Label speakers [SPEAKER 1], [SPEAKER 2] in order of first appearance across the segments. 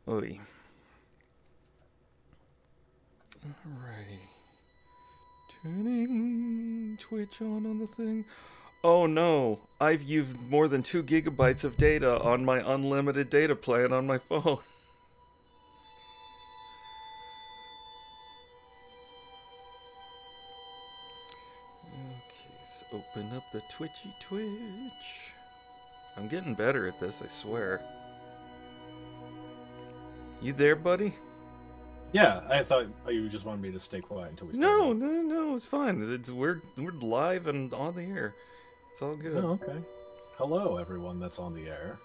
[SPEAKER 1] Oy. Alrighty. Turning Twitch on the thing. Oh no, I've used more than 2 gigabytes of data on my unlimited data plan on my phone. Okay, so open up the Twitchy Twitch. I'm getting better at this, I swear. You there, buddy?
[SPEAKER 2] Yeah, I thought you just wanted me to stay quiet until we
[SPEAKER 1] No,
[SPEAKER 2] started.
[SPEAKER 1] no, it's fine. We're live and on the air. It's all good.
[SPEAKER 2] Oh, okay. Hello, everyone that's on the air.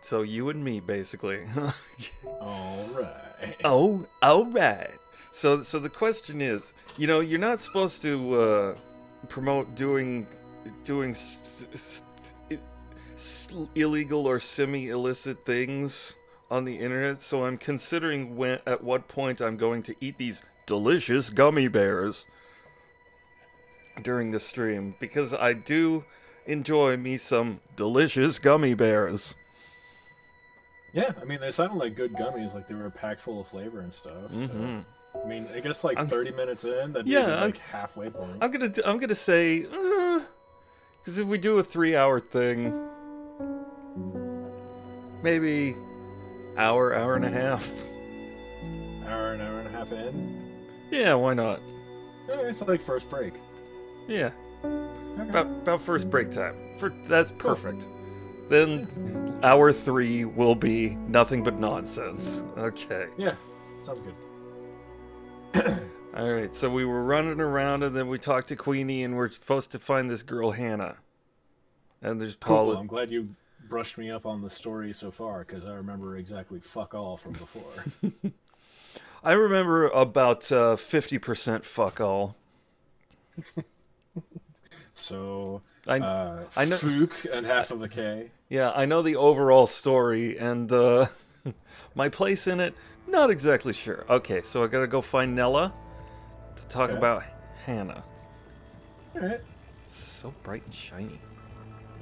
[SPEAKER 1] So you and me, basically.
[SPEAKER 2] All right.
[SPEAKER 1] Oh, all right. So the question is, you're not supposed to promote doing illegal or semi-illicit things on the internet. So I'm considering at what point I'm going to eat these delicious gummy bears during the stream, because I do enjoy me some delicious gummy bears.
[SPEAKER 2] Yeah, I mean, they sounded like good gummies, like they were packed full of flavor and stuff.
[SPEAKER 1] Mm-hmm.
[SPEAKER 2] So, I mean, I guess like 30 minutes in, that'd be
[SPEAKER 1] Yeah,
[SPEAKER 2] like halfway point.
[SPEAKER 1] I'm gonna say, because if we do a 3-hour thing, maybe hour and a half.
[SPEAKER 2] Hour and a half in.
[SPEAKER 1] Yeah, why not?
[SPEAKER 2] Yeah, it's like first break.
[SPEAKER 1] Yeah,
[SPEAKER 2] Okay.
[SPEAKER 1] about first break time. That's perfect. Then hour 3 will be nothing but nonsense. Okay.
[SPEAKER 2] Yeah, sounds good.
[SPEAKER 1] All right. So we were running around, and then we talked to Queenie, and we're supposed to find this girl Hannah. And there's
[SPEAKER 2] Cool.
[SPEAKER 1] Paula.
[SPEAKER 2] I'm glad you brushed me up on the story so far, because I remember exactly fuck all from before.
[SPEAKER 1] I remember about 50% fuck all.
[SPEAKER 2] So,
[SPEAKER 1] I know.
[SPEAKER 2] Fook and half of a K.
[SPEAKER 1] Yeah, I know the overall story, and my place in it, not exactly sure. Okay, so I gotta go find Nella to talk about Hannah.
[SPEAKER 2] Alright.
[SPEAKER 1] So bright and shiny.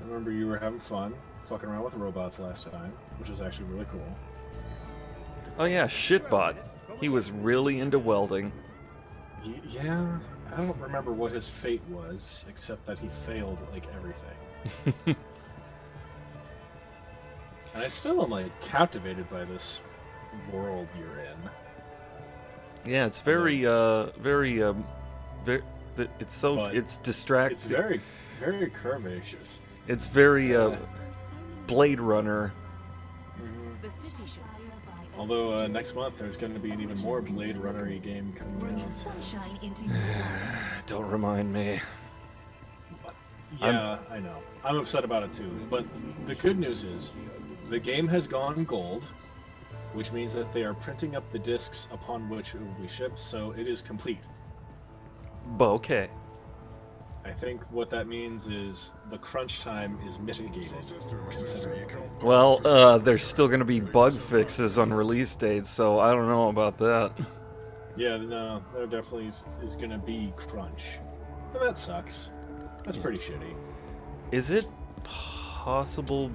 [SPEAKER 2] I remember you were having fun fucking around with robots last time, which was actually really cool.
[SPEAKER 1] Oh yeah, Shitbot. He was really into welding.
[SPEAKER 2] Yeah, I don't remember what his fate was, except that he failed like everything. And I still am like captivated by this world you're in.
[SPEAKER 1] Yeah, it's very, it's so,
[SPEAKER 2] But
[SPEAKER 1] it's distracting.
[SPEAKER 2] It's very, very curvaceous.
[SPEAKER 1] It's very, Blade Runner.
[SPEAKER 2] Although next month there's going to be an even more Blade Runner-y game coming out.
[SPEAKER 1] Don't remind me.
[SPEAKER 2] Yeah, I know. I'm upset about it too. But the good news is, the game has gone gold, which means that they are printing up the discs upon which it will be shipped, so it is complete.
[SPEAKER 1] Okay. I
[SPEAKER 2] think what that means is the crunch time is mitigated considerably.
[SPEAKER 1] Well, there's still going to be bug fixes on release dates, so I don't know about that.
[SPEAKER 2] Yeah, no, there definitely is going to be crunch. And that sucks. That's pretty shitty.
[SPEAKER 1] Is it possible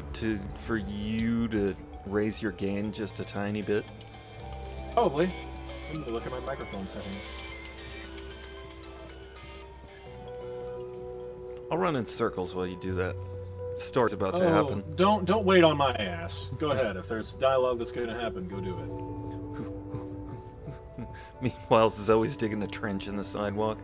[SPEAKER 1] for you to raise your gain just a tiny bit?
[SPEAKER 2] Probably. Let me look at my microphone settings.
[SPEAKER 1] I'll run in circles while you do that. Story's about to happen.
[SPEAKER 2] Don't wait on my ass. Go ahead. If there's dialogue that's going to happen, go do
[SPEAKER 1] it. Meanwhile, Zoe's digging a trench in the sidewalk.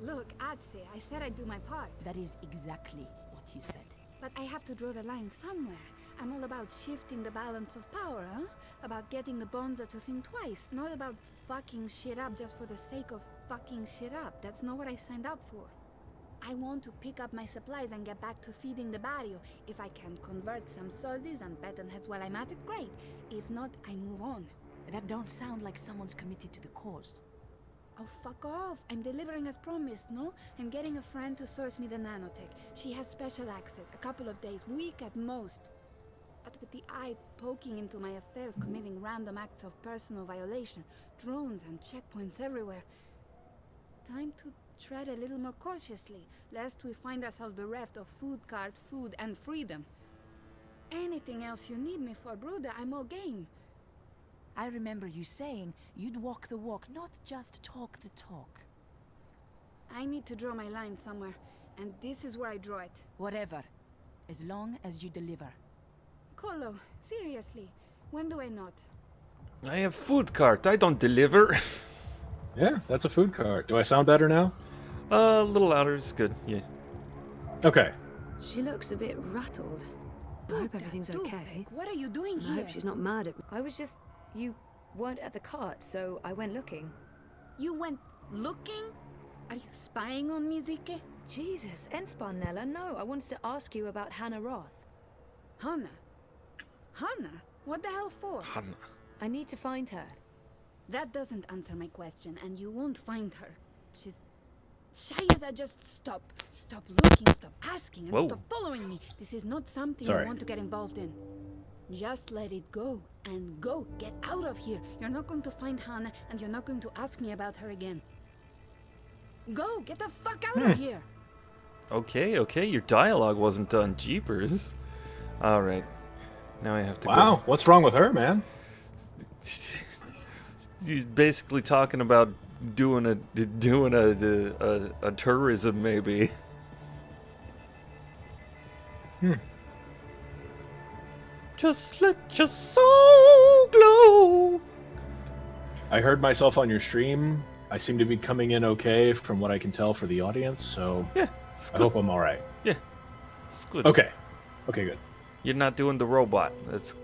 [SPEAKER 3] Look, Adse, I said I'd do my part.
[SPEAKER 4] That is exactly what you said.
[SPEAKER 3] But I have to draw the line somewhere. I'm all about shifting the balance of power, huh? About getting the Bonza to think twice, not about fucking shit up just for the sake of fucking shit up. That's not what I signed up for. I want to pick up my supplies and get back to feeding the barrio. If I can convert some sozzies and baton heads while I'm at it, great. If not, I move on.
[SPEAKER 4] That don't sound like someone's committed to the cause.
[SPEAKER 3] Oh, fuck off. I'm delivering as promised, no? I'm getting a friend to source me the nanotech. She has special access, a couple of days, week at most. But with the eye poking into my affairs, committing random acts of personal violation, drones and checkpoints everywhere. Time to tread a little more cautiously, lest we find ourselves bereft of food cart, food, and freedom. Anything else you need me for, Bruder, I'm all game.
[SPEAKER 4] I remember you saying you'd walk the walk, not just talk the talk.
[SPEAKER 3] I need to draw my line somewhere, and this is where I draw it.
[SPEAKER 4] Whatever. As long as you deliver.
[SPEAKER 3] Colo, seriously, when do I not?
[SPEAKER 1] I have food cart. I don't deliver.
[SPEAKER 2] Yeah, that's a food cart. Do I sound better now?
[SPEAKER 1] A little louder is good. Yeah.
[SPEAKER 2] Okay.
[SPEAKER 5] She looks a bit rattled. I hope
[SPEAKER 3] Puta
[SPEAKER 5] everything's
[SPEAKER 3] tu,
[SPEAKER 5] okay.
[SPEAKER 3] Peg, what are you doing
[SPEAKER 5] I
[SPEAKER 3] here?
[SPEAKER 5] hope she's not mad at me. I was just... You weren't at the cart, so I went looking.
[SPEAKER 3] You went looking? Are you spying on me, Zike?
[SPEAKER 5] Jesus, Ensparnella, no. I wanted to ask you about Hannah Roth.
[SPEAKER 3] Hannah? Hannah? What the hell for?
[SPEAKER 1] Hannah.
[SPEAKER 5] I need to find her.
[SPEAKER 3] That doesn't answer my question, and you won't find her. She's shy as I just stop. Stop looking, stop asking, and
[SPEAKER 1] Whoa.
[SPEAKER 3] stop following me. This is not something
[SPEAKER 2] Sorry.
[SPEAKER 3] I want to get involved in. Just let it go, and go. Get out of here. You're not going to find Hannah, and you're not going to ask me about her again. Go, get the fuck out of here.
[SPEAKER 1] Okay. Your dialogue wasn't done. Jeepers. All right. Now I have to
[SPEAKER 2] Wow, what's wrong with her, man?
[SPEAKER 1] go. He's basically talking about doing a tourism maybe. Just let your soul glow.
[SPEAKER 2] I heard myself on your stream. I seem to be coming in okay from what I can tell for the audience, so
[SPEAKER 1] Yeah, it's
[SPEAKER 2] I
[SPEAKER 1] good.
[SPEAKER 2] hope I'm alright.
[SPEAKER 1] Yeah, it's good.
[SPEAKER 2] Okay. Okay, good.
[SPEAKER 1] You're not doing the robot. That's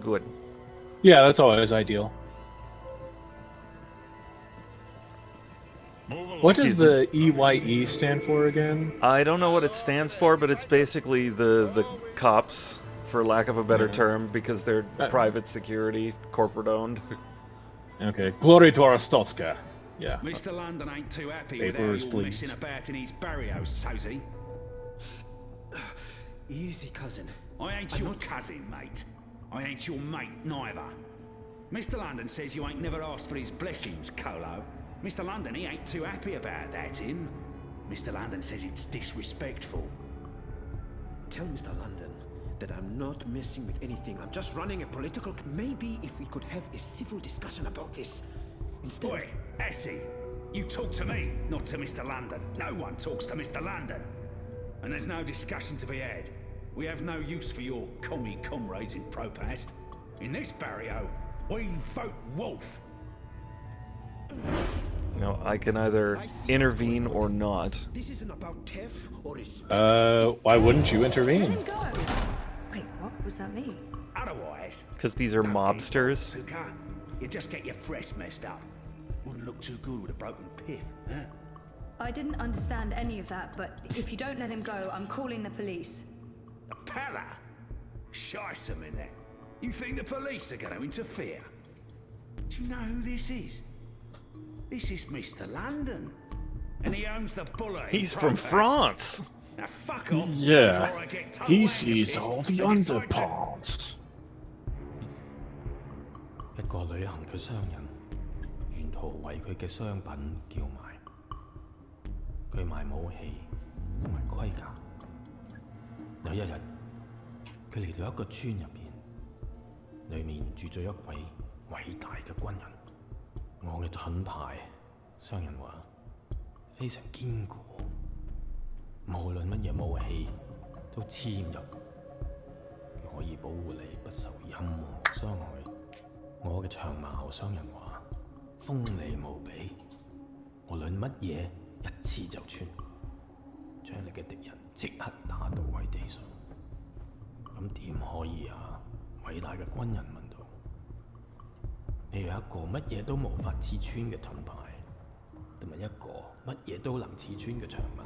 [SPEAKER 1] good.
[SPEAKER 2] Yeah, that's always ideal. What does
[SPEAKER 1] Excuse
[SPEAKER 2] the EYE stand for again?
[SPEAKER 1] I don't know what it stands for, but it's basically the cops, for lack of a better term, because they're private security, corporate owned.
[SPEAKER 2] Okay. Glory to Arstotzka. Yeah.
[SPEAKER 6] Mr. London ain't too happy
[SPEAKER 2] Papers,
[SPEAKER 6] with how you're
[SPEAKER 2] please.
[SPEAKER 6] messing about in his barrios, has he?
[SPEAKER 7] Easy, cousin.
[SPEAKER 6] I ain't your cousin, mate. I ain't your mate, neither. Mr. London says you ain't never asked for his blessings, Colo. Mr. London, he ain't too happy about that, him. Mr. London says it's disrespectful.
[SPEAKER 7] Tell Mr. London that I'm not messing with anything. I'm just running a political... Maybe if we could have a civil discussion about this. Instead
[SPEAKER 6] Oi,
[SPEAKER 7] of...
[SPEAKER 6] Essie, you talk to me, not to Mr. London. No one talks to Mr. London. And there's no discussion to be had. We have no use for your commie comrades in Propast. In this barrio, we vote wolf.
[SPEAKER 1] No, I can either intervene or not.
[SPEAKER 7] This isn't about theft or respect.
[SPEAKER 2] Why wouldn't you intervene?
[SPEAKER 5] Wait, what was that me?
[SPEAKER 6] Otherwise,
[SPEAKER 1] Because these are mobsters.
[SPEAKER 6] Suka, you just get your fresh messed up. Wouldn't look too good with a broken pith, huh?
[SPEAKER 5] I didn't understand any of that, but if you don't let him go, I'm calling the police.
[SPEAKER 6] The Pala? Shice a minute. You think the police are going to interfere? Do you know who this is? This is Mr. London. And he owns the bullet. in
[SPEAKER 1] He's from
[SPEAKER 6] Propast.
[SPEAKER 1] France.
[SPEAKER 6] Now fuck off.
[SPEAKER 2] Yeah.
[SPEAKER 6] before I get told
[SPEAKER 2] He
[SPEAKER 6] I'm
[SPEAKER 2] sees
[SPEAKER 6] pissed
[SPEAKER 2] all the
[SPEAKER 6] and decide to-
[SPEAKER 2] underparts.
[SPEAKER 8] 一個旅行嘅商人，沿途為佢嘅商品叫賣，佢賣武器同埋盔甲。有一日，佢嚟到一個村入邊，裡面住咗一位偉大嘅軍人。我嘅盾牌，商人話非常堅固，無論乜嘢武器都黐唔入，佢可以保護你不受任何傷害。我嘅長矛，商人話鋒利無比，無論乜嘢一刺就穿，將你嘅敵人即刻打倒喺地上。咁點可以啊？偉大嘅軍人問道：你有一個乜嘢都無法刺穿嘅盾牌，同埋一個乜嘢都能刺穿嘅長矛，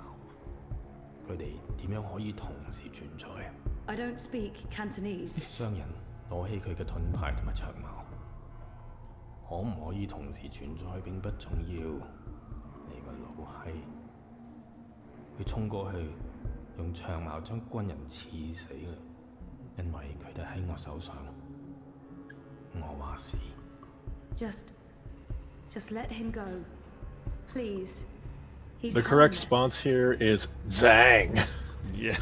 [SPEAKER 8] 佢哋點樣可以同時存在啊？
[SPEAKER 5] I don't speak Cantonese.
[SPEAKER 8] 商人攞起佢嘅盾牌同埋長矛，可唔可以同時存在並不重要。你個老閪，佢衝過去，用長矛將軍人刺死啦，因為佢哋喺我手上。我話事。
[SPEAKER 5] Just let him go. Please. He's
[SPEAKER 2] The correct
[SPEAKER 5] harmless.
[SPEAKER 2] response here is Zang.
[SPEAKER 1] Yeah.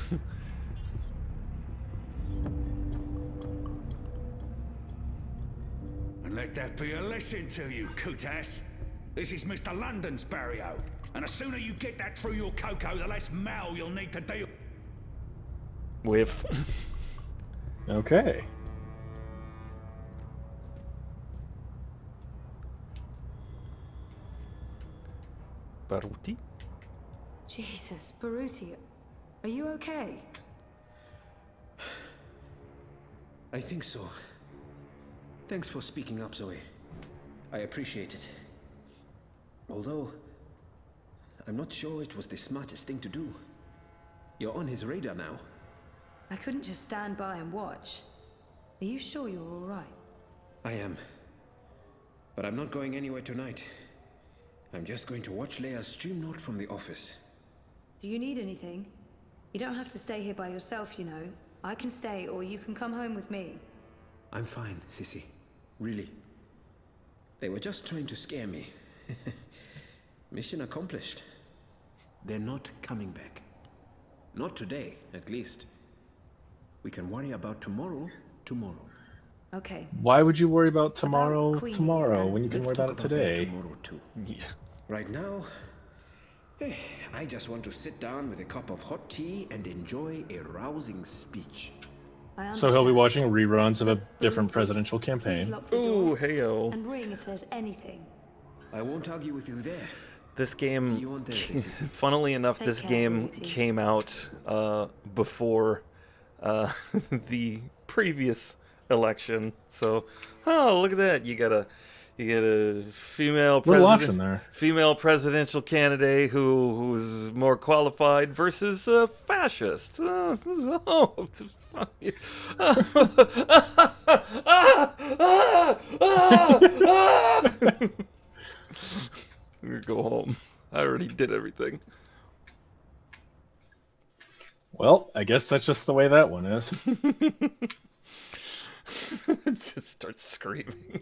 [SPEAKER 6] And let that be a lesson to you, Kutas. This is Mr. London's barrio. And the sooner you get that through your cocoa, the less mal you'll need to deal
[SPEAKER 1] With.
[SPEAKER 2] Okay.
[SPEAKER 1] Baruti?
[SPEAKER 5] Jesus, Baruti, are you okay?
[SPEAKER 7] I think so. Thanks for speaking up, Zoe. I appreciate it. Although, I'm not sure it was the smartest thing to do. You're on his radar now.
[SPEAKER 5] I couldn't just stand by and watch. Are you sure you're all right?
[SPEAKER 7] I am. But I'm not going anywhere tonight. I'm just going to watch Leia's stream note from the office.
[SPEAKER 5] Do you need anything? You don't have to stay here by yourself, you know. I can stay, or you can come home with me.
[SPEAKER 7] I'm fine, Sissy. Really. They were just trying to scare me. Mission accomplished. They're not coming back. Not today, at least. We can worry about tomorrow, tomorrow.
[SPEAKER 5] Okay.
[SPEAKER 2] Why would you worry about tomorrow
[SPEAKER 5] Queenie
[SPEAKER 2] tomorrow
[SPEAKER 5] and-
[SPEAKER 2] when you can
[SPEAKER 7] Let's
[SPEAKER 2] worry
[SPEAKER 7] talk
[SPEAKER 2] about it
[SPEAKER 7] that
[SPEAKER 2] today?
[SPEAKER 7] tomorrow too.
[SPEAKER 1] Yeah.
[SPEAKER 7] Right now, I just want to sit down with a cup of hot tea and enjoy a rousing speech.
[SPEAKER 5] I
[SPEAKER 2] So he'll be
[SPEAKER 5] understand.
[SPEAKER 2] watching reruns of a
[SPEAKER 5] But
[SPEAKER 2] different
[SPEAKER 5] Baruti,
[SPEAKER 2] presidential
[SPEAKER 5] please
[SPEAKER 2] campaign.
[SPEAKER 5] lock the
[SPEAKER 1] Ooh,
[SPEAKER 5] door
[SPEAKER 1] heyo.
[SPEAKER 5] and ring if there's anything.
[SPEAKER 7] I won't argue with you there.
[SPEAKER 1] This
[SPEAKER 7] See
[SPEAKER 1] game,
[SPEAKER 7] you on Thursday, Sissy.
[SPEAKER 1] funnily enough,
[SPEAKER 5] Take
[SPEAKER 1] this
[SPEAKER 5] care,
[SPEAKER 1] game
[SPEAKER 5] Baruti.
[SPEAKER 1] came out before the previous election. So, oh, look at that! You get a female
[SPEAKER 2] Little option
[SPEAKER 1] president,
[SPEAKER 2] there.
[SPEAKER 1] female presidential candidate who's more qualified versus a fascist. I'm gonna go home. I already did everything.
[SPEAKER 2] Well, I guess that's just the way that one is.
[SPEAKER 1] Just start screaming.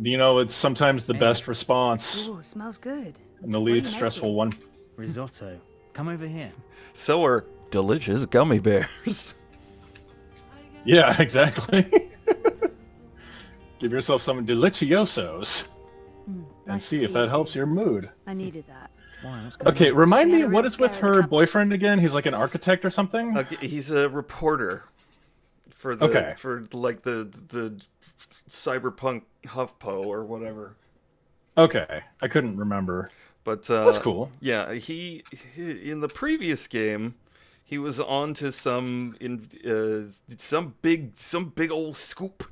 [SPEAKER 2] You know, it's sometimes the best response
[SPEAKER 5] Ooh, smells good.
[SPEAKER 2] and the
[SPEAKER 5] What are you
[SPEAKER 2] least stressful
[SPEAKER 5] making?
[SPEAKER 2] one.
[SPEAKER 9] Risotto. Come over here.
[SPEAKER 1] So are delicious gummy bears.
[SPEAKER 2] Yeah, exactly. Give yourself some deliciosos and
[SPEAKER 5] Nice to
[SPEAKER 2] see if
[SPEAKER 5] you
[SPEAKER 2] that
[SPEAKER 5] too.
[SPEAKER 2] helps your mood.
[SPEAKER 5] I needed that.
[SPEAKER 9] Why? What's going
[SPEAKER 2] Okay,
[SPEAKER 9] on?
[SPEAKER 2] remind
[SPEAKER 5] We
[SPEAKER 2] me,
[SPEAKER 5] had a
[SPEAKER 2] what
[SPEAKER 5] real
[SPEAKER 2] is with
[SPEAKER 5] scare at the
[SPEAKER 2] her
[SPEAKER 5] camp.
[SPEAKER 2] boyfriend again? He's like an architect or something?
[SPEAKER 1] He's a reporter for the
[SPEAKER 2] Okay.
[SPEAKER 1] for like the cyberpunk HuffPo or whatever.
[SPEAKER 2] Okay, I couldn't remember.
[SPEAKER 1] But
[SPEAKER 2] That's cool.
[SPEAKER 1] Yeah, he in the previous game, he was on to some big old scoop,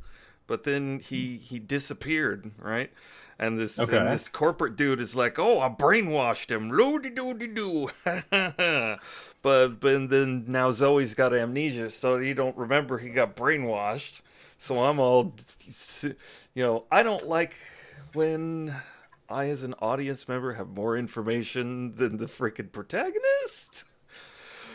[SPEAKER 1] but then he disappeared, right? And this
[SPEAKER 2] Okay.
[SPEAKER 1] and this corporate dude is like, "Oh, I brainwashed him, loo-de-doo-de-doo." but then now Zoe's got amnesia, so he don't remember he got brainwashed. So I'm all, I don't like when I, as an audience member, have more information than the freaking protagonist.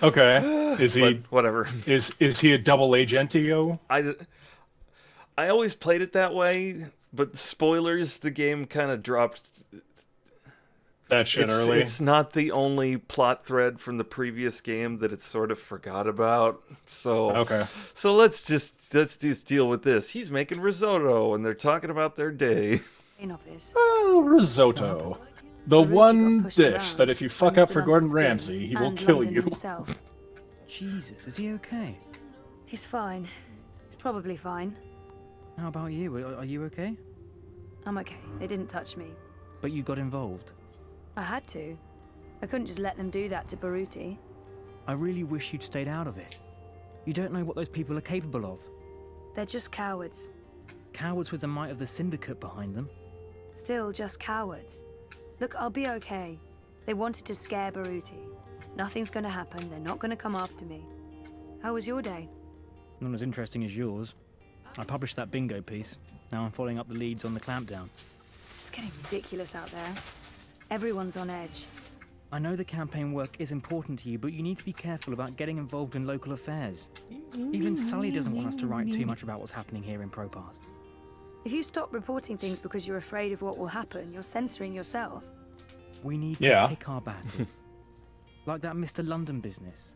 [SPEAKER 2] Okay, is he
[SPEAKER 1] But whatever.
[SPEAKER 2] is he a double agentio?
[SPEAKER 1] I always played it that way, but spoilers, the game kind of dropped.
[SPEAKER 2] That shit early.
[SPEAKER 1] It's not the only plot thread from the previous game that it sort of forgot about. So
[SPEAKER 2] Okay.
[SPEAKER 1] So let's just deal with this. He's making risotto, and they're talking about their day.
[SPEAKER 5] In office.
[SPEAKER 2] Oh, risotto. The
[SPEAKER 5] Baruti
[SPEAKER 2] one
[SPEAKER 5] got pushed
[SPEAKER 2] dish
[SPEAKER 5] around
[SPEAKER 2] that if you
[SPEAKER 5] by
[SPEAKER 2] fuck
[SPEAKER 5] Mr.
[SPEAKER 2] up for Gordon
[SPEAKER 5] London's
[SPEAKER 2] Ramsay,
[SPEAKER 5] games
[SPEAKER 2] he will
[SPEAKER 5] and
[SPEAKER 2] kill
[SPEAKER 5] London
[SPEAKER 2] you.
[SPEAKER 5] himself.
[SPEAKER 9] Jesus, is he okay?
[SPEAKER 5] He's fine. He's probably fine.
[SPEAKER 9] How about you? Are you okay?
[SPEAKER 5] I'm okay. They didn't touch me.
[SPEAKER 9] But you got involved.
[SPEAKER 5] I had to. I couldn't just let them do that to Baruti.
[SPEAKER 9] I really wish you'd stayed out of it. You don't know what those people are capable of.
[SPEAKER 5] They're just cowards.
[SPEAKER 9] Cowards with the might of the Syndicate behind them.
[SPEAKER 5] Still just cowards. Look, I'll be okay. They wanted to scare Baruti. Nothing's gonna happen. They're not gonna come after me. How was your day?
[SPEAKER 9] Not as interesting as yours. I published that bingo piece. Now I'm following up the leads on the clampdown.
[SPEAKER 5] It's getting ridiculous out there. Everyone's on edge.
[SPEAKER 9] I know the campaign work is important to you, but you need to be careful about getting involved in local affairs. Even Sully doesn't want us to write too much about what's happening here in Propass.
[SPEAKER 5] If you stop reporting things because you're afraid of what will happen, you're censoring yourself.
[SPEAKER 9] We need
[SPEAKER 2] Yeah.
[SPEAKER 9] to pick our battles. Like that Mr. London business.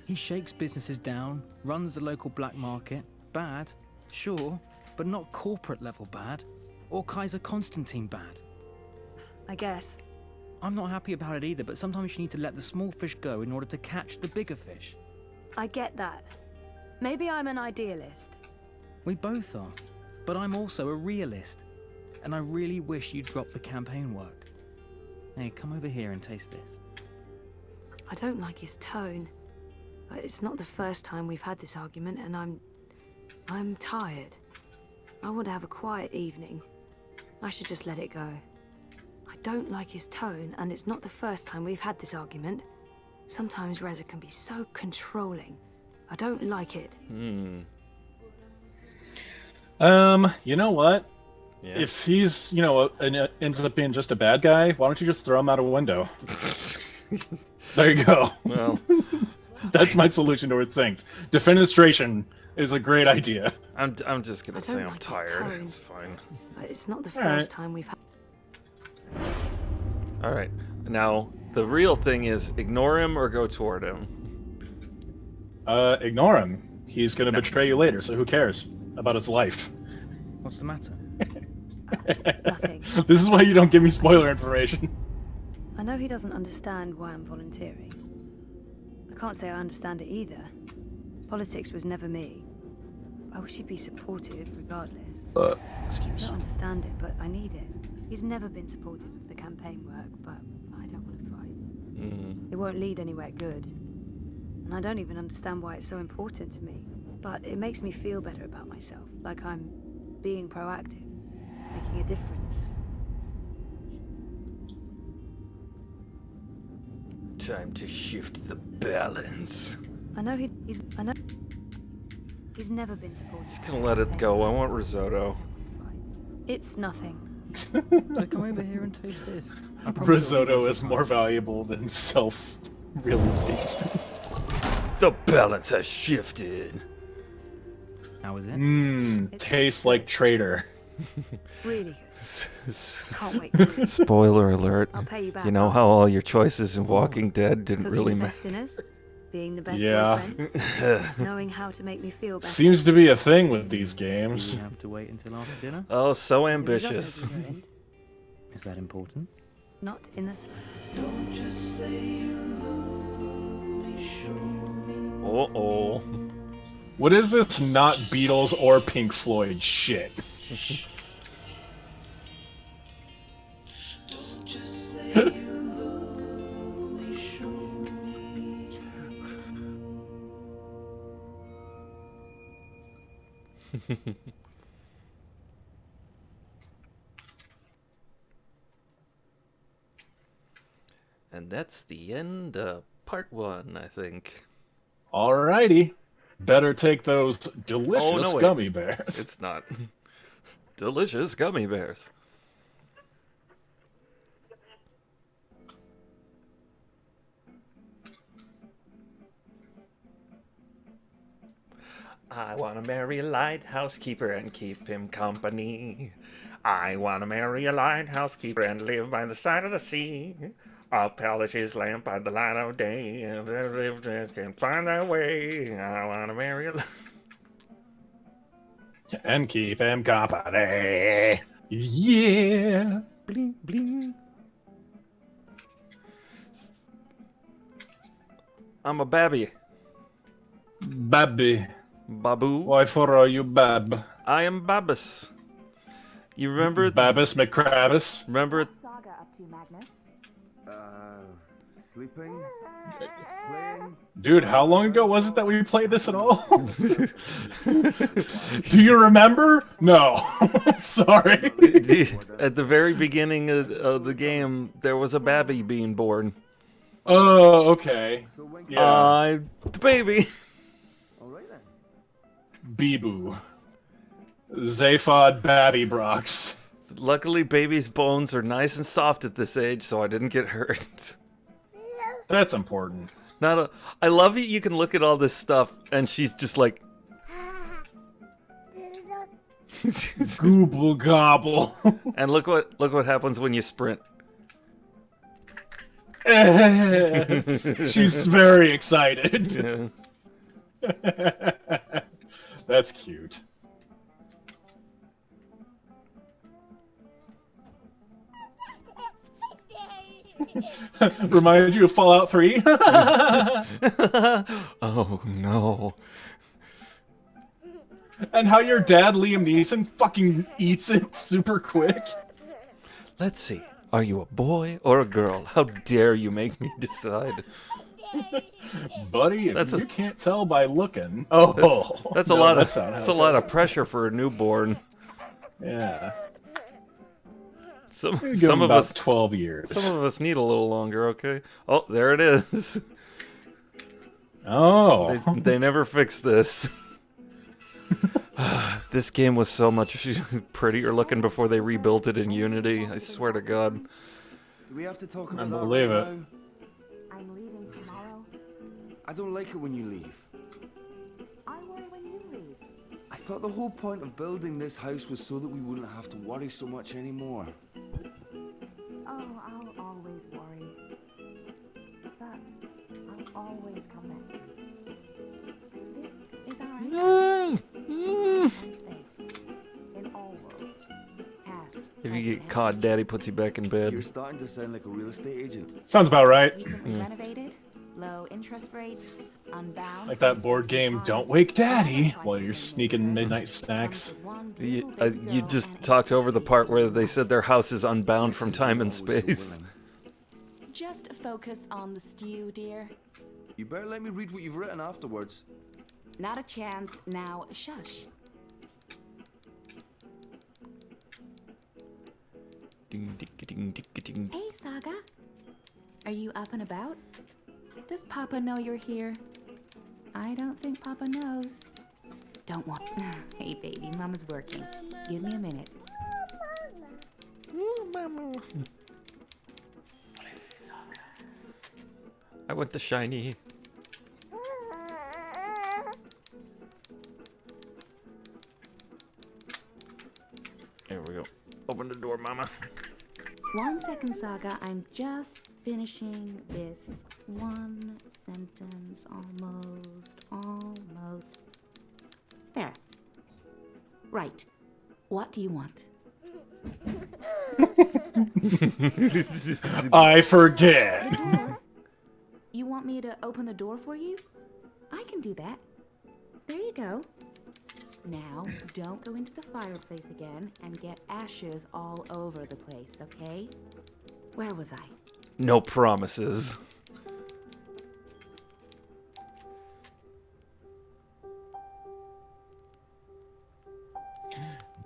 [SPEAKER 9] He shakes businesses down, runs the local black market. Bad, sure, but not corporate level bad. Or Kaiser Constantine bad.
[SPEAKER 5] I guess.
[SPEAKER 9] I'm not happy about it either, but sometimes you need to let the small fish go in order to catch the bigger fish.
[SPEAKER 5] I get that. Maybe I'm an idealist.
[SPEAKER 9] We both are, but I'm also a realist. And I really wish you'd drop the campaign work. Hey, come over here and taste this.
[SPEAKER 5] I don't like his tone. But it's not the first time we've had this argument, and I'm tired. I want to have a quiet evening. I should just let it go. I don't like his tone, and it's not the first time we've had this argument. Sometimes Reza can be so controlling. I don't like it.
[SPEAKER 2] You know what?
[SPEAKER 1] Yeah.
[SPEAKER 2] If he's, ends up being just a bad guy, why don't you just throw him out a window? There you go.
[SPEAKER 1] Well,
[SPEAKER 2] That's my solution towards things. Defenestration is a great idea.
[SPEAKER 1] I'm just gonna
[SPEAKER 5] I
[SPEAKER 1] say
[SPEAKER 5] don't
[SPEAKER 1] I'm
[SPEAKER 5] like his
[SPEAKER 1] tired.
[SPEAKER 5] tone.
[SPEAKER 1] It's fine.
[SPEAKER 5] But it's not the
[SPEAKER 2] All right.
[SPEAKER 5] first time we've had.
[SPEAKER 1] All right. Now the real thing is ignore him or go toward him.
[SPEAKER 2] Ignore him. He's gonna betray you later, so who cares about his life?
[SPEAKER 9] What's the matter?
[SPEAKER 5] Nothing.
[SPEAKER 2] This is why you don't give me spoiler information.
[SPEAKER 5] I know he doesn't understand why I'm volunteering. I can't say I understand it either. Politics was never me. I wish he'd be supportive regardless. I
[SPEAKER 2] Excuse.
[SPEAKER 5] don't understand it, but I need it. He's never been supportive of the campaign work, but I don't want to fight. It won't lead anywhere good. And I don't even understand why it's so important to me. But it makes me feel better about myself, like I'm being proactive, making a difference.
[SPEAKER 1] Time to shift the balance.
[SPEAKER 5] I know he's he's never been supportive.
[SPEAKER 1] Just gonna let it go. I want risotto.
[SPEAKER 5] It's nothing.
[SPEAKER 9] So come over here and taste this. I promise it'll be
[SPEAKER 2] Risotto
[SPEAKER 9] worth
[SPEAKER 2] is
[SPEAKER 9] your
[SPEAKER 2] more
[SPEAKER 9] time.
[SPEAKER 2] valuable than self-realization.
[SPEAKER 1] The balance has shifted.
[SPEAKER 9] How is it?
[SPEAKER 2] Mmm, tastes like traitor.
[SPEAKER 5] Really good. Can't wait to eat.
[SPEAKER 1] Spoiler alert.
[SPEAKER 5] I'll pay you back.
[SPEAKER 1] You know how all your choices in Walking Dead didn't
[SPEAKER 5] Cooking
[SPEAKER 1] really
[SPEAKER 5] the
[SPEAKER 1] matter.
[SPEAKER 5] best dinners, being the best
[SPEAKER 2] Yeah.
[SPEAKER 5] boyfriend, knowing how to make me feel better.
[SPEAKER 2] Seems to be a thing with these
[SPEAKER 9] Do
[SPEAKER 2] games.
[SPEAKER 9] we have to wait until after dinner?
[SPEAKER 1] Oh, so
[SPEAKER 5] The results
[SPEAKER 1] ambitious.
[SPEAKER 5] will be ruined.
[SPEAKER 9] Is that important?
[SPEAKER 5] Not in the slightest.
[SPEAKER 1] Uh-oh.
[SPEAKER 2] What is this not Beatles or Pink Floyd shit?
[SPEAKER 1] And that's the end of part 1, I think.
[SPEAKER 2] Alrighty. Better take those delicious
[SPEAKER 1] Oh, no, wait.
[SPEAKER 2] gummy bears.
[SPEAKER 1] It's not. Delicious gummy bears. I want to marry a lighthouse keeper and keep him company. I want to marry a lighthouse keeper and live by the side of the sea. I'll polish his lamp by the light of day and can find their way. I want to marry a
[SPEAKER 2] And keep him company. Yeah.
[SPEAKER 1] bling bling. I'm a babby.
[SPEAKER 2] Babby.
[SPEAKER 1] Babu.
[SPEAKER 2] Why for you, Bab?
[SPEAKER 1] I am Babus. You remember?
[SPEAKER 2] Babus McCrabbus.
[SPEAKER 1] Remember?
[SPEAKER 4] Saga up to, Magnus?
[SPEAKER 8] Sleeping?
[SPEAKER 2] Dude, how long ago was it that we played this at all? Do you remember? No. Sorry.
[SPEAKER 1] At the very beginning of the game, there was a babby being born.
[SPEAKER 2] Oh, okay. Yeah.
[SPEAKER 1] I'm the baby.
[SPEAKER 2] Beeboo. Zaphod Babby Brox.
[SPEAKER 1] Luckily, baby's bones are nice and soft at this age, so I didn't get hurt.
[SPEAKER 2] That's important.
[SPEAKER 1] I love it. You can look at all this stuff, and she's just like,
[SPEAKER 2] Gooble gobble.
[SPEAKER 1] And look what happens when you sprint.
[SPEAKER 2] She's very excited.
[SPEAKER 1] Yeah.
[SPEAKER 2] That's cute. Reminded you of Fallout 3?
[SPEAKER 1] Oh no.
[SPEAKER 2] And how your dad, Liam Neeson, fucking eats it super quick.
[SPEAKER 1] Let's see. Are you a boy or a girl? How dare you make me decide?
[SPEAKER 2] Buddy, if you can't tell by looking.
[SPEAKER 1] That's a lot of that's a lot of pressure for a newborn.
[SPEAKER 2] Yeah.
[SPEAKER 1] Some
[SPEAKER 2] Some
[SPEAKER 1] of
[SPEAKER 2] about
[SPEAKER 1] us
[SPEAKER 2] 12 years.
[SPEAKER 1] Some of us need a little longer, okay? Oh, there it is.
[SPEAKER 2] Oh.
[SPEAKER 1] They never fixed this. This game was so much prettier looking before they rebuilt it in Unity. I swear to God.
[SPEAKER 10] Do we have to talk about
[SPEAKER 2] I
[SPEAKER 10] that
[SPEAKER 2] believe
[SPEAKER 10] right
[SPEAKER 2] it.
[SPEAKER 10] now?
[SPEAKER 3] I'm leaving tomorrow.
[SPEAKER 10] I don't like it when you leave.
[SPEAKER 3] I worry when you leave.
[SPEAKER 10] I thought the whole point of building this house was so that we wouldn't have to worry so much anymore.
[SPEAKER 3] Oh, I'll always worry. But I'll always come back. This is our anchor. Space. In all worlds. Past.
[SPEAKER 1] If you get caught, Daddy puts you back in
[SPEAKER 10] You're
[SPEAKER 1] bed.
[SPEAKER 10] starting to sound like a real estate agent.
[SPEAKER 2] Sounds about right.
[SPEAKER 11] Recently renovated, low interest rates, unbound.
[SPEAKER 2] Like that board game, Don't Wake Daddy, while you're sneaking midnight snacks.
[SPEAKER 1] You just talked over the part where they said their house is unbound from time and space.
[SPEAKER 4] Just focus on the stew, dear.
[SPEAKER 10] You better let me read what you've written afterwards.
[SPEAKER 4] Not a chance. Now, shush. Hey, Saga. Are you up and about? Does Papa know you're here? I don't think Papa knows. Don't want. Hey, baby, Mama's working. Give me a minute.
[SPEAKER 1] I want the shiny. There we go. Open the door, Mama.
[SPEAKER 4] 1 second, Saga. I'm just finishing this one sentence. Almost. There. Right. What do you want?
[SPEAKER 2] I forget.
[SPEAKER 4] The door? You want me to open the door for you? I can do that. There you go. Now, don't go into the fireplace again and get ashes all over the place, okay? Where was I?
[SPEAKER 1] No promises.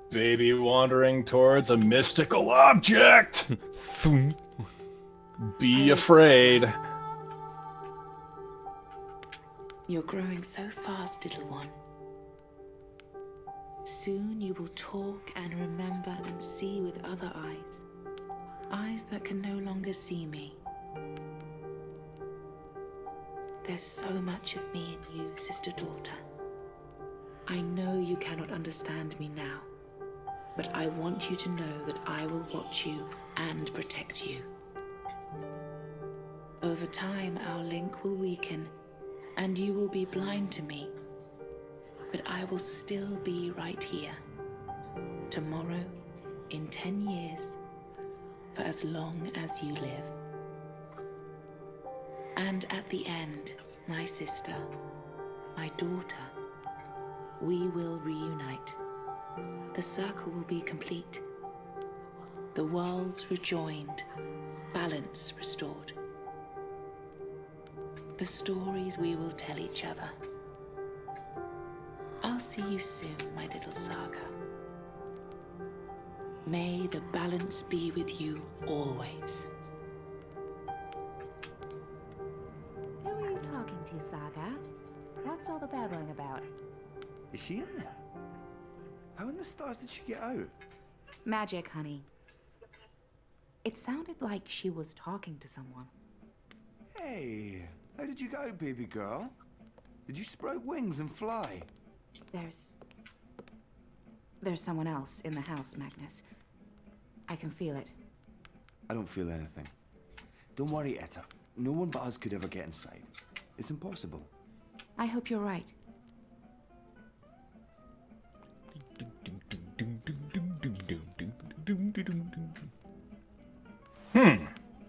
[SPEAKER 2] Baby wandering towards a mystical object. Be afraid.
[SPEAKER 12] You're growing so fast, little one. Soon you will talk and remember and see with other eyes. Eyes that can no longer see me. There's so much of me in you, sister-daughter. I know you cannot understand me now, but I want you to know that I will watch you and protect you. Over time, our link will weaken, and you will be blind to me. But I will still be right here. Tomorrow, in 10 years, for as long as you live. And at the end, my sister, my daughter, we will reunite. The circle will be complete. The worlds rejoined, balance restored. The stories we will tell each other. I'll see you soon, my little Saga. May the balance be with you always.
[SPEAKER 4] Who are you talking to, Saga? What's all the babbling about?
[SPEAKER 10] Is she in there? How in the stars did she get out?
[SPEAKER 4] Magic, honey. It sounded like she was talking to someone.
[SPEAKER 10] Hey, how did you go, baby girl? Did you sprout wings and fly?
[SPEAKER 4] There's someone else in the house, Magnus. I can feel it.
[SPEAKER 10] I don't feel anything. Don't worry, Etta. No one but us could ever get inside. It's impossible.
[SPEAKER 4] I hope you're right.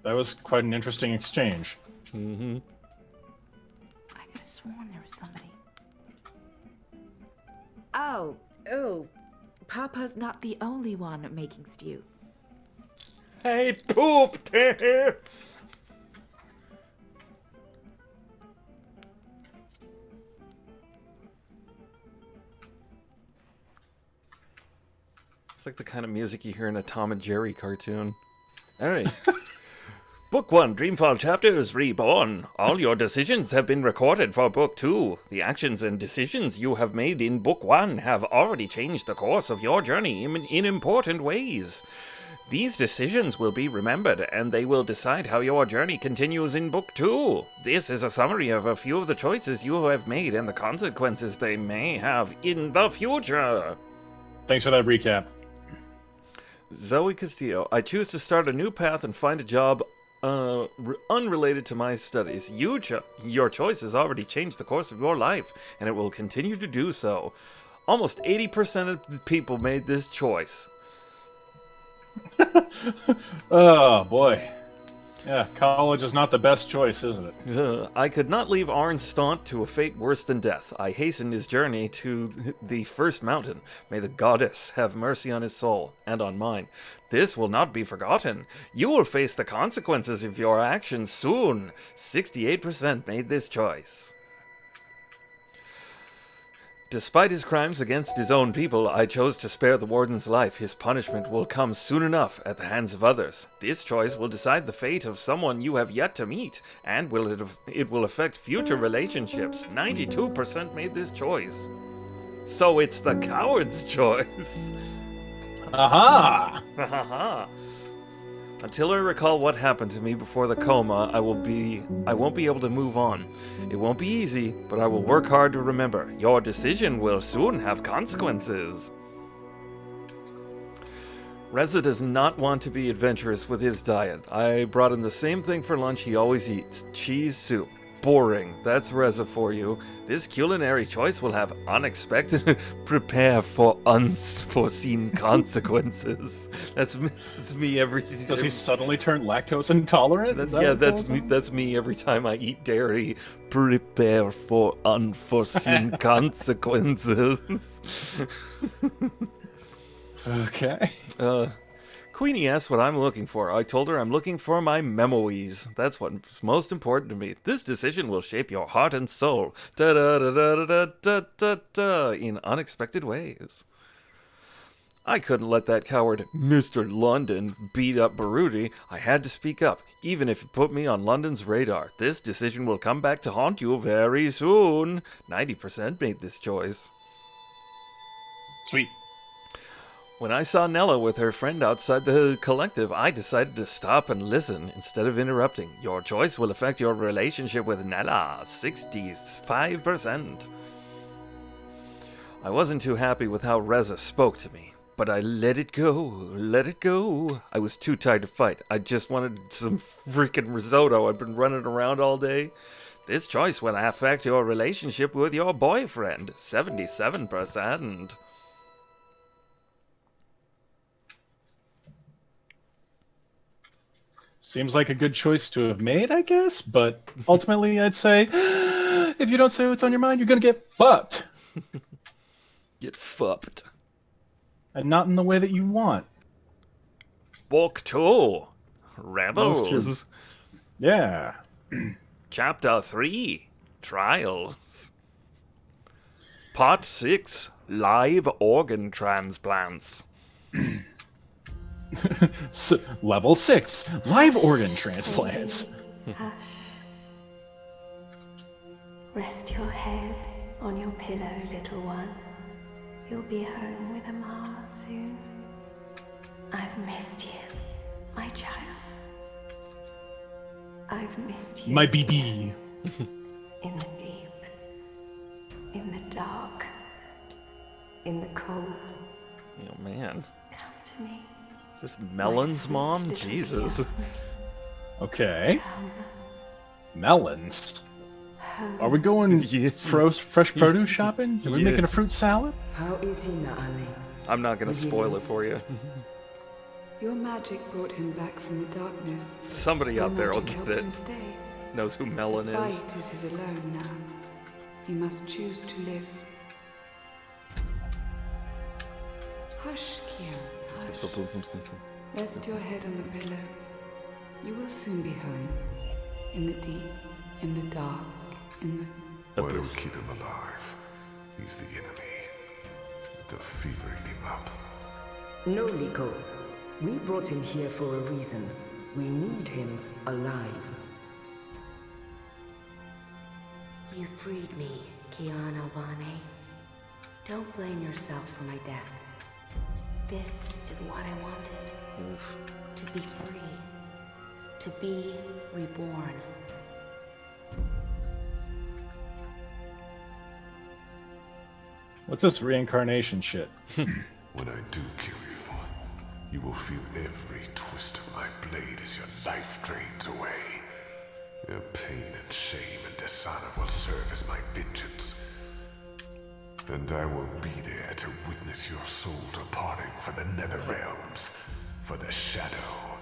[SPEAKER 2] That was quite an interesting exchange.
[SPEAKER 1] Mm-hmm.
[SPEAKER 4] I could have sworn there was somebody. Oh, Papa's not the only one making stew.
[SPEAKER 1] Hey, pooped! It's like the kind of music you hear in a Tom and Jerry cartoon. Alright. Book 1, Dreamfall Chapters Reborn. All your decisions have been recorded for Book 2. The actions and decisions you have made in Book 1 have already changed the course of your journey in important ways. These decisions will be remembered, and they will decide how your journey continues in Book 2. This is a summary of a few of the choices you have made and the consequences they may have in the future.
[SPEAKER 2] Thanks for that recap.
[SPEAKER 1] Zoe Castillo, I choose to start a new path and find a job unrelated to my studies. Your choice has already changed the course of your life, and it will continue to do so. Almost 80% of the people made this choice.
[SPEAKER 2] Oh, boy. Yeah, college is not the best choice, isn't it?
[SPEAKER 1] I could not leave Arnstadt to a fate worse than death. I hastened his journey to the first mountain. May the goddess have mercy on his soul, and on mine. This will not be forgotten. You will face the consequences of your actions soon. 68% made this choice. Despite his crimes against his own people, I chose to spare the warden's life. His punishment will come soon enough at the hands of others. This choice will decide the fate of someone you have yet to meet, and it will affect future relationships. 92% made this choice. So it's the coward's choice.
[SPEAKER 2] Aha!
[SPEAKER 1] Haha. Until I recall what happened to me before the coma, I won't be able to move on. It won't be easy, but I will work hard to remember. Your decision will soon have consequences. Reza does not want to be adventurous with his diet. I brought him the same thing for lunch he always eats. Cheese soup. Boring. That's Reza for you. This culinary choice will have unexpected... Prepare for unforeseen consequences. That's me every...
[SPEAKER 2] Does he suddenly turn lactose intolerant?
[SPEAKER 1] That's me every time I eat dairy. Prepare for unforeseen consequences.
[SPEAKER 2] Okay.
[SPEAKER 1] Queenie asked what I'm looking for. I told her I'm looking for my memoirs. That's what's most important to me. This decision will shape your heart and soul. Da-da-da-da-da-da-da-da, in unexpected ways. I couldn't let that coward Mr. London beat up Baruti. I had to speak up, even if it put me on London's radar. This decision will come back to haunt you very soon. 90% made this choice.
[SPEAKER 2] Sweet.
[SPEAKER 1] When I saw Nella with her friend outside the collective, I decided to stop and listen instead of interrupting. Your choice will affect your relationship with Nella, 65%. I wasn't too happy with how Reza spoke to me, but I let it go. I was too tired to fight. I just wanted some freaking risotto. I've been running around all day. This choice will affect your relationship with your boyfriend, 77%.
[SPEAKER 2] Seems like a good choice to have made, I guess, but ultimately I'd say, if you don't say what's on your mind, you're gonna get fucked.
[SPEAKER 1] Get fucked.
[SPEAKER 2] And not in the way that you want.
[SPEAKER 1] Book 2. Rebels.
[SPEAKER 2] Yeah.
[SPEAKER 1] Chapter 3. Trials. Part 6. Live organ transplants.
[SPEAKER 2] Level 6. Live organ transplants.
[SPEAKER 13] Hush. Rest your head on your pillow, little one. You'll be home with Amar soon. I've missed you, my child. I've missed you.
[SPEAKER 2] My BB.
[SPEAKER 13] In the deep, in the dark, in the cold,
[SPEAKER 1] Oh man.
[SPEAKER 13] Come to me.
[SPEAKER 1] Is this Melon's mom? Jesus.
[SPEAKER 2] Okay. Melons. Are we going fresh produce shopping? Are we
[SPEAKER 1] Yeah.
[SPEAKER 2] making a fruit salad?
[SPEAKER 14] How is he, Naali?
[SPEAKER 1] I'm not gonna spoil it for you.
[SPEAKER 15] Your magic brought him back from the darkness.
[SPEAKER 1] Somebody out there will
[SPEAKER 15] magic
[SPEAKER 1] get
[SPEAKER 15] helped
[SPEAKER 1] it.
[SPEAKER 15] him stay.
[SPEAKER 1] Knows who Melon
[SPEAKER 15] The
[SPEAKER 1] is.
[SPEAKER 15] fight is his alone now. He must choose to live. Hush, Kian, hush. Rest your head on the pillow. You will soon be home. In the deep, in the dark, in the...
[SPEAKER 16] Why don't keep him alive? He's the enemy. The fever eat him up.
[SPEAKER 14] No, Liko. We brought him here for a reason. We need him alive.
[SPEAKER 17] You freed me, Kian Alvane. Don't blame yourself for my death. This is what I wanted.
[SPEAKER 1] Oof.
[SPEAKER 17] To be free. To be reborn.
[SPEAKER 2] What's this reincarnation shit?
[SPEAKER 16] When I do kill you, you will feel every twist of my blade as your life drains away. Your pain and shame and dishonor will serve as my vengeance. And I will be there to witness your soul departing for the nether realms, for the shadow,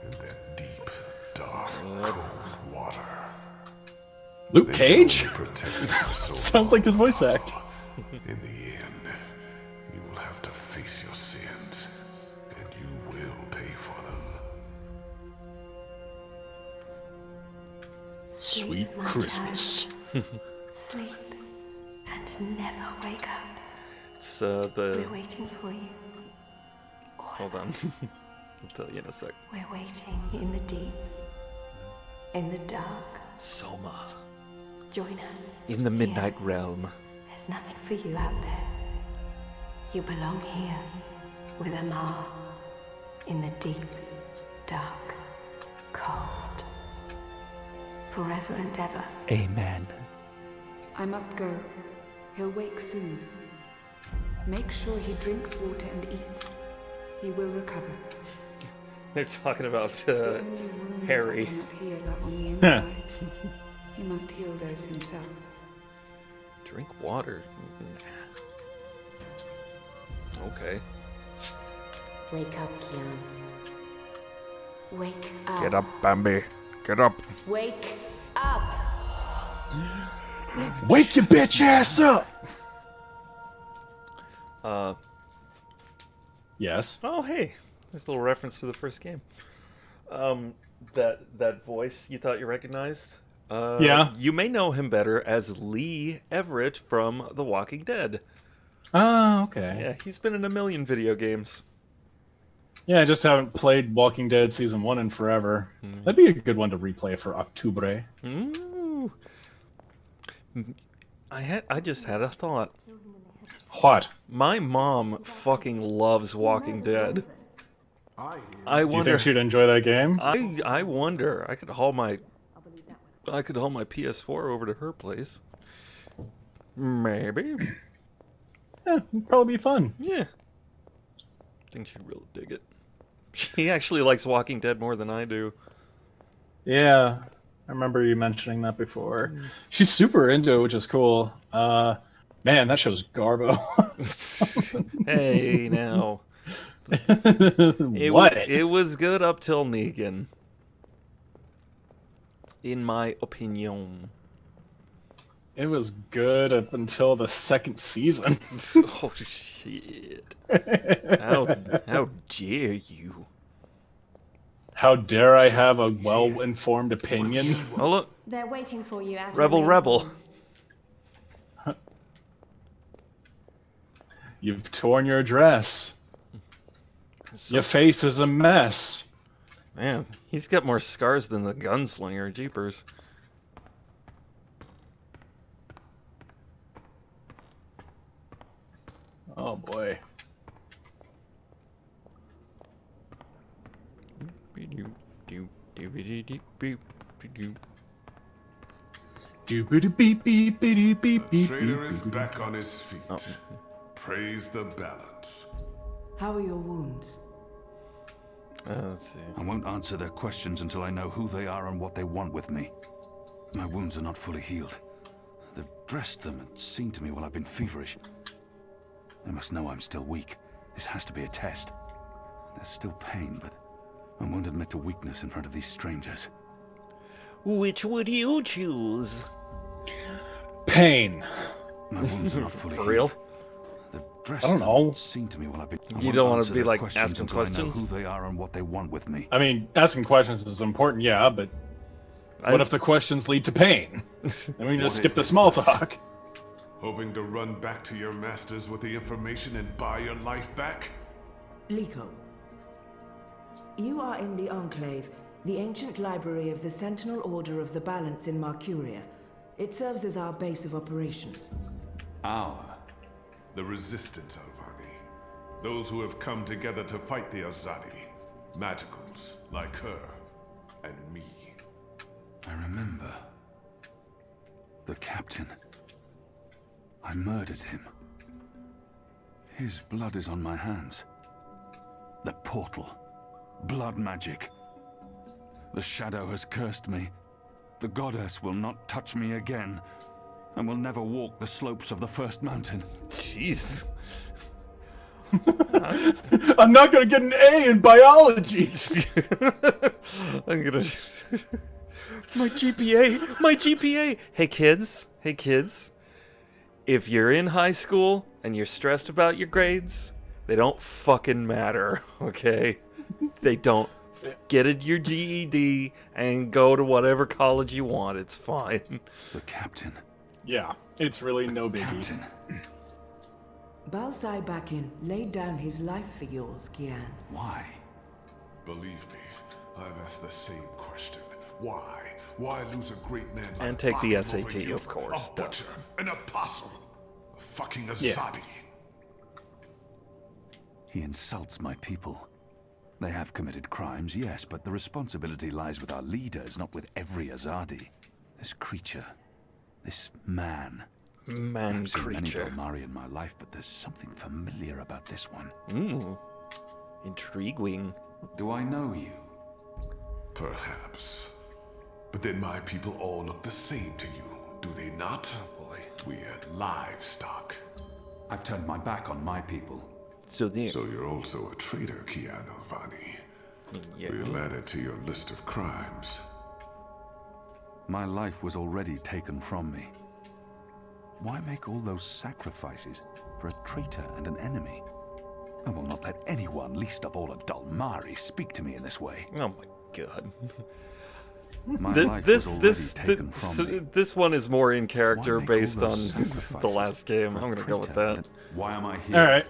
[SPEAKER 16] and that deep, dark, cold water.
[SPEAKER 2] Luke Cage?
[SPEAKER 16] Sounds
[SPEAKER 2] Sounds like his voice act.
[SPEAKER 16] In the end, you will have to face your sins, and you will pay for them.
[SPEAKER 2] Sweet
[SPEAKER 13] my
[SPEAKER 2] Christmas.
[SPEAKER 13] Sleep and never wake up.
[SPEAKER 1] It's the.
[SPEAKER 13] We're waiting for you.
[SPEAKER 1] Hold on. I'll tell you in a sec.
[SPEAKER 13] We're waiting in the deep, in the dark.
[SPEAKER 1] Soma.
[SPEAKER 13] Join us.
[SPEAKER 1] In the Midnight Realm.
[SPEAKER 13] There's nothing for you out there. You belong here with Amar in the deep, dark, cold. Forever and ever.
[SPEAKER 1] Amen.
[SPEAKER 15] I must go. He'll wake soon. Make sure he drinks water and eats. He will recover.
[SPEAKER 1] They're talking about
[SPEAKER 15] The only wounds
[SPEAKER 1] Harry.
[SPEAKER 15] I cannot heal are on the inside. He must heal those himself.
[SPEAKER 1] Drink water. Okay.
[SPEAKER 17] Wake up, Kian. Wake up.
[SPEAKER 1] Get up, Bambi. Get up.
[SPEAKER 17] Wake up.
[SPEAKER 2] Wake your bitch ass up! Yes.
[SPEAKER 1] Oh, hey. Nice little reference to the first game. That voice you thought you recognized?
[SPEAKER 2] Yeah.
[SPEAKER 1] You may know him better as Lee Everett from The Walking Dead.
[SPEAKER 2] Oh, okay.
[SPEAKER 1] Yeah, he's been in a million video games.
[SPEAKER 2] Yeah, I just haven't played Walking Dead Season 1 in forever. That'd be a good one to replay for Octubre.
[SPEAKER 1] Ooh. I just had a thought.
[SPEAKER 2] What?
[SPEAKER 1] My mom fucking loves Walking Dead. I
[SPEAKER 2] Do you
[SPEAKER 1] wonder.
[SPEAKER 2] think she'd enjoy that game?
[SPEAKER 1] I wonder. I could haul my PS4 over to her place. Maybe.
[SPEAKER 2] Yeah, it'd probably be fun.
[SPEAKER 1] Yeah. I think she'd really dig it. She actually likes Walking Dead more than I do.
[SPEAKER 2] Yeah, I remember you mentioning that before. She's super into it, which is cool. Man, that show's garbo.
[SPEAKER 1] Hey, now.
[SPEAKER 2] What?
[SPEAKER 1] It was good up till Negan. In my opinion.
[SPEAKER 2] It was good up until the second season.
[SPEAKER 1] Oh, shit. How dare you?
[SPEAKER 2] How dare I have a well-informed opinion?
[SPEAKER 1] Oh, look.
[SPEAKER 13] They're waiting for you out
[SPEAKER 1] Rebel.
[SPEAKER 2] You've torn your dress. Your face is a mess.
[SPEAKER 1] Man, he's got more scars than the gunslinger. Jeepers.
[SPEAKER 2] Oh boy.
[SPEAKER 16] The trader is back on his feet. Praise the balance.
[SPEAKER 14] How are your wounds?
[SPEAKER 1] Let's see.
[SPEAKER 6] I won't answer their questions until I know who they are and what they want with me. My wounds are not fully healed. They've dressed them and seen to me while I've been feverish. They must know I'm still weak. This has to be a test. There's still pain, but I won't admit to weakness in front of these strangers.
[SPEAKER 1] Which would you choose?
[SPEAKER 2] Pain.
[SPEAKER 6] My wounds are not fully
[SPEAKER 1] For real?
[SPEAKER 6] healed. They've dressed
[SPEAKER 2] I don't know.
[SPEAKER 6] and seen to me while I've been.
[SPEAKER 1] You don't want to
[SPEAKER 6] answer
[SPEAKER 1] be
[SPEAKER 6] their
[SPEAKER 1] like
[SPEAKER 6] questions
[SPEAKER 1] asking
[SPEAKER 6] until I know
[SPEAKER 1] questions?
[SPEAKER 6] who they are and what they want with me.
[SPEAKER 2] I mean, asking questions is important, yeah, but what if the questions lead to pain? I mean, just skip the small talk.
[SPEAKER 16] Hoping to run back to your masters with the information and buy your life back?
[SPEAKER 14] Liko, you are in the Enclave, the ancient library of the Sentinel Order of the Balance in Marcuria. It serves as our base of operations.
[SPEAKER 6] Our?
[SPEAKER 16] The Resistance, Alvani. Those who have come together to fight the Azadi. Magicals, like her, and me.
[SPEAKER 6] I remember. The captain. I murdered him. His blood is on my hands. The portal. Blood magic. The shadow has cursed me. The goddess will not touch me again, and will never walk the slopes of the first mountain.
[SPEAKER 1] Jeez.
[SPEAKER 2] I'm not gonna get an A in biology!
[SPEAKER 1] I'm gonna... My GPA! Hey kids. If you're in high school and you're stressed about your grades, they don't fucking matter, okay? They don't. Get your GED and go to whatever college you want. It's fine.
[SPEAKER 6] The captain.
[SPEAKER 2] Yeah, it's really no biggie.
[SPEAKER 6] Captain.
[SPEAKER 14] Balsai Bakin laid down his life for yours, Kian.
[SPEAKER 6] Why?
[SPEAKER 16] Believe me, I've asked the same question. Why? Why lose a great man like
[SPEAKER 1] And take the
[SPEAKER 16] Bakin
[SPEAKER 1] SAT,
[SPEAKER 16] over you?
[SPEAKER 1] of course.
[SPEAKER 16] A butcher, an apostle, a fucking Azadi.
[SPEAKER 2] Yeah.
[SPEAKER 6] He insults my people. They have committed crimes, yes, but the responsibility lies with our leaders, not with every Azadi. This creature, this man.
[SPEAKER 1] Man
[SPEAKER 6] I've seen many
[SPEAKER 1] creature.
[SPEAKER 6] Dalmari in my life, but there's something familiar about this one.
[SPEAKER 1] Ooh. Intriguing.
[SPEAKER 6] Do I know you?
[SPEAKER 16] Perhaps. But then my people all look the same to you, do they not?
[SPEAKER 1] Oh boy.
[SPEAKER 16] We're livestock.
[SPEAKER 6] I've turned my back on my people.
[SPEAKER 1] So
[SPEAKER 16] you're also a traitor, Kian Alvani.
[SPEAKER 1] Yeah.
[SPEAKER 16] We'll add it to your list of crimes.
[SPEAKER 6] My life was already taken from me. Why make all those sacrifices for a traitor and an enemy? I will not let anyone, least of all a Dalmari, speak to me in this way.
[SPEAKER 1] Oh my god.
[SPEAKER 6] My life was already taken from me.
[SPEAKER 1] This one is more in character
[SPEAKER 6] Why make all
[SPEAKER 1] based on
[SPEAKER 6] those
[SPEAKER 1] the
[SPEAKER 6] sacrifices
[SPEAKER 1] last game.
[SPEAKER 6] for a
[SPEAKER 1] I'm gonna go with
[SPEAKER 6] traitor
[SPEAKER 1] that.
[SPEAKER 6] and- Why am I here?
[SPEAKER 2] Alright.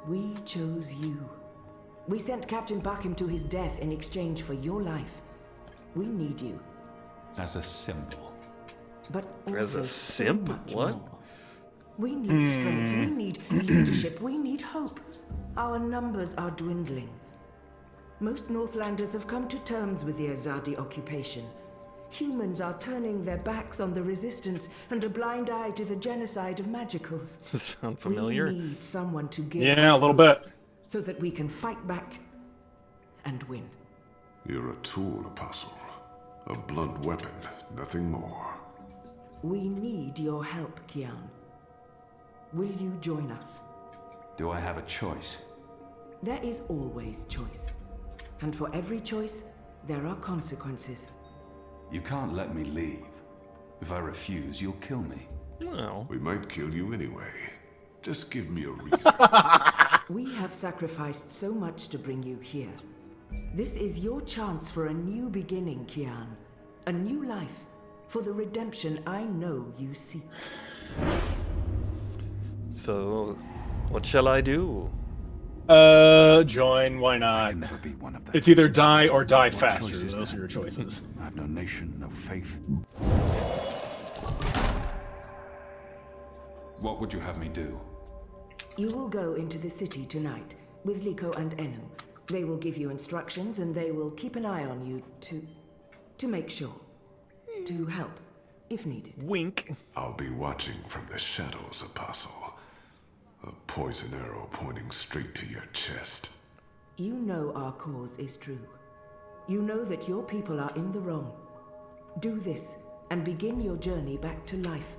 [SPEAKER 14] We chose you. We sent Captain Bakim to his death in exchange for your life. We need you.
[SPEAKER 8] As a symbol.
[SPEAKER 14] But
[SPEAKER 1] As
[SPEAKER 14] also
[SPEAKER 1] a
[SPEAKER 14] so
[SPEAKER 1] simp?
[SPEAKER 14] much
[SPEAKER 1] What?
[SPEAKER 14] more. We need strength, we need leadership, we need hope. Our numbers are dwindling. Most Northlanders have come to terms with the Azadi occupation. Humans are turning their backs on the resistance and a blind eye to the genocide of magicals.
[SPEAKER 1] Sound familiar?
[SPEAKER 14] We need someone to give
[SPEAKER 2] Yeah, a
[SPEAKER 14] us
[SPEAKER 2] little
[SPEAKER 14] hope
[SPEAKER 2] bit.
[SPEAKER 14] so that we can fight back and win.
[SPEAKER 16] You're a tool, Apostle. A blunt weapon, nothing more.
[SPEAKER 14] We need your help, Kian. Will you join us?
[SPEAKER 6] Do I have a choice?
[SPEAKER 14] There is always choice. And for every choice, there are consequences.
[SPEAKER 6] You can't let me leave. If I refuse, you'll kill me.
[SPEAKER 1] No.
[SPEAKER 16] We might kill you anyway. Just give me a reason.
[SPEAKER 14] We have sacrificed so much to bring you here. This is your chance for a new beginning, Kian. A new life, for the redemption I know you seek.
[SPEAKER 1] So, what shall I do?
[SPEAKER 2] Join, why
[SPEAKER 6] I
[SPEAKER 2] not?
[SPEAKER 6] can never be one of them.
[SPEAKER 2] It's either die or die
[SPEAKER 6] What
[SPEAKER 2] faster.
[SPEAKER 6] choice is
[SPEAKER 2] Those
[SPEAKER 6] there?
[SPEAKER 2] are your choices.
[SPEAKER 6] I have no nation, no faith. What would you have me do?
[SPEAKER 14] You will go into the city tonight with Liko and Enu. They will give you instructions and they will keep an eye on you to make sure. To help, if needed.
[SPEAKER 1] Wink.
[SPEAKER 16] I'll be watching from the shadows, Apostle. A poison arrow pointing straight to your chest.
[SPEAKER 14] You know our cause is true. You know that your people are in the wrong. Do this and begin your journey back to life.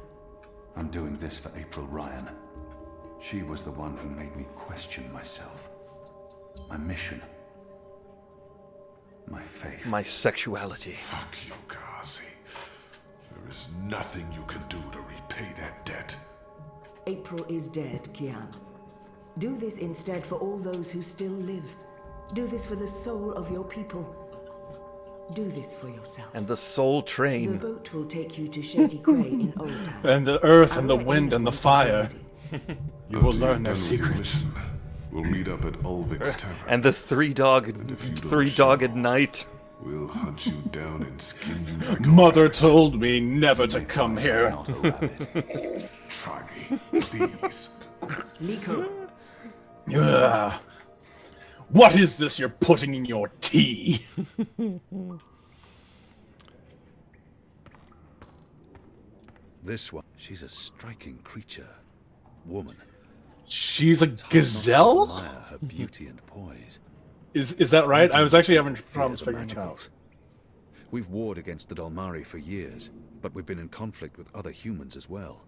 [SPEAKER 18] I'm doing this for April Ryan. She was the one who made me question myself. My mission. My faith.
[SPEAKER 1] My sexuality.
[SPEAKER 16] Fuck you, Gazi. There is nothing you can do to repay that debt.
[SPEAKER 14] April is dead, Kian. Do this instead for all those who still live. Do this for the soul of your people. Do this for yourself.
[SPEAKER 1] And the soul train.
[SPEAKER 14] The boat will take you to Shady Cray in Old Town.
[SPEAKER 2] And the earth and the wind and the fire. You will learn their secrets.
[SPEAKER 16] We'll meet up at Ulvik's Tavern.
[SPEAKER 1] And the three-dogged night.
[SPEAKER 16] We'll hunt you down and skin you like
[SPEAKER 2] Mother told me never to come here.
[SPEAKER 16] Try me, please.
[SPEAKER 14] Nico.
[SPEAKER 2] What is this you're putting in your tea?
[SPEAKER 6] This one, she's a striking creature. Woman.
[SPEAKER 2] She's a gazelle?
[SPEAKER 6] Admire her beauty and poise.
[SPEAKER 2] Is that right? I was actually having problems figuring it out.
[SPEAKER 6] We've warred against the Dalmari for years, but we've been in conflict with other humans as well.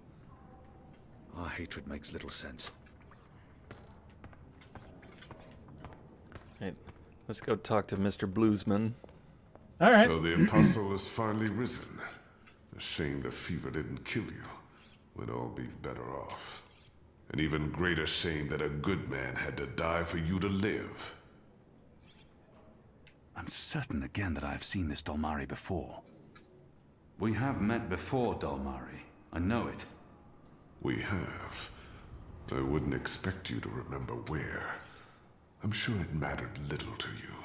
[SPEAKER 6] Our hatred makes little sense.
[SPEAKER 1] Hey, let's go talk to Mr. Bluesman.
[SPEAKER 2] All right.
[SPEAKER 16] So the apostle has finally risen. A shame the fever didn't kill you. We'd all be better off. An even greater shame that a good man had to die for you to live.
[SPEAKER 18] I'm certain again that I have seen this Dalmari before. We have met before, Dalmari. I know it.
[SPEAKER 16] We have. I wouldn't expect you to remember where. I'm sure it mattered little to you.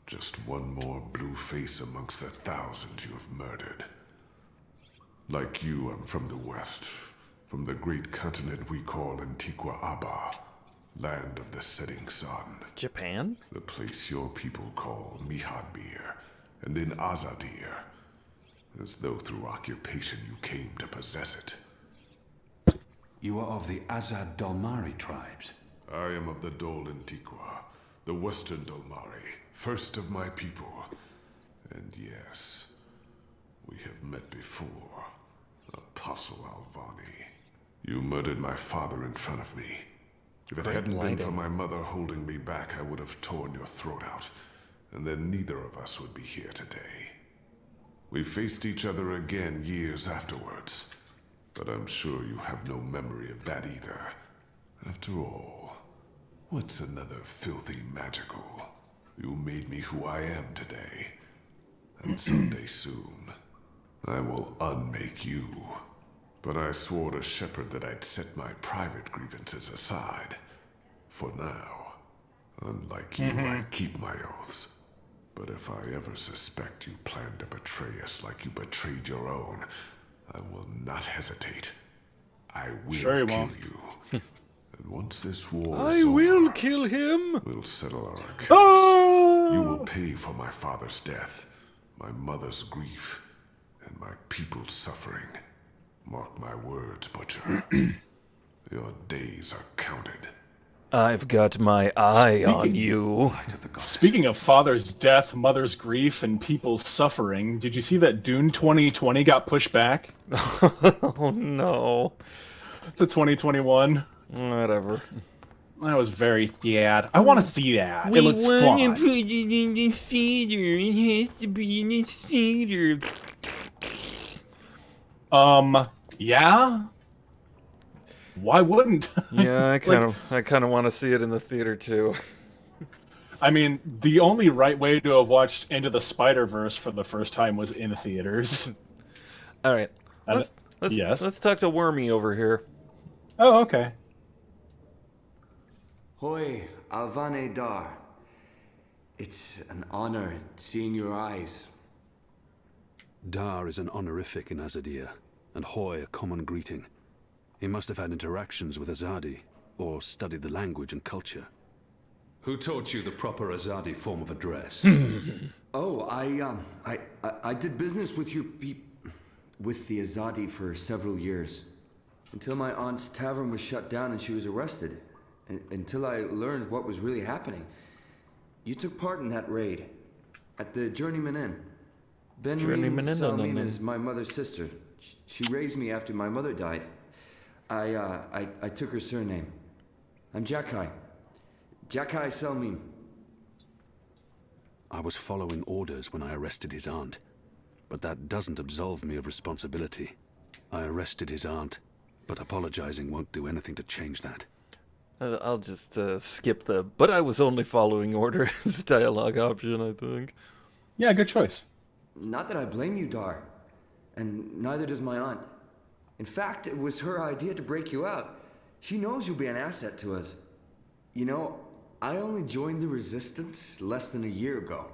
[SPEAKER 16] Just one more blue face amongst the thousands you have murdered. Like you, I'm from the West. From the great continent we call Antigua Aba, land of the setting sun.
[SPEAKER 1] Japan?
[SPEAKER 16] The place your people call Mihadmir, and then Azadir, as though through occupation you came to possess it.
[SPEAKER 18] You are of the Azad Dalmari tribes.
[SPEAKER 16] I am of the Dol Antigua, the Western Dalmari, first of my people. And yes, we have met before, Apostle Alvani. You murdered my father in front of me. If it hadn't been for my mother holding me back, I would have torn your throat out, and then neither of us would be here today. We faced each other again years afterwards, but I'm sure you have no memory of that either. After all, what's another filthy magical? You made me who I am today, and someday soon, I will unmake you. But I swore to Shepard that I'd set my private grievances aside. For now. Unlike you, I keep my oaths. But if I ever suspect you plan to betray us like you betrayed your own, I will not hesitate. I will kill you. And once this war is over,
[SPEAKER 1] kill him.
[SPEAKER 16] We'll settle our accounts. You will pay for my father's death, my mother's grief, and my people's suffering. Mark my words, Butcher. Your days are counted.
[SPEAKER 1] I've got my eye on you.
[SPEAKER 2] Speaking of father's death, mother's grief, and people's suffering, did you see that Dune 2020 got pushed back?
[SPEAKER 1] Oh no.
[SPEAKER 2] To 2021.
[SPEAKER 1] Whatever.
[SPEAKER 2] That was very theat. I want a theat. It looks
[SPEAKER 1] want
[SPEAKER 2] fun.
[SPEAKER 1] to put it in the theater. It has to be in the theater.
[SPEAKER 2] Yeah? Why wouldn't?
[SPEAKER 1] Yeah, I kind of want to see it in the theater too.
[SPEAKER 2] I mean, the only right way to have watched Into the Spider-Verse for the first time was in theaters.
[SPEAKER 1] All right. Let's talk to Wormy over here.
[SPEAKER 2] Oh, okay.
[SPEAKER 10] Hoi, Alvane Dar. It's an honor seeing your eyes.
[SPEAKER 6] Dar is an honorific in Azadir, and Hoy a common greeting. He must have had interactions with Azadi, or studied the language and culture.
[SPEAKER 18] Who taught you the proper Azadi form of address?
[SPEAKER 10] Oh, I did business with with the Azadi for several years. Until my aunt's tavern was shut down and she was arrested. Until I learned what was really happening. You took part in that raid. At the Journeyman Inn.
[SPEAKER 1] Journeyman Inn.
[SPEAKER 10] Salmin is my mother's sister. She raised me after my mother died. I took her surname. I'm Jakai. Jakai Salmin.
[SPEAKER 18] I was following orders when I arrested his aunt. But that doesn't absolve me of responsibility. I arrested his aunt, but apologizing won't do anything to change that.
[SPEAKER 1] I'll just skip the "but I was only following orders" dialogue option, I think.
[SPEAKER 2] Yeah, good choice.
[SPEAKER 10] Not that I blame you, Dar. And neither does my aunt. In fact, it was her idea to break you out. She knows you'll be an asset to us. You know, I only joined the Resistance less than a year ago.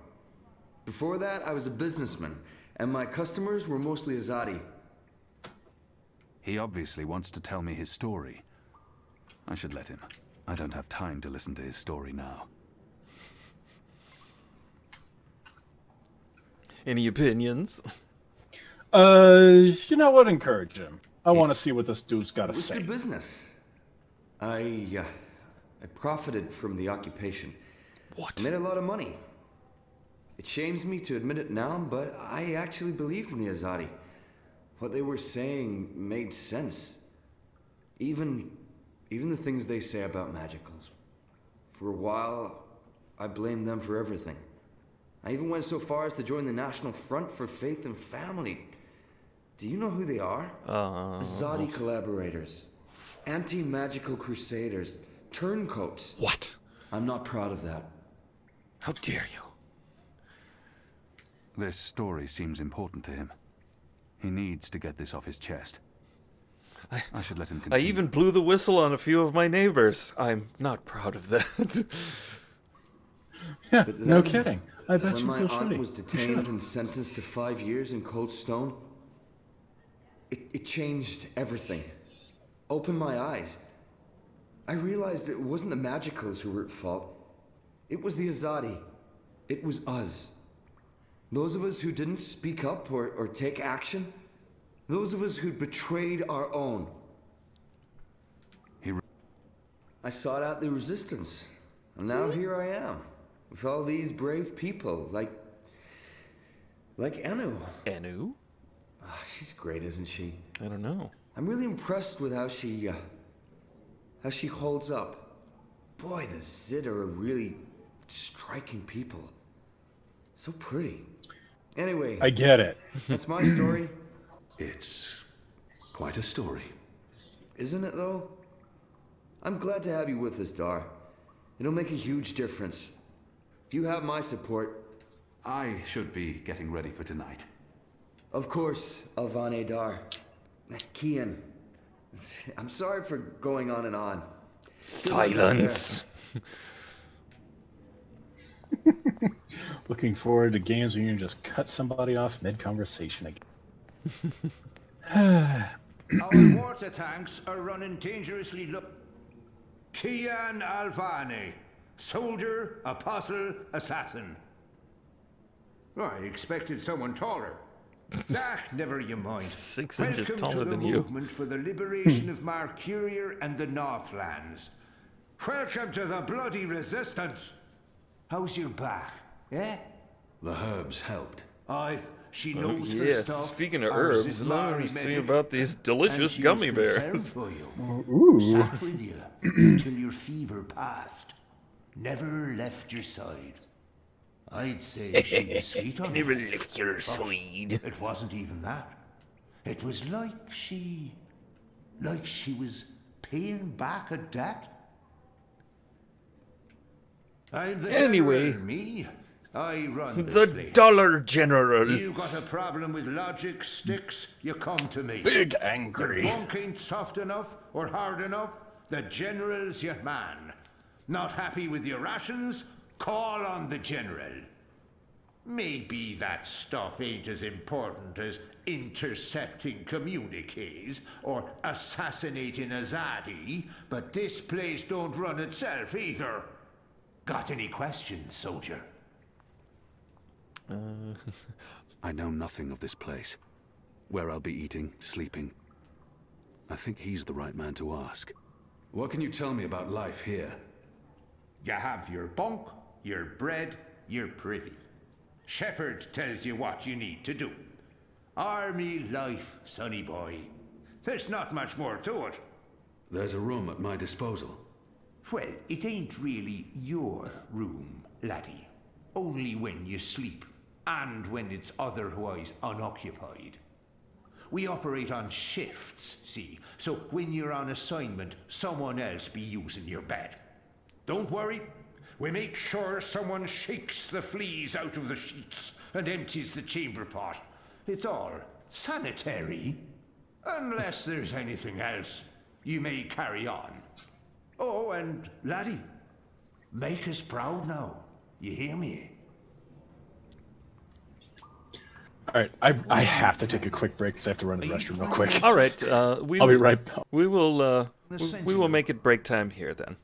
[SPEAKER 10] Before that, I was a businessman, and my customers were mostly Azadi.
[SPEAKER 18] He obviously wants to tell me his story. I should let him. I don't have time to listen to his story now.
[SPEAKER 1] Any opinions?
[SPEAKER 2] You know what? Encourage him. I want to see what this dude's got to say.
[SPEAKER 10] It was good business. I profited from the occupation.
[SPEAKER 1] What?
[SPEAKER 10] I made a lot of money. It shames me to admit it now, but I actually believed in the Azadi. What they were saying made sense. Even the things they say about magicals. For a while, I blamed them for everything. I even went so far as to join the National Front for Faith and Family. Do you know who they are? Azadi collaborators. Anti-magical crusaders. Turncoats.
[SPEAKER 1] What?
[SPEAKER 10] I'm not proud of that.
[SPEAKER 1] How dare you?
[SPEAKER 18] This story seems important to him. He needs to get this off his chest. I should let him continue.
[SPEAKER 1] I even blew the whistle on a few of my neighbors. I'm not proud of that.
[SPEAKER 2] Yeah, no kidding. I bet
[SPEAKER 10] when
[SPEAKER 2] you
[SPEAKER 10] my
[SPEAKER 2] feel
[SPEAKER 10] aunt
[SPEAKER 2] shitty.
[SPEAKER 10] was detained and sentenced to 5 years in Cold Stone, it changed everything. Opened my eyes. I realized it wasn't the Magicals who were at fault. It was the Azadi. It was us. Those of us who didn't speak up or take action. Those of us who'd betrayed our own. I sought out the resistance. And now here I am. With all these brave people, like Anu.
[SPEAKER 1] Anu?
[SPEAKER 10] Oh, she's great, isn't she?
[SPEAKER 1] I don't know.
[SPEAKER 10] I'm really impressed with how she holds up. Boy, the Zid are a really striking people. So pretty. Anyway,
[SPEAKER 2] I get it.
[SPEAKER 10] That's my story.
[SPEAKER 18] It's quite a story.
[SPEAKER 10] Isn't it, though? I'm glad to have you with us, Dar. It'll make a huge difference. You have my support.
[SPEAKER 18] I should be getting ready for tonight.
[SPEAKER 10] Of course, Alvane Dar. Kian. I'm sorry for going on and on.
[SPEAKER 1] Silence.
[SPEAKER 2] Looking forward to games where you can just cut somebody off mid-conversation again.
[SPEAKER 6] Our water tanks are running dangerously low. Kian Alvane, soldier, apostle, assassin. Oh, I expected someone taller. Never you mind.
[SPEAKER 1] 6 inches
[SPEAKER 6] Welcome
[SPEAKER 1] taller
[SPEAKER 6] to the
[SPEAKER 1] than you.
[SPEAKER 6] movement for the liberation of Marcuria and the Northlands. Welcome to the bloody resistance. How's your back, eh?
[SPEAKER 18] The herbs helped.
[SPEAKER 6] She knows her
[SPEAKER 1] Yeah,
[SPEAKER 6] stuff.
[SPEAKER 1] speaking of
[SPEAKER 6] Ours
[SPEAKER 1] herbs,
[SPEAKER 6] is
[SPEAKER 1] let me
[SPEAKER 6] Mari
[SPEAKER 1] see
[SPEAKER 6] medic,
[SPEAKER 1] about these delicious
[SPEAKER 6] and she
[SPEAKER 1] gummy
[SPEAKER 6] was concerned
[SPEAKER 1] bears.
[SPEAKER 6] for you.
[SPEAKER 2] Ooh.
[SPEAKER 6] Sat with you until your fever passed. Never left your side. I'd say she was sweet on
[SPEAKER 1] Never
[SPEAKER 6] you.
[SPEAKER 1] left your
[SPEAKER 6] But
[SPEAKER 1] side.
[SPEAKER 6] It wasn't even that. It was like she was paying back a debt. I'm the
[SPEAKER 1] Anyway.
[SPEAKER 6] general, me. I run this
[SPEAKER 1] The
[SPEAKER 6] place.
[SPEAKER 1] Dollar General.
[SPEAKER 6] You got a problem with logic, sticks, you come to me.
[SPEAKER 2] Big angry.
[SPEAKER 6] The bunk ain't soft enough or hard enough, the general's your man. Not happy with your rations? Call on the general. Maybe that stuff ain't as important as intercepting communiques or assassinating Azadi, but this place don't run itself either. Got any questions, soldier?
[SPEAKER 18] I know nothing of this place. Where I'll be eating, sleeping. I think he's the right man to ask. What can you tell me about life here?
[SPEAKER 19] You have your bunk, your bread, your privy. Shepherd tells you what you need to do. Army life, sonny boy. There's not much more to it.
[SPEAKER 18] There's a room at my disposal.
[SPEAKER 19] Well, it ain't really your room, laddie. Only when you sleep, and when it's otherwise unoccupied. We operate on shifts, see? So when you're on assignment, someone else be using your bed. Don't worry. We make sure someone shakes the fleas out of the sheets and empties the chamber pot. It's all sanitary. Unless there's anything else, you may carry on. Oh, and laddie, make us proud now. You hear me?
[SPEAKER 2] Alright, I have to take a quick break because I have to run to the restroom real quick.
[SPEAKER 1] All right,
[SPEAKER 2] I'll be right back.
[SPEAKER 1] We will make it break time here then.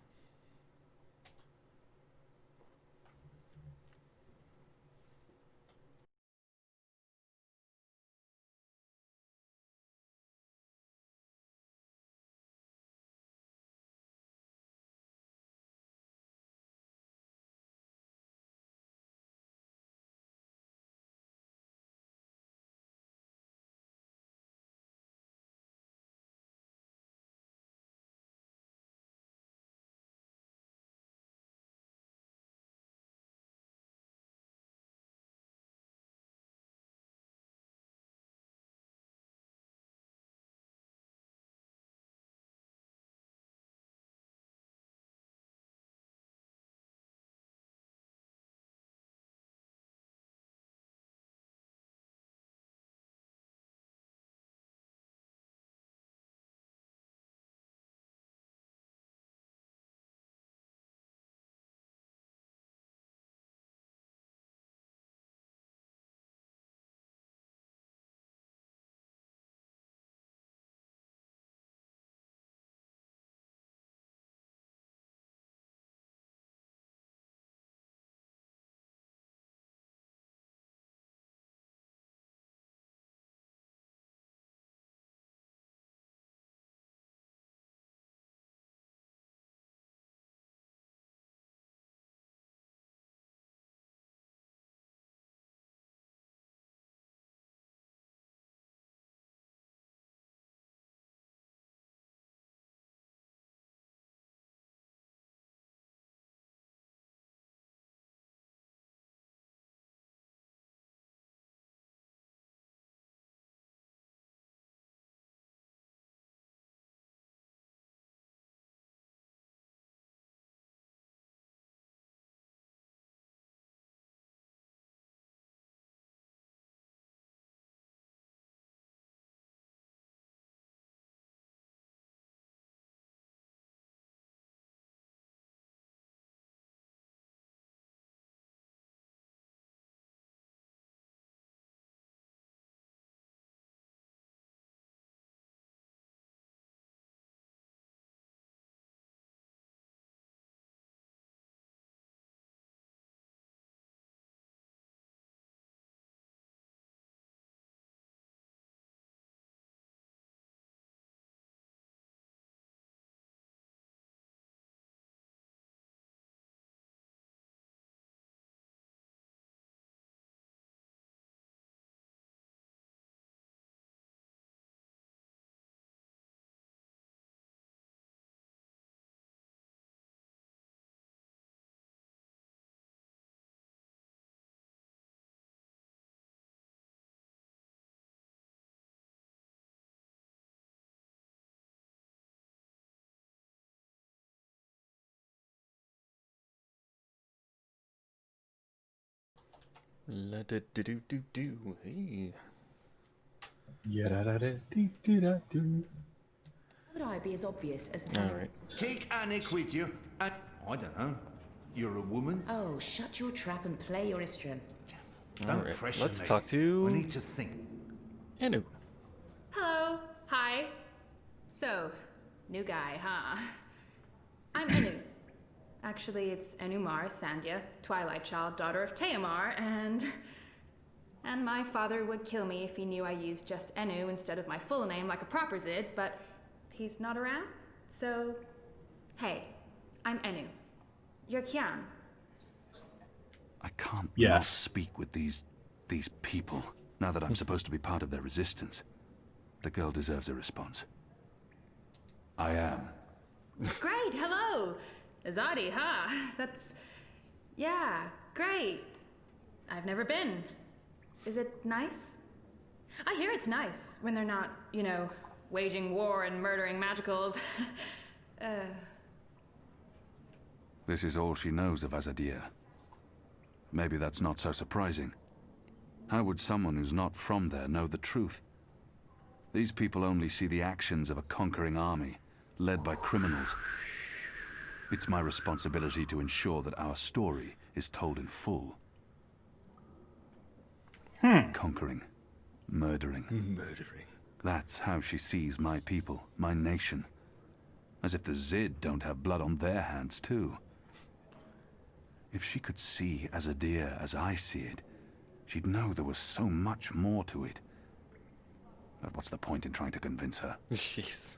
[SPEAKER 1] La da do do do do. Hey.
[SPEAKER 12] Would I be as obvious as
[SPEAKER 1] All
[SPEAKER 12] telling?
[SPEAKER 1] right.
[SPEAKER 19] Take Anik with you, and I don't know. You're a woman.
[SPEAKER 12] Oh, shut your trap and play your instrument.
[SPEAKER 1] All
[SPEAKER 19] Don't
[SPEAKER 1] right.
[SPEAKER 19] pressure
[SPEAKER 1] Let's
[SPEAKER 19] me.
[SPEAKER 1] talk to
[SPEAKER 19] I need to think.
[SPEAKER 1] Anu.
[SPEAKER 4] Hello. Hi. So, new guy, huh? I'm Anu. Actually, it's Enumar Sandhya, Twilight Child, daughter of Teomar, and my father would kill me if he knew I used just Enu instead of my full name like a proper Zid, but he's not around. So, hey, I'm Enu. You're Kian.
[SPEAKER 18] I can't
[SPEAKER 2] Yes.
[SPEAKER 18] not speak with these people, now that I'm supposed to be part of their resistance. The girl deserves a response. I am.
[SPEAKER 4] Great, hello! Azadi, huh? That's... yeah, great. I've never been. Is it nice? I hear it's nice when they're not, you know, waging war and murdering magicals.
[SPEAKER 18] This is all she knows of Azadir. Maybe that's not so surprising. How would someone who's not from there know the truth? These people only see the actions of a conquering army, led by criminals. It's my responsibility to ensure that our story is told in full. Conquering. Murdering. That's how she sees my people, my nation. As if the Zid don't have blood on their hands, too. If she could see Azadir as I see it, she'd know there was so much more to it. But what's the point in trying to convince her?
[SPEAKER 1] Jeez.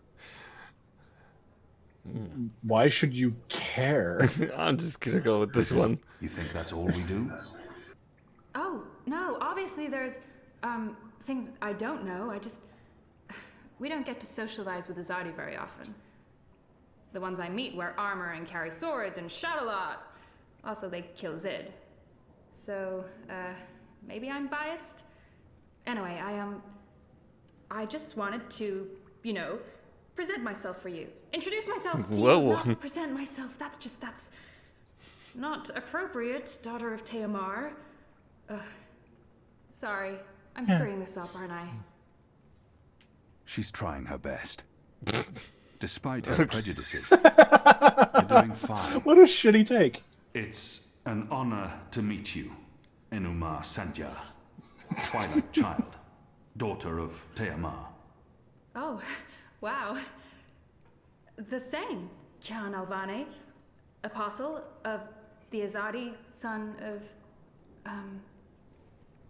[SPEAKER 2] Why should you care?
[SPEAKER 1] I'm just gonna go with this one.
[SPEAKER 18] You think that's all we do?
[SPEAKER 4] Oh, no, obviously there's, things I don't know. We don't get to socialize with Azadi very often. The ones I meet wear armor and carry swords and shout a lot. Also, they kill Zid. So, maybe I'm biased? Anyway, I just wanted to, you know, present myself for you. Introduce myself to you, not present myself. That's not appropriate, daughter of Teomar. Sorry, I'm screwing this up, aren't I?
[SPEAKER 18] She's trying her best. Despite her prejudices, you're doing fine.
[SPEAKER 2] What a shitty take.
[SPEAKER 18] It's an honor to meet you, Enuma Sandhya, Twilight Child, daughter of Teomar.
[SPEAKER 4] Oh, wow. The same, Kian Alvane, apostle of the Azadi, son of,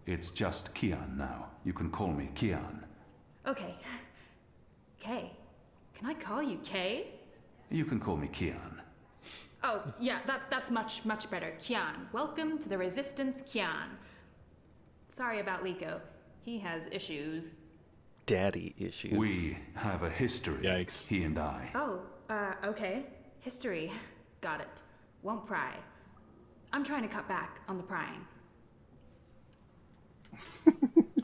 [SPEAKER 18] It's just Kian now. You can call me Kian.
[SPEAKER 4] Okay. Kay. Can I call you Kay?
[SPEAKER 18] You can call me Kian.
[SPEAKER 4] Oh, yeah, that's much better. Kian. Welcome to the Resistance, Kian. Sorry about Liko. He has issues.
[SPEAKER 1] Daddy issues.
[SPEAKER 18] We have a history,
[SPEAKER 2] Yikes.
[SPEAKER 18] he and I.
[SPEAKER 4] Oh, okay. History. Got it. Won't pry. I'm trying to cut back on the prying.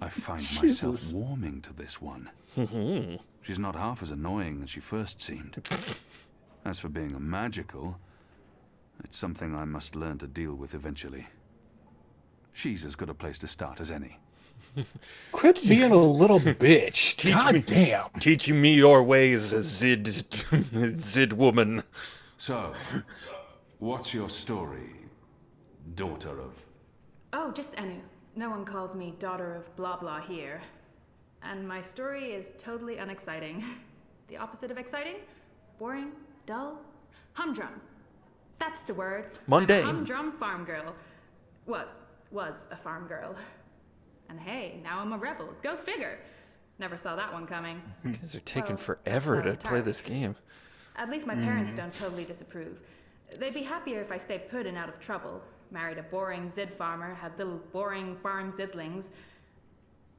[SPEAKER 18] I find myself warming to this one. She's not half as annoying as she first seemed. As for being a magical, it's something I must learn to deal with eventually. She's as good a place to start as any.
[SPEAKER 2] Quit being a little bitch. God damn.
[SPEAKER 1] Teaching me your ways, Zid woman.
[SPEAKER 18] So, what's your story, daughter of...
[SPEAKER 4] Oh, just Enu. No one calls me daughter of blah blah here. And my story is totally unexciting. The opposite of exciting? Boring? Dull? Humdrum. That's the word.
[SPEAKER 1] Mundane.
[SPEAKER 4] I'm a humdrum farm girl. Was a farm girl. And hey, now I'm a rebel. Go figure. Never saw that one coming.
[SPEAKER 1] You guys are taking forever to play this game.
[SPEAKER 4] At least my parents don't totally disapprove. They'd be happier if I stayed put and out of trouble. Married a boring Zid farmer, had little boring farm Zidlings.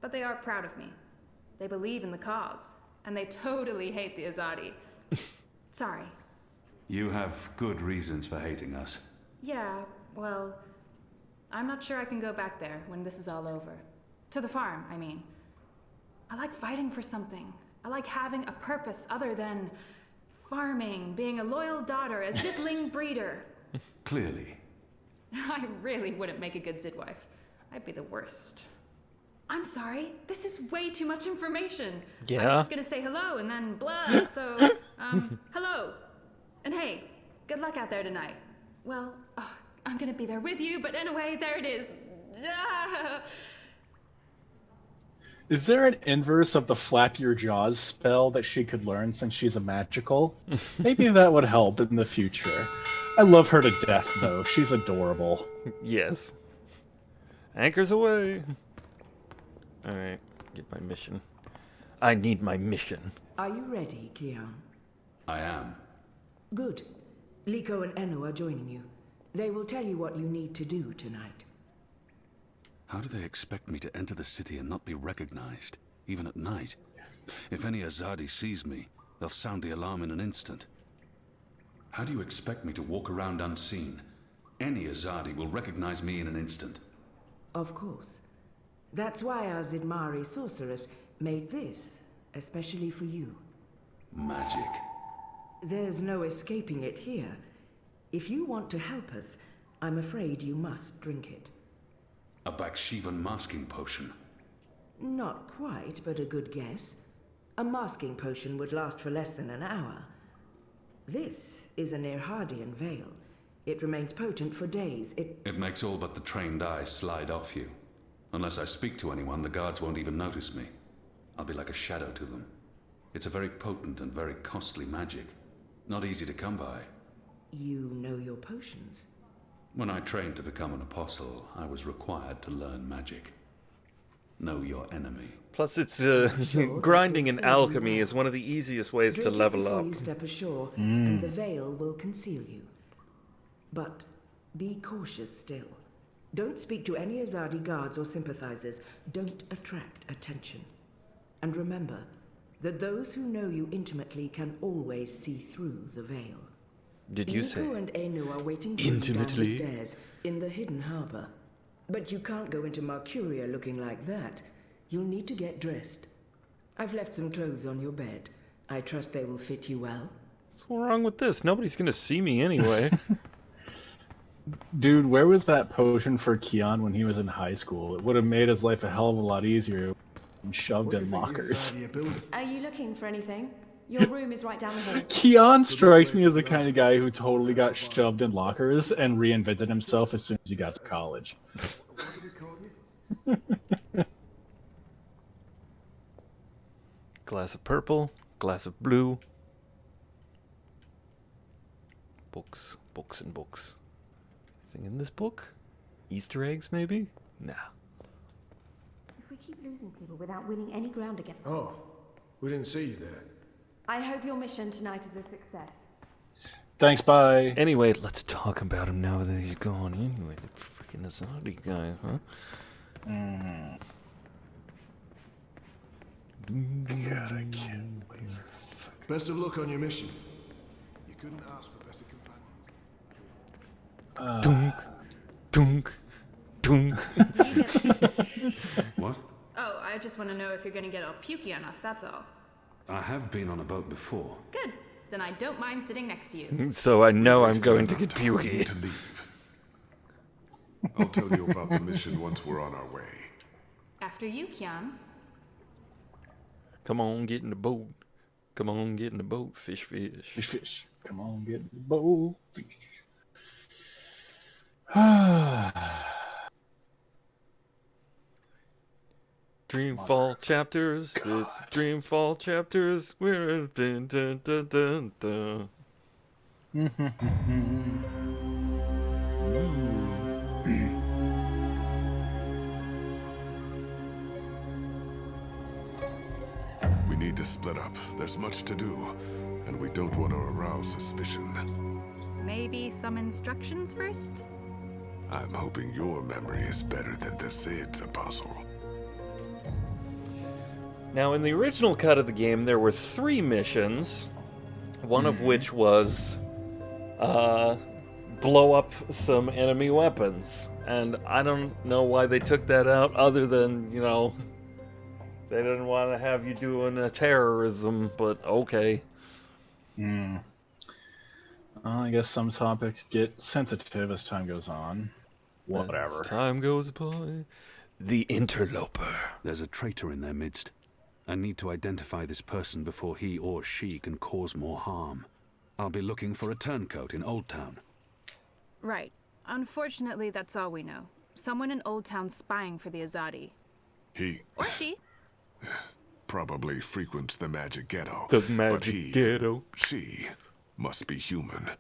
[SPEAKER 4] But they are proud of me. They believe in the cause. And they totally hate the Azadi. Sorry.
[SPEAKER 18] You have good reasons for hating us.
[SPEAKER 4] Yeah, well, I'm not sure I can go back there when this is all over. To the farm, I mean. I like fighting for something. I like having a purpose other than farming, being a loyal daughter, a Zidling breeder.
[SPEAKER 18] Clearly.
[SPEAKER 4] I really wouldn't make a good Zid wife. I'd be the worst. I'm sorry, this is way too much information.
[SPEAKER 1] Yeah.
[SPEAKER 4] I was just gonna say hello and then blah, so, hello. And hey, good luck out there tonight. Well, I'm gonna be there with you, but anyway, there it is.
[SPEAKER 2] Is there an inverse of the flap your jaws spell that she could learn since she's a magical? Maybe that would help in the future. I love her to death, though. She's adorable.
[SPEAKER 1] Yes. Anchors away. Alright, get my mission. I need my mission.
[SPEAKER 14] Are you ready, Kian?
[SPEAKER 18] I am.
[SPEAKER 14] Good. Liko and Enu are joining you. They will tell you what you need to do tonight.
[SPEAKER 18] How do they expect me to enter the city and not be recognized, even at night? If any Azadi sees me, they'll sound the alarm in an instant. How do you expect me to walk around unseen? Any Azadi will recognize me in an instant.
[SPEAKER 14] Of course. That's why our Zidmari sorceress made this, especially for you.
[SPEAKER 18] Magic.
[SPEAKER 14] There's no escaping it here. If you want to help us, I'm afraid you must drink it.
[SPEAKER 18] A Bakshivan masking potion.
[SPEAKER 14] Not quite, but a good guess. A masking potion would last for less than an hour. This is an Irhadian veil. It remains potent for days.
[SPEAKER 18] It makes all but the trained eye slide off you. Unless I speak to anyone, the guards won't even notice me. I'll be like a shadow to them. It's a very potent and very costly magic. Not easy to come by.
[SPEAKER 14] You know your potions?
[SPEAKER 18] When I trained to become an apostle, I was required to learn magic. Know your enemy.
[SPEAKER 1] Plus, it's grinding in alchemy is one of the easiest ways to level up.
[SPEAKER 14] You step ashore, and the veil will conceal you. But be cautious still. Don't speak to any Azadi guards or sympathizers. Don't attract attention. And remember that those who know you intimately can always see through the veil.
[SPEAKER 1] Did you say
[SPEAKER 14] Liko and Enu are waiting for you down the stairs in the hidden harbor. But you can't go into Mercuria looking like that. You'll need to get dressed. I've left some clothes on your bed. I trust they will fit you well.
[SPEAKER 1] What's wrong with this? Nobody's gonna see me anyway.
[SPEAKER 2] Dude, where was that potion for Kian when he was in high school? It would have made his life a hell of a lot easier when shoved in lockers.
[SPEAKER 13] Are you looking for anything? Your room is right down the hall.
[SPEAKER 2] Kian strikes me as the kind of guy who totally got shoved in lockers and reinvented himself as soon as he got to college.
[SPEAKER 1] Glass of purple, glass of blue. Books, books, and books. Anything in this book? Easter eggs, maybe? Nah.
[SPEAKER 13] If we keep losing people without winning any ground again.
[SPEAKER 20] Oh, we didn't see you there.
[SPEAKER 13] I hope your mission tonight is a success.
[SPEAKER 2] Thanks, bye.
[SPEAKER 1] Anyway, let's talk about him now that he's gone. Anyway, the freaking Azadi guy, huh?
[SPEAKER 2] God, I can't wait for
[SPEAKER 20] Best of luck on your mission. You couldn't ask for better companions.
[SPEAKER 1] Dunk, dunk, dunk.
[SPEAKER 18] What?
[SPEAKER 21] Oh, I just want to know if you're going to get all pukey on us, that's all.
[SPEAKER 18] I have been on a boat before.
[SPEAKER 21] Good. Then I don't mind sitting next to you.
[SPEAKER 1] So I know I'm going to get pukey.
[SPEAKER 16] To leave. I'll tell you about the mission once we're on our way.
[SPEAKER 21] After you, Kian.
[SPEAKER 1] Come on, get in the boat. Come on, get in the boat. Fish, fish.
[SPEAKER 2] Fish, fish. Come on, get in the boat. Fish.
[SPEAKER 1] Dreamfall chapters. It's Dreamfall chapters. We're dun, dun, dun, dun, dun.
[SPEAKER 16] We need to split up. There's much to do, and we don't want to arouse suspicion.
[SPEAKER 21] Maybe some instructions first?
[SPEAKER 16] I'm hoping your memory is better than the Zid's, Apostle.
[SPEAKER 1] Now, in the original cut of the game, there were 3 missions, one of which was blow up some enemy weapons. And I don't know why they took that out, other than, you know, they didn't want to have you doing a terrorism, but okay.
[SPEAKER 2] Well, I guess some topics get sensitive as time goes on. Whatever.
[SPEAKER 1] As time goes by. The interloper.
[SPEAKER 18] There's a traitor in their midst. I need to identify this person before he or she can cause more harm. I'll be looking for a turncoat in Old Town.
[SPEAKER 21] Right. Unfortunately, that's all we know. Someone in Old Town spying for the Azadi.
[SPEAKER 16] He
[SPEAKER 21] Or she.
[SPEAKER 16] probably frequents the magic ghetto.
[SPEAKER 1] The magic ghetto.
[SPEAKER 16] She must be human,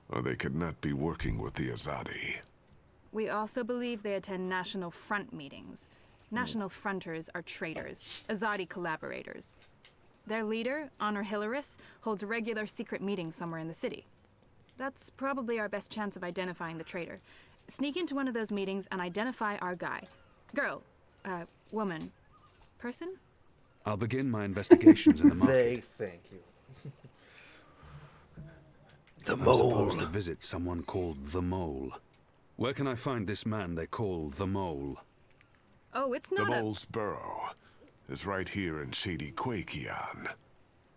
[SPEAKER 16] or they could not be working with the Azadi.
[SPEAKER 21] We also believe they attend National Front meetings. National Fronters are traitors, Azadi collaborators. Their leader, Honor Hilaris, holds regular secret meetings somewhere in the city. That's probably our best chance of identifying the traitor. Sneak into one of those meetings and identify our guy. Girl, woman, person?
[SPEAKER 18] I'll begin my investigations in the market.
[SPEAKER 1] They thank you. The
[SPEAKER 18] I'm
[SPEAKER 1] Mole.
[SPEAKER 18] supposed to visit someone called the Mole. Where can I find this man they call the Mole?
[SPEAKER 21] Oh, it's
[SPEAKER 16] The
[SPEAKER 21] not
[SPEAKER 16] Mole's burrow is right here in Shady Quakian.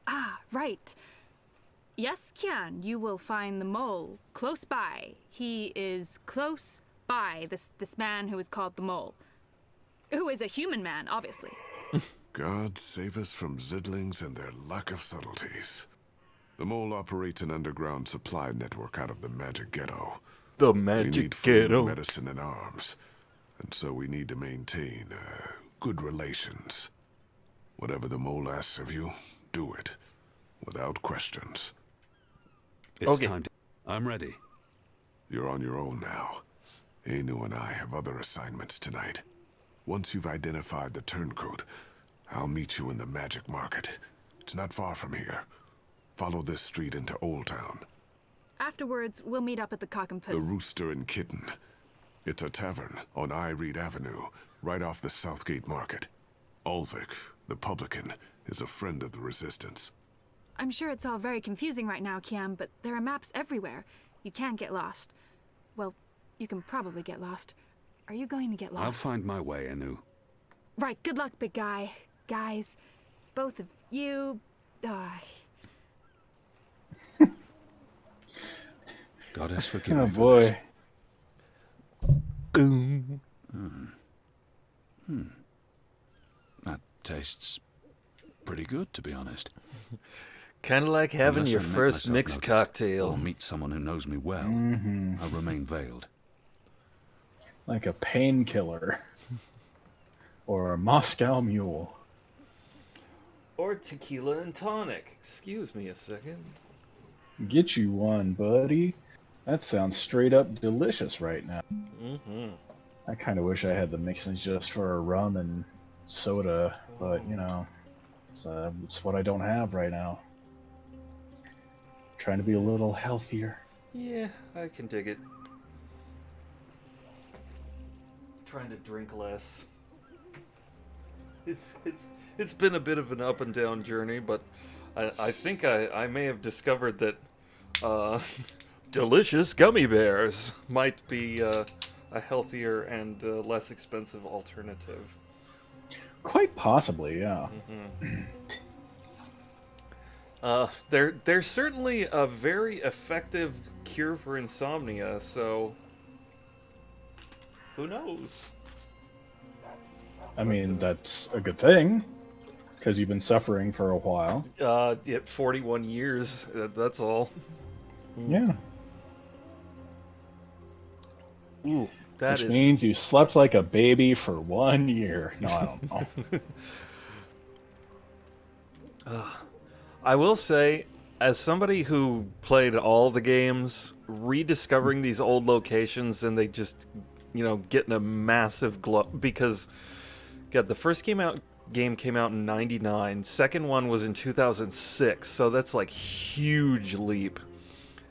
[SPEAKER 21] Ah, right. Yes, Kian, you will find the Mole close by. He is close by, this man who is called the Mole. Who is a human man, obviously.
[SPEAKER 16] God save us from Zidlings and their lack of subtleties. The Mole operates an underground supply network out of the Magic Ghetto.
[SPEAKER 1] The
[SPEAKER 16] We
[SPEAKER 1] Magic
[SPEAKER 16] need food,
[SPEAKER 1] Ghetto.
[SPEAKER 16] medicine, and arms. And so we need to maintain good relations. Whatever the Mole asks of you, do it. Without questions.
[SPEAKER 18] It's time to... I'm ready.
[SPEAKER 16] You're on your own now. Anu and I have other assignments tonight. Once you've identified the turncoat, I'll meet you in the Magic Market. It's not far from here. Follow this street into Old Town.
[SPEAKER 21] Afterwards, we'll meet up at the Cock and
[SPEAKER 16] The
[SPEAKER 21] Puss.
[SPEAKER 16] Rooster and Kitten. It's a tavern on I Reed Avenue, right off the Southgate Market. Ulvik, the publican, is a friend of the Resistance.
[SPEAKER 21] I'm sure it's all very confusing right now, Kian, but there are maps everywhere. You can't get lost. Well, you can probably get lost. Are you going to get lost?
[SPEAKER 18] I'll find my way, Anu.
[SPEAKER 21] Right, good luck, big guy. Guys, both of you...
[SPEAKER 18] Goddess forgive
[SPEAKER 2] Oh
[SPEAKER 18] me for
[SPEAKER 2] boy.
[SPEAKER 18] That tastes pretty good, to be honest.
[SPEAKER 1] Kind of like having
[SPEAKER 18] Unless
[SPEAKER 1] your
[SPEAKER 18] I make
[SPEAKER 1] first
[SPEAKER 18] myself
[SPEAKER 1] mixed
[SPEAKER 18] noticed,
[SPEAKER 1] cocktail.
[SPEAKER 18] Or meet someone who knows me well. I'll remain veiled.
[SPEAKER 2] Like a painkiller. Or a Moscow Mule.
[SPEAKER 1] Or tequila and tonic. Excuse me a second.
[SPEAKER 2] Get you one, buddy. That sounds straight up delicious right now.
[SPEAKER 1] Mm-hmm.
[SPEAKER 2] I kind of wish I had the mixins just for a rum and soda, but you know, it's what I don't have right now. Trying to be a little healthier.
[SPEAKER 1] Yeah, I can dig it. Trying to drink less. It's been a bit of an up and down journey, but I think I may have discovered that delicious gummy bears might be a healthier and less expensive alternative.
[SPEAKER 2] Quite possibly, yeah.
[SPEAKER 1] They're certainly a very effective cure for insomnia, so who knows?
[SPEAKER 2] I mean, that's a good thing, because you've been suffering for a while.
[SPEAKER 1] Yeah, 41 years, that's all.
[SPEAKER 2] Yeah.
[SPEAKER 1] Ooh, that
[SPEAKER 2] Which
[SPEAKER 1] is...
[SPEAKER 2] means you slept like a baby for 1 year. No, I don't know.
[SPEAKER 1] I will say, as somebody who played all the games, rediscovering these old locations and they just, you know, getting a massive glow, because the first game came out in '99, second one was in 2006, so that's like huge leap.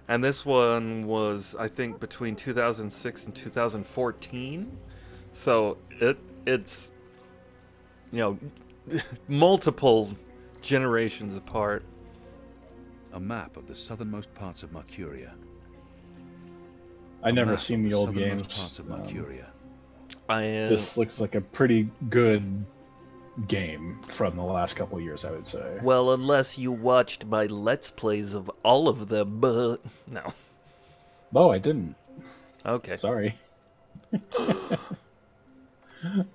[SPEAKER 1] And this one was, I think, between 2006 and 2014. So it's, you know, multiple generations apart.
[SPEAKER 18] A map of the southernmost parts of Mercuria.
[SPEAKER 2] I never seen the old games.
[SPEAKER 18] Parts of Mercuria.
[SPEAKER 2] This looks like a pretty good game from the last couple of years, I would say.
[SPEAKER 1] Well, unless you watched my Let's Plays of all of them, but no.
[SPEAKER 2] No, I didn't.
[SPEAKER 1] Okay.
[SPEAKER 2] Sorry.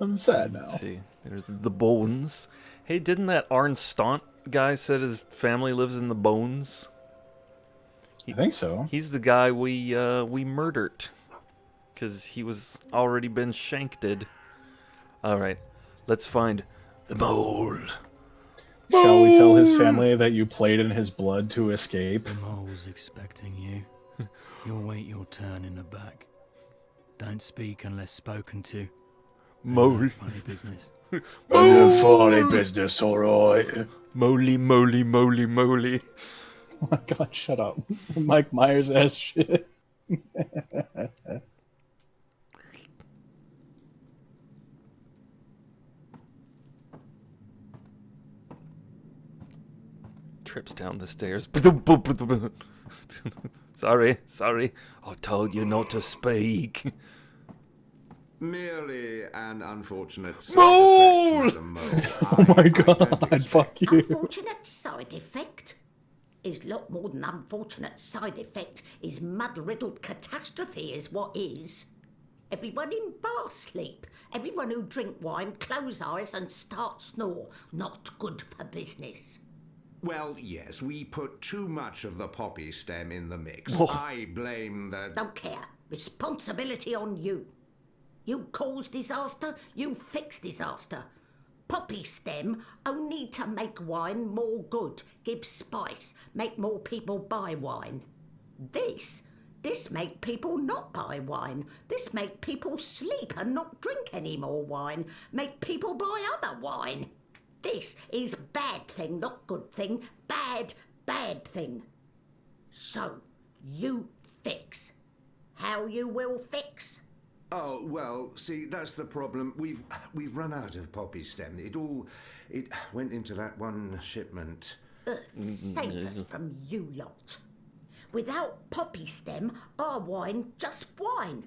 [SPEAKER 2] I'm sad now.
[SPEAKER 1] Let's see. There's the Bones. Hey, didn't that Arn Stant guy said his family lives in the Bones?
[SPEAKER 2] I think so.
[SPEAKER 1] He's the guy we murdered. Because he was already been shanked. Alright, let's find the Mole.
[SPEAKER 2] Shall we tell his family that you played in his blood to escape?
[SPEAKER 9] The mole's expecting you. You'll wait your turn in the back. Don't speak unless spoken to.
[SPEAKER 1] Moly.
[SPEAKER 9] Funny business.
[SPEAKER 2] Funny business, alright.
[SPEAKER 1] Moly, moly, moly, moly.
[SPEAKER 2] Oh my god, shut up. Mike Myers ass shit.
[SPEAKER 1] Trips down the stairs. Sorry. I told you not to speak.
[SPEAKER 10] Merely an unfortunate side
[SPEAKER 1] Mole!
[SPEAKER 10] effect, Mr. Mole.
[SPEAKER 2] Oh my god, fuck you.
[SPEAKER 7] Unfortunate side effect? Is lot more than unfortunate side effect. Is mud-riddled catastrophe is what is. Everyone in bar sleep. Everyone who drink wine close eyes and start snore. Not good for business.
[SPEAKER 19] Well, yes, we put too much of the poppy stem in the mix.
[SPEAKER 1] Oh.
[SPEAKER 19] I blame the...
[SPEAKER 7] Don't care. Responsibility on you. You cause disaster, you fix disaster. Poppy stem only to make wine more good, give spice, make more people buy wine. This make people not buy wine. This make people sleep and not drink any more wine. Make people buy other wine. This is bad thing, not good thing. Bad thing. So, you fix. How you will fix?
[SPEAKER 19] Oh, well, see, that's the problem. We've run out of poppy stem. It went into that one shipment.
[SPEAKER 7] Save us from you lot. Without poppy stem, our wine just wine.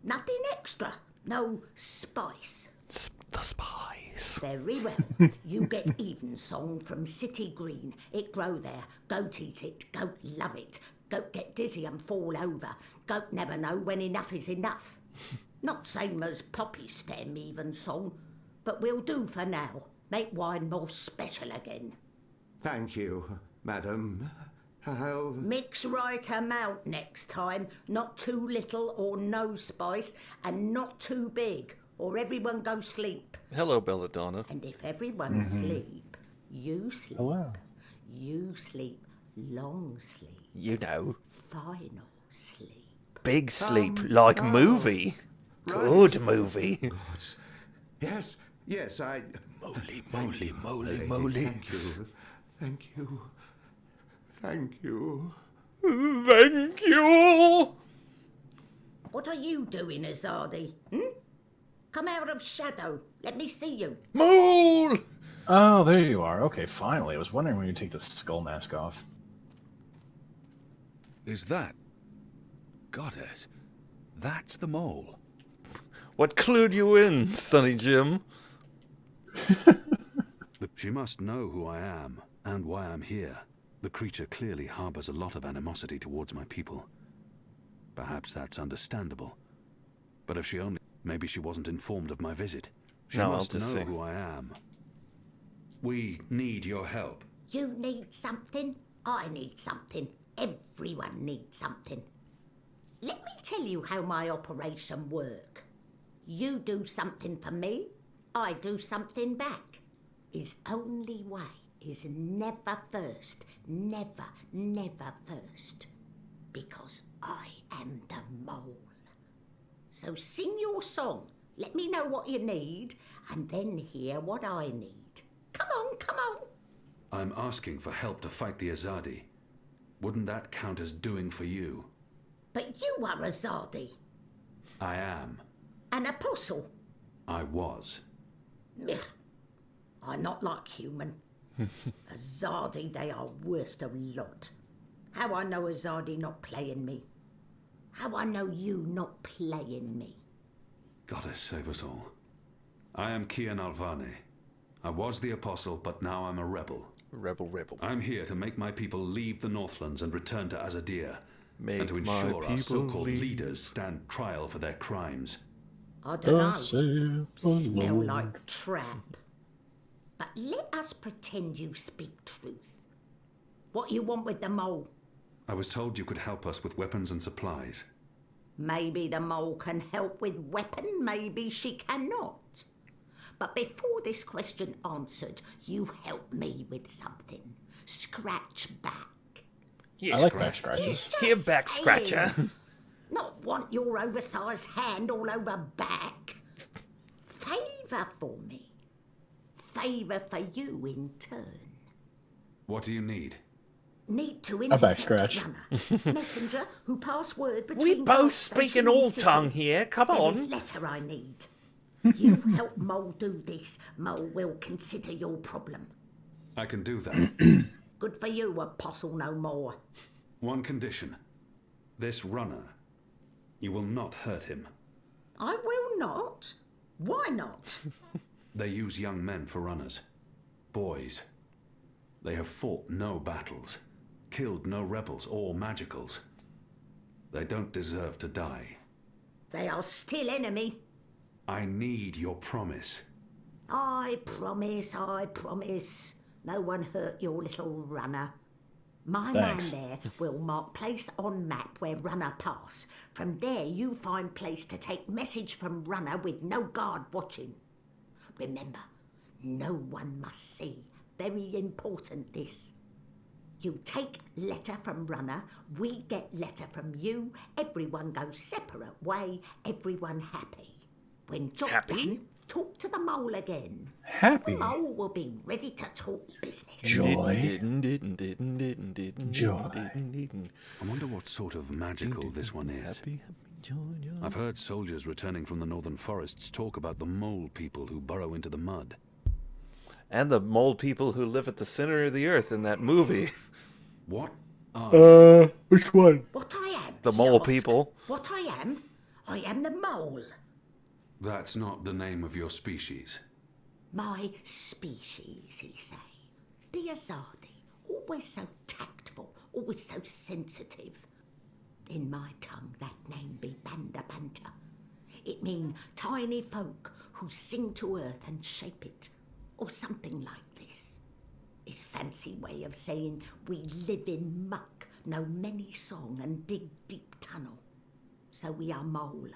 [SPEAKER 7] Nothing extra. No spice.
[SPEAKER 1] The spice.
[SPEAKER 7] Very well. You get Evensong from City Green. It grow there. Goat eat it. Goat love it. Goat get dizzy and fall over. Goat never know when enough is enough. Not same as poppy stem Evensong, but we'll do for now. Make wine more special again.
[SPEAKER 19] Thank you, madam. I'll...
[SPEAKER 7] Mix right amount next time. Not too little or no spice, and not too big, or everyone go sleep.
[SPEAKER 1] Hello, Belladonna.
[SPEAKER 7] And if everyone sleep, you sleep.
[SPEAKER 2] Hello.
[SPEAKER 7] You sleep long sleep.
[SPEAKER 1] You know.
[SPEAKER 7] Final sleep.
[SPEAKER 1] Big sleep, like movie. Good
[SPEAKER 19] Right.
[SPEAKER 1] movie.
[SPEAKER 19] Good. Yes, I...
[SPEAKER 1] Moly,
[SPEAKER 19] Lady,
[SPEAKER 1] moly.
[SPEAKER 19] Thank you. Thank you. Thank you.
[SPEAKER 1] Thank you.
[SPEAKER 7] What are you doing, Azadi? Come out of shadow. Let me see you.
[SPEAKER 1] Mole!
[SPEAKER 2] Oh, there you are. Okay, finally. I was wondering when you'd take the skull mask off.
[SPEAKER 18] Is that... Goddess, that's the mole.
[SPEAKER 1] What clued you in, Sonny Jim?
[SPEAKER 18] She must know who I am, and why I'm here. The creature clearly harbors a lot of animosity towards my people. Perhaps that's understandable. But if she only... Maybe she wasn't informed of my visit. She
[SPEAKER 1] No,
[SPEAKER 18] must
[SPEAKER 1] I'll just
[SPEAKER 18] know
[SPEAKER 1] say.
[SPEAKER 18] who I am. We need your help.
[SPEAKER 7] You need something. I need something. Everyone needs something. Let me tell you how my operation work. You do something for me, I do something back. His only way is never first. Never, never first. Because I am the mole. So sing your song, let me know what you need, and then hear what I need. Come on, come on.
[SPEAKER 18] I'm asking for help to fight the Azadi. Wouldn't that count as doing for you?
[SPEAKER 7] But you are Azadi,
[SPEAKER 18] I am.
[SPEAKER 7] an apostle.
[SPEAKER 18] I was.
[SPEAKER 7] Meh. I'm not like human. Azadi, they are worst of lot. How I know Azadi not playing me? How I know you not playing me?
[SPEAKER 18] Goddess save us all. I am Kian Alvane. I was the apostle, but now I'm a rebel.
[SPEAKER 1] Rebel.
[SPEAKER 18] I'm here to make my people leave the Northlands and return to Azadir.
[SPEAKER 1] Make
[SPEAKER 18] and to
[SPEAKER 1] my
[SPEAKER 18] ensure our
[SPEAKER 1] people
[SPEAKER 18] so-called
[SPEAKER 1] leave.
[SPEAKER 18] leaders stand trial for their crimes.
[SPEAKER 7] I don't know. Smell like trap. But let us pretend you speak truth. What you want with the mole?
[SPEAKER 18] I was told you could help us with weapons and supplies.
[SPEAKER 7] Maybe the mole can help with weapon, maybe she cannot. But before this question answered, you help me with something. Scratch back.
[SPEAKER 1] Yeah,
[SPEAKER 2] I like back scratches.
[SPEAKER 1] Here, back scratcher.
[SPEAKER 7] Not want your oversized hand all over back. favour for me. Favour for you in turn.
[SPEAKER 6] What do you need?
[SPEAKER 7] Need to
[SPEAKER 2] A back
[SPEAKER 7] intercept
[SPEAKER 2] scratch.
[SPEAKER 7] Runner. Messenger who pass word between
[SPEAKER 1] We both
[SPEAKER 7] guard
[SPEAKER 1] speak
[SPEAKER 7] station
[SPEAKER 1] in
[SPEAKER 7] and
[SPEAKER 1] all
[SPEAKER 7] city.
[SPEAKER 1] tongue here. Come
[SPEAKER 7] There
[SPEAKER 1] on.
[SPEAKER 7] is letter I need. You help Mole do this, Mole will consider your problem.
[SPEAKER 6] I can do that.
[SPEAKER 7] Good for you, Apostle no more.
[SPEAKER 6] One condition. This runner. You will not hurt him.
[SPEAKER 7] I will not. Why not?
[SPEAKER 6] They use young men for runners. Boys. They have fought no battles, killed no rebels or magicals. They don't deserve to die.
[SPEAKER 7] They are still enemy.
[SPEAKER 6] I need your promise.
[SPEAKER 7] I promise, I promise. No one hurt your little runner. My
[SPEAKER 2] Thanks.
[SPEAKER 7] man there will mark place on map where runner pass. From there you find place to take message from runner with no guard watching. Remember, no one must see. Very important this. You take letter from runner, we get letter from you, everyone goes separate way, everyone happy. When job done, talk to the mole again.
[SPEAKER 2] Happy.
[SPEAKER 7] The mole will be ready to talk business.
[SPEAKER 2] Joy. Joy.
[SPEAKER 8] I wonder what sort of magical this one is. I've heard soldiers returning from the northern forests talk about the mole people who burrow into the mud.
[SPEAKER 1] And the mole people who live at the center of the earth in that movie.
[SPEAKER 6] What?
[SPEAKER 2] Which one?
[SPEAKER 7] What I am.
[SPEAKER 1] The
[SPEAKER 7] he
[SPEAKER 1] mole
[SPEAKER 7] asked.
[SPEAKER 1] people.
[SPEAKER 7] What I am the mole.
[SPEAKER 6] That's not the name of your species.
[SPEAKER 7] My species, he say. The Azadi, always so tactful, always so sensitive. In my tongue, that name be Banda Banta. It mean tiny folk who sing to earth and shape it, or something like this. His fancy way of saying we live in muck, know many song and dig deep tunnel. So we are mole,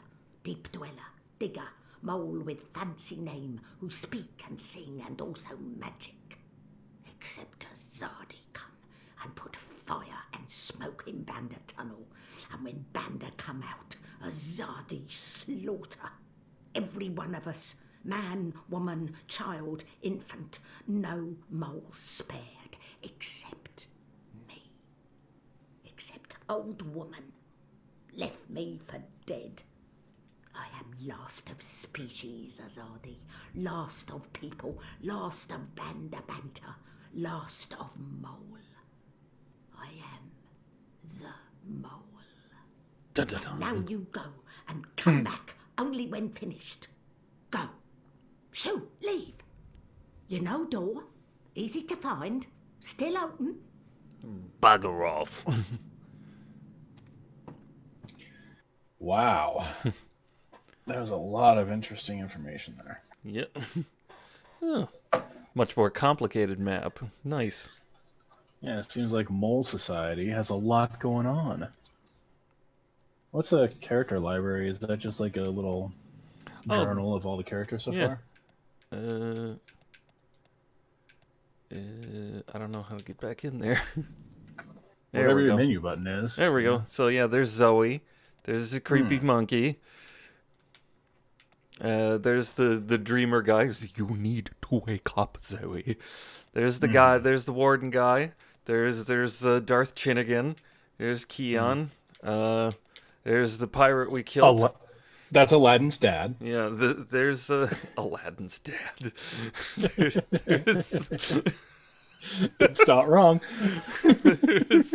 [SPEAKER 7] deep dweller, digger, mole with fancy name, who speak and sing and also magic. Except a Zardi come and put fire and smoke in Banda tunnel, and when Banda come out, a Zardi slaughter. Every one of us, man, woman, child, infant, no mole spared, except me. Except old woman, left me for dead. I am last of species, Azadi, last of people, last of Banda Banta, last of mole. I am the mole.
[SPEAKER 1] Dun-dun-dun.
[SPEAKER 7] Now you go and come back only when finished. Go. Shoo, leave. You know door, easy to find, still open.
[SPEAKER 1] Bugger off.
[SPEAKER 2] Wow. There's a lot of interesting information there.
[SPEAKER 1] Yep. Oh, much more complicated map. Nice.
[SPEAKER 2] Yeah, it seems like Mole Society has a lot going on. What's a character library? Is that just like a little journal of all the characters so far?
[SPEAKER 1] I don't know how to get back in there.
[SPEAKER 2] Whatever your menu button is.
[SPEAKER 1] There we go. So yeah, there's Zoe. There's a creepy monkey. There's the dreamer guy who's you need to wake up, Zoe. There's the guy. There's the warden guy. There's Darth Chinnigan. There's Keon. There's the pirate we killed.
[SPEAKER 2] That's Aladdin's dad.
[SPEAKER 1] Yeah, there's Aladdin's dad.
[SPEAKER 2] It's not wrong.
[SPEAKER 1] Is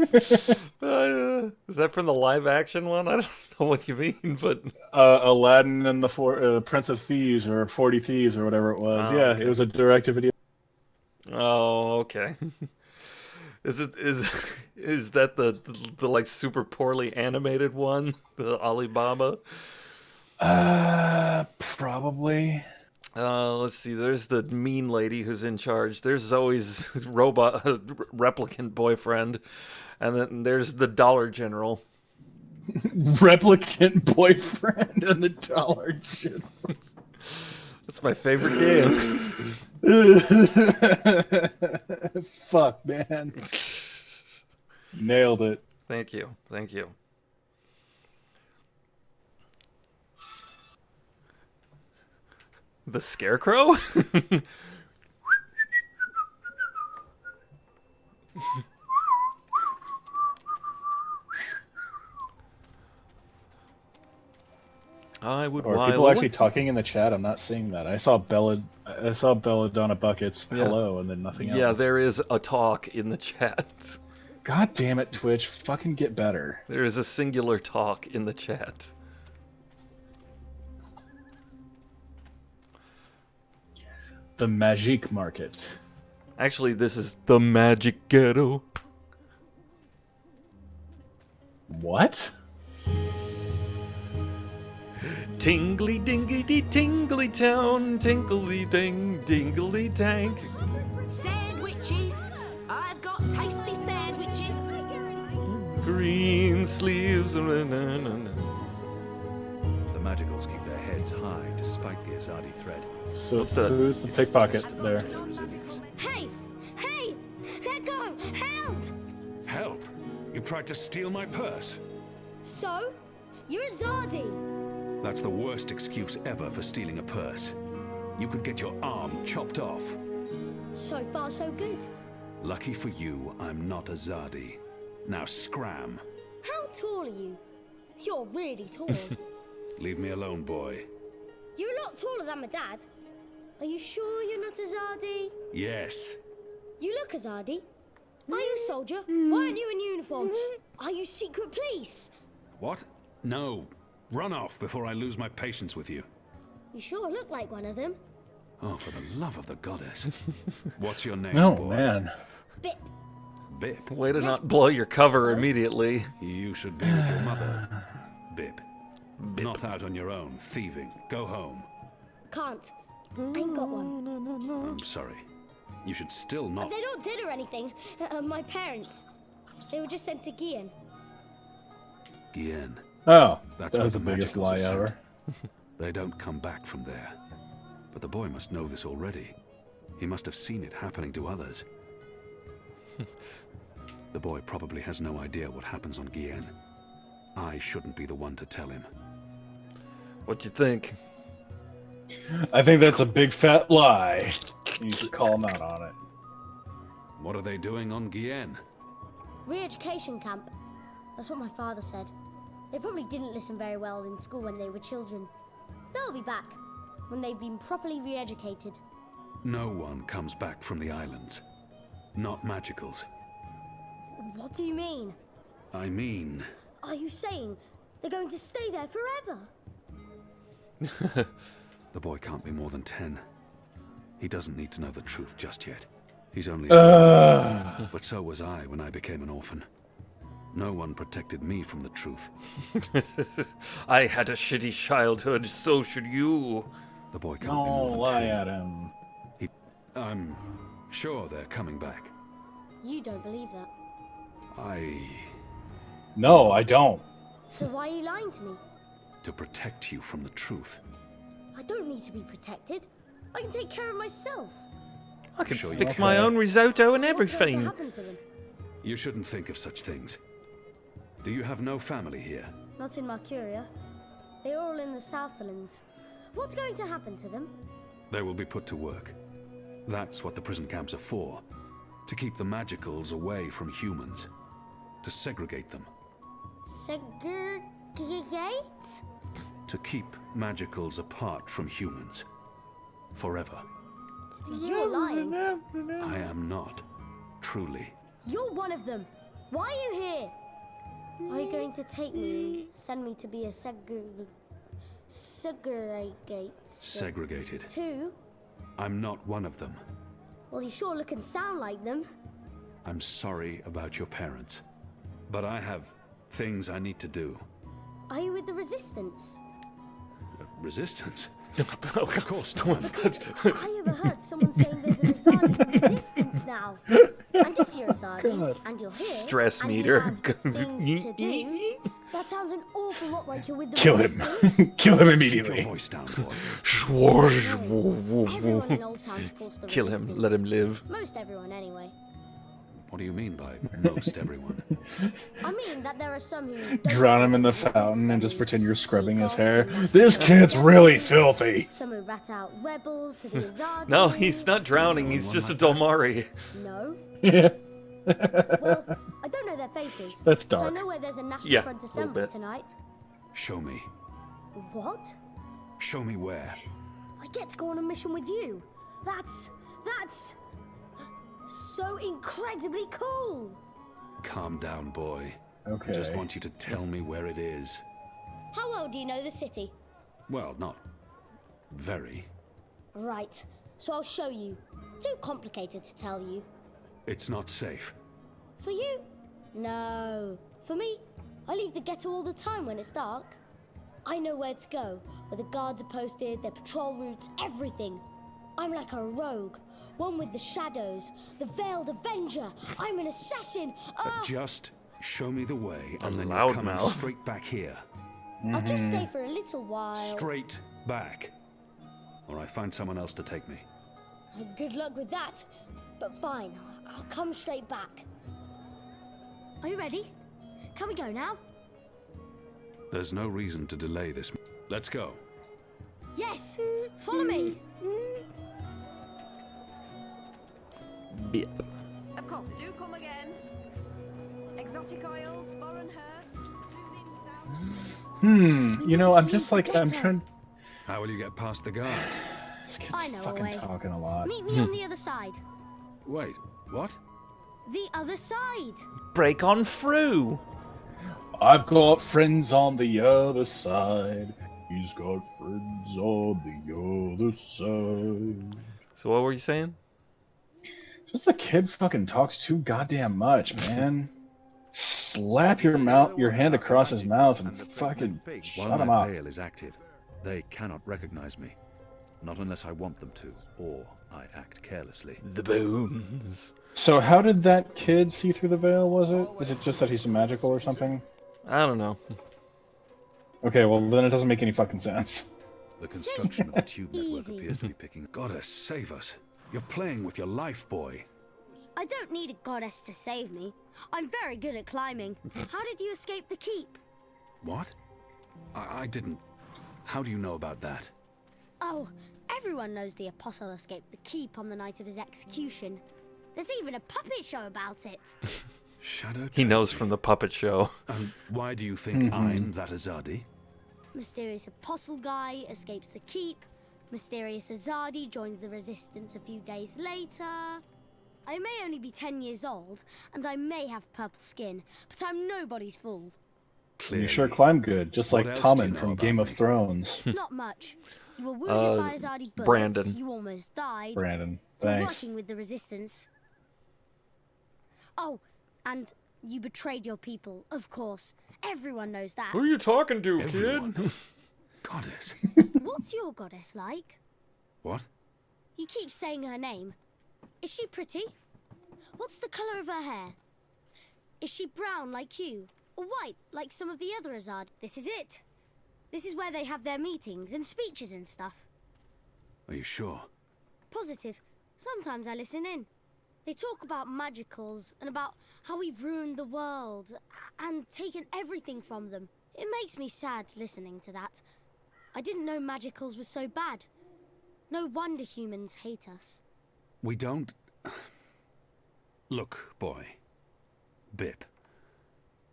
[SPEAKER 1] that from the live action one? I don't know what you mean, but
[SPEAKER 2] Aladdin and the Prince of Thieves or 40 Thieves or whatever it was.
[SPEAKER 1] Oh,
[SPEAKER 2] yeah,
[SPEAKER 1] okay.
[SPEAKER 2] it was a direct-to-video.
[SPEAKER 1] Oh, okay. Is that the like super poorly animated one, the Alibaba?
[SPEAKER 2] Probably.
[SPEAKER 1] Let's see. There's the mean lady who's in charge. There's Zoe's robot replicant boyfriend, and then there's the Dollar General.
[SPEAKER 2] Replicant boyfriend and the Dollar General.
[SPEAKER 1] That's my favorite game.
[SPEAKER 2] Fuck, man. Nailed it.
[SPEAKER 1] Thank you. Thank you. The Scarecrow? I would.
[SPEAKER 2] Are people actually talking in the chat? I'm not seeing that. I saw Belladonna Buckets hello and then nothing else.
[SPEAKER 1] Yeah, there is a talk in the chat.
[SPEAKER 2] God damn it, Twitch! Fucking get better.
[SPEAKER 1] There is a singular talk in the chat.
[SPEAKER 2] The Magic Market.
[SPEAKER 1] Actually, this is the Magic Ghetto.
[SPEAKER 2] What?
[SPEAKER 1] Tingly dingly tingly town, tingly ding dingly tank.
[SPEAKER 7] Sandwiches! I've got tasty sandwiches!
[SPEAKER 1] Green sleeves.
[SPEAKER 18] The Magicals keep their heads high despite the Azadi threat.
[SPEAKER 2] So who's the pickpocket there?
[SPEAKER 17] Hey! Hey! Let go! Help!
[SPEAKER 19] Help? You tried to steal my purse?
[SPEAKER 17] So? You're a Zardi!
[SPEAKER 19] That's the worst excuse ever for stealing a purse. You could get your arm chopped off.
[SPEAKER 17] So far, so good.
[SPEAKER 19] Lucky for you, I'm not a Zardi. Now scram.
[SPEAKER 17] How tall are you? You're really tall.
[SPEAKER 19] Leave me alone, boy.
[SPEAKER 17] You're a lot taller than my dad. Are you sure you're not a Zardi?
[SPEAKER 19] Yes.
[SPEAKER 17] You look a Zardi. Are you a soldier? Why aren't you in uniform? Are you secret police?
[SPEAKER 19] What? No. Run off before I lose my patience with you.
[SPEAKER 17] You sure look like one of them.
[SPEAKER 19] Oh, for the love of the goddess. What's your name,
[SPEAKER 2] Oh,
[SPEAKER 19] boy?
[SPEAKER 2] man.
[SPEAKER 17] Bip.
[SPEAKER 19] Bip.
[SPEAKER 1] Way to not blow your cover immediately.
[SPEAKER 19] You should be with your mother. Bip. Not out on your own, thieving. Go home.
[SPEAKER 17] Can't. Ain't got one.
[SPEAKER 19] I'm sorry. You should still not.
[SPEAKER 17] They're not dead or anything. My parents. They were just sent to Gian.
[SPEAKER 19] Gien.
[SPEAKER 2] Oh,
[SPEAKER 19] That's
[SPEAKER 2] that
[SPEAKER 19] where
[SPEAKER 2] was the
[SPEAKER 19] the
[SPEAKER 2] biggest
[SPEAKER 19] Magicals
[SPEAKER 2] lie
[SPEAKER 19] are sent.
[SPEAKER 2] ever.
[SPEAKER 19] They don't come back from there. But the boy must know this already. He must have seen it happening to others. The boy probably has no idea what happens on Gien. I shouldn't be the one to tell him.
[SPEAKER 1] What you think?
[SPEAKER 2] I think that's a big fat lie. You should call him out on it.
[SPEAKER 19] What are they doing on Gien?
[SPEAKER 17] Re-education camp. That's what my father said. They probably didn't listen very well in school when they were children. They'll be back when they've been properly re-educated.
[SPEAKER 19] No one comes back from the islands. Not Magicals.
[SPEAKER 17] What do you mean?
[SPEAKER 19] I mean...
[SPEAKER 17] Are you saying they're going to stay there forever?
[SPEAKER 19] The boy can't be more than 10. He doesn't need to know the truth just yet. He's only... But so was I when I became an orphan. No one protected me from the truth.
[SPEAKER 1] I had a shitty childhood, so should you.
[SPEAKER 19] The boy can't be more than 10.
[SPEAKER 2] lie at him.
[SPEAKER 19] I'm sure they're coming back.
[SPEAKER 17] You don't believe that.
[SPEAKER 2] No, I don't.
[SPEAKER 17] So why are you lying to me?
[SPEAKER 19] To protect you from the truth.
[SPEAKER 17] I don't need to be protected. I can take care of myself.
[SPEAKER 1] I can
[SPEAKER 19] Sure you
[SPEAKER 1] fix
[SPEAKER 19] can.
[SPEAKER 1] my own risotto and
[SPEAKER 17] So what's going to
[SPEAKER 1] everything.
[SPEAKER 17] happen to them?
[SPEAKER 19] You shouldn't think of such things. Do you have no family here?
[SPEAKER 17] Not in Mercuria. They're all in the Southlands. What's going to happen to them?
[SPEAKER 19] They will be put to work. That's what the prison camps are for. To keep the Magicals away from humans. To segregate them.
[SPEAKER 17] Segregate?
[SPEAKER 19] To keep Magicals apart from humans. Forever.
[SPEAKER 17] You're lying.
[SPEAKER 19] I am not. Truly.
[SPEAKER 17] You're one of them. Why are you here? Are you going to take me and send me to be a
[SPEAKER 19] Segregated.
[SPEAKER 17] Two?
[SPEAKER 19] I'm not one of them.
[SPEAKER 17] Well, you sure look and sound like them.
[SPEAKER 19] I'm sorry about your parents. But I have things I need to do.
[SPEAKER 17] Are you with the Resistance?
[SPEAKER 19] Resistance?
[SPEAKER 1] Of
[SPEAKER 19] course not.
[SPEAKER 17] Because I overheard someone saying there's an Azadi Resistance now. And if you're Azadi, and you're here,
[SPEAKER 1] Stress
[SPEAKER 17] and
[SPEAKER 1] meter.
[SPEAKER 17] you have things to do, that sounds an awful lot like you're with the
[SPEAKER 2] Kill him.
[SPEAKER 17] Resistance.
[SPEAKER 2] Kill him
[SPEAKER 19] Keep
[SPEAKER 2] immediately.
[SPEAKER 19] your voice down, boy.
[SPEAKER 17] Everyone in Old Town's supposed to
[SPEAKER 1] Kill him.
[SPEAKER 17] Resistance.
[SPEAKER 1] Let him live.
[SPEAKER 17] Most everyone, anyway.
[SPEAKER 18] What do you mean by most everyone?
[SPEAKER 17] I mean that there are some who don't
[SPEAKER 2] Drown him in the
[SPEAKER 17] speak
[SPEAKER 2] fountain and
[SPEAKER 17] some
[SPEAKER 2] just
[SPEAKER 17] who
[SPEAKER 2] pretend you're scrubbing
[SPEAKER 17] sneak
[SPEAKER 2] his
[SPEAKER 17] off
[SPEAKER 2] hair.
[SPEAKER 17] to national
[SPEAKER 2] This kid's really
[SPEAKER 17] assemblies,
[SPEAKER 2] filthy.
[SPEAKER 17] Some who rat out rebels to the Azadi.
[SPEAKER 1] No, he's not drowning. He's just a Domari.
[SPEAKER 17] No.
[SPEAKER 2] Yeah.
[SPEAKER 17] Well, I don't know their faces.
[SPEAKER 2] That's
[SPEAKER 17] But I
[SPEAKER 2] dark.
[SPEAKER 17] know where there's a National
[SPEAKER 1] Yeah,
[SPEAKER 17] Front
[SPEAKER 1] a little
[SPEAKER 17] Assembly
[SPEAKER 1] bit.
[SPEAKER 17] tonight.
[SPEAKER 18] Show me.
[SPEAKER 17] What?
[SPEAKER 18] Show me where.
[SPEAKER 17] I get to go on a mission with you. That's so incredibly cool.
[SPEAKER 18] Calm down, boy.
[SPEAKER 2] Okay.
[SPEAKER 18] I just want you to tell me where it is.
[SPEAKER 17] How well do you know the city?
[SPEAKER 18] Well, not very.
[SPEAKER 17] Right. So I'll show you. Too complicated to tell you.
[SPEAKER 18] It's not safe.
[SPEAKER 17] For you? No. For me, I leave the ghetto all the time when it's dark. I know where to go, where the guards are posted, their patrol routes, everything. I'm like a rogue, one with the shadows, the Veiled Avenger. I'm an assassin.
[SPEAKER 18] But just show me the way, and then you're
[SPEAKER 1] loud
[SPEAKER 18] coming
[SPEAKER 1] mouth.
[SPEAKER 18] straight back here.
[SPEAKER 17] I'll just stay for a little while.
[SPEAKER 18] Straight back. Or I find someone else to take me.
[SPEAKER 17] Good luck with that. But fine, I'll come straight back. Are you ready? Can we go now?
[SPEAKER 18] There's no reason to delay this. Let's go.
[SPEAKER 17] Yes! Follow me!
[SPEAKER 1] Bip.
[SPEAKER 5] Of course, do come again. Exotic oils, foreign herbs, soothing sounds.
[SPEAKER 2] You know, I'm just like, I'm trying.
[SPEAKER 18] How will you get past the guards?
[SPEAKER 2] This kid's
[SPEAKER 17] I know a
[SPEAKER 2] fucking
[SPEAKER 17] way.
[SPEAKER 2] talking a lot.
[SPEAKER 17] Meet me on the other side.
[SPEAKER 18] Wait, what?
[SPEAKER 17] The other side.
[SPEAKER 1] Break on through.
[SPEAKER 2] I've got friends on the other side. He's got friends on the other side.
[SPEAKER 1] So what were you saying?
[SPEAKER 2] Just the kid fucking talks too goddamn much, man. Slap your hand across his mouth and fucking
[SPEAKER 18] While
[SPEAKER 2] shut him
[SPEAKER 18] my
[SPEAKER 2] up.
[SPEAKER 18] veil is active, they cannot recognize me. Not unless I want them to, or I act carelessly.
[SPEAKER 1] The bones.
[SPEAKER 2] So how did that kid see through the veil, was it? Is it just that he's magical or something?
[SPEAKER 1] I don't know.
[SPEAKER 2] Okay, well then it doesn't make any fucking sense.
[SPEAKER 18] The construction of the tube network appears to be picking. Gotta save us. You're playing with your life, boy.
[SPEAKER 17] I don't need a goddess to save me. I'm very good at climbing. How did you escape the keep?
[SPEAKER 18] What? I didn't. How do you know about that?
[SPEAKER 17] Oh, everyone knows the apostle escaped the keep on the night of his execution. There's even a puppet show about it.
[SPEAKER 18] Shadow.
[SPEAKER 1] He knows from the puppet show.
[SPEAKER 18] And why do you think I'm that Azadi?
[SPEAKER 17] Mysterious apostle guy escapes the keep. Mysterious Azadi joins the resistance a few days later. I may only be 10 years old, and I may have purple skin, but I'm nobody's fool.
[SPEAKER 2] You sure climb good, just
[SPEAKER 18] What
[SPEAKER 2] like
[SPEAKER 18] else do you
[SPEAKER 2] Tommen
[SPEAKER 18] know
[SPEAKER 2] from
[SPEAKER 18] about
[SPEAKER 2] Game of
[SPEAKER 18] me?
[SPEAKER 2] Thrones.
[SPEAKER 17] Not much. You were wounded by Azadi bullets.
[SPEAKER 1] Brandon.
[SPEAKER 17] You almost died.
[SPEAKER 2] Brandon,
[SPEAKER 17] You're
[SPEAKER 2] thanks.
[SPEAKER 17] working with the resistance. Oh, and you betrayed your people, of course. Everyone knows that.
[SPEAKER 1] Who are you talking to,
[SPEAKER 18] Everyone.
[SPEAKER 1] kid?
[SPEAKER 18] Goddess.
[SPEAKER 17] What's your goddess like?
[SPEAKER 18] What?
[SPEAKER 17] You keep saying her name. Is she pretty? What's the colour of her hair? Is she brown like you? Or white like some of the other Azad? This is it. This is where they have their meetings and speeches and stuff.
[SPEAKER 18] Are you sure?
[SPEAKER 17] Positive. Sometimes I listen in. They talk about magicals and about how we've ruined the world and taken everything from them. It makes me sad listening to that. I didn't know magicals were so bad. No wonder humans hate us.
[SPEAKER 18] We don't. Look, boy. Bip.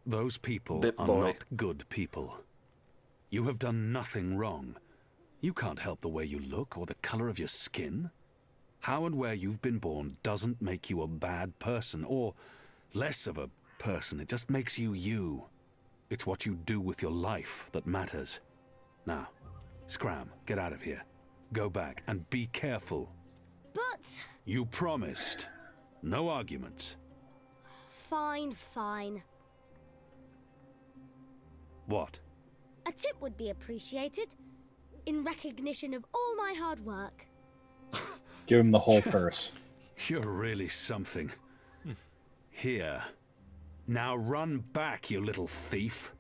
[SPEAKER 18] Those people
[SPEAKER 1] Bip
[SPEAKER 18] are
[SPEAKER 1] boy.
[SPEAKER 18] not good people. You have done nothing wrong. You can't help the way you look or the color of your skin. How and where you've been born doesn't make you a bad person or less of a person. It just makes you you. It's what you do with your life that matters. Now, Scram, get out of here. Go back and be careful.
[SPEAKER 17] But...
[SPEAKER 18] You promised. No arguments.
[SPEAKER 17] Fine, fine.
[SPEAKER 18] What?
[SPEAKER 17] A tip would be appreciated. In recognition of all my hard work.
[SPEAKER 2] Give him the whole purse.
[SPEAKER 18] You're really something. Here. Now run back, you little thief.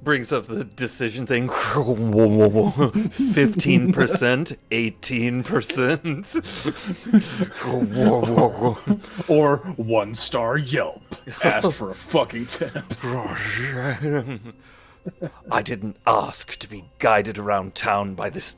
[SPEAKER 1] brings up the decision thing. 15%, 18%.
[SPEAKER 2] Or 1-star Yelp. Asked for a fucking tip.
[SPEAKER 1] I didn't ask to be guided around town by this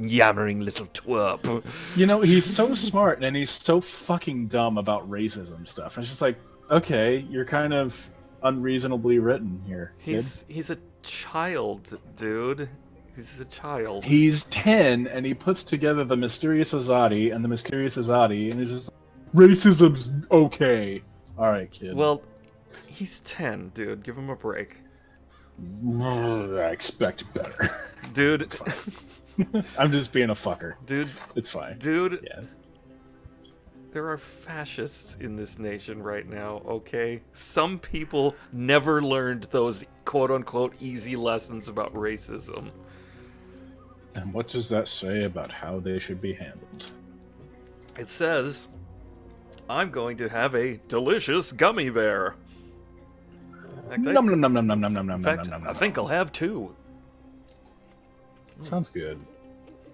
[SPEAKER 1] yammering little twerp.
[SPEAKER 2] You know, he's so smart and he's so fucking dumb about racism stuff. It's just like, okay, you're kind of unreasonably written here.
[SPEAKER 1] He's a child, dude. He's a child.
[SPEAKER 2] He's 10 and he puts together the Mysterious Azadi and the Mysterious Azadi and he's just racism's okay. Alright, kid.
[SPEAKER 1] Well, he's 10, dude. Give him a break.
[SPEAKER 2] I expect better.
[SPEAKER 1] Dude.
[SPEAKER 2] I'm just being a fucker.
[SPEAKER 1] Dude.
[SPEAKER 2] It's fine.
[SPEAKER 1] Dude.
[SPEAKER 2] Yes.
[SPEAKER 1] There are fascists in this nation right now, okay? Some people never learned those quote-unquote easy lessons about racism.
[SPEAKER 2] And what does that say about how they should be handled?
[SPEAKER 1] It says, I'm going to have a delicious gummy bear.
[SPEAKER 2] Nom nom nom nom nom nom nom nom
[SPEAKER 1] In fact,
[SPEAKER 2] nom nom.
[SPEAKER 1] I think I'll have 2.
[SPEAKER 2] Sounds good.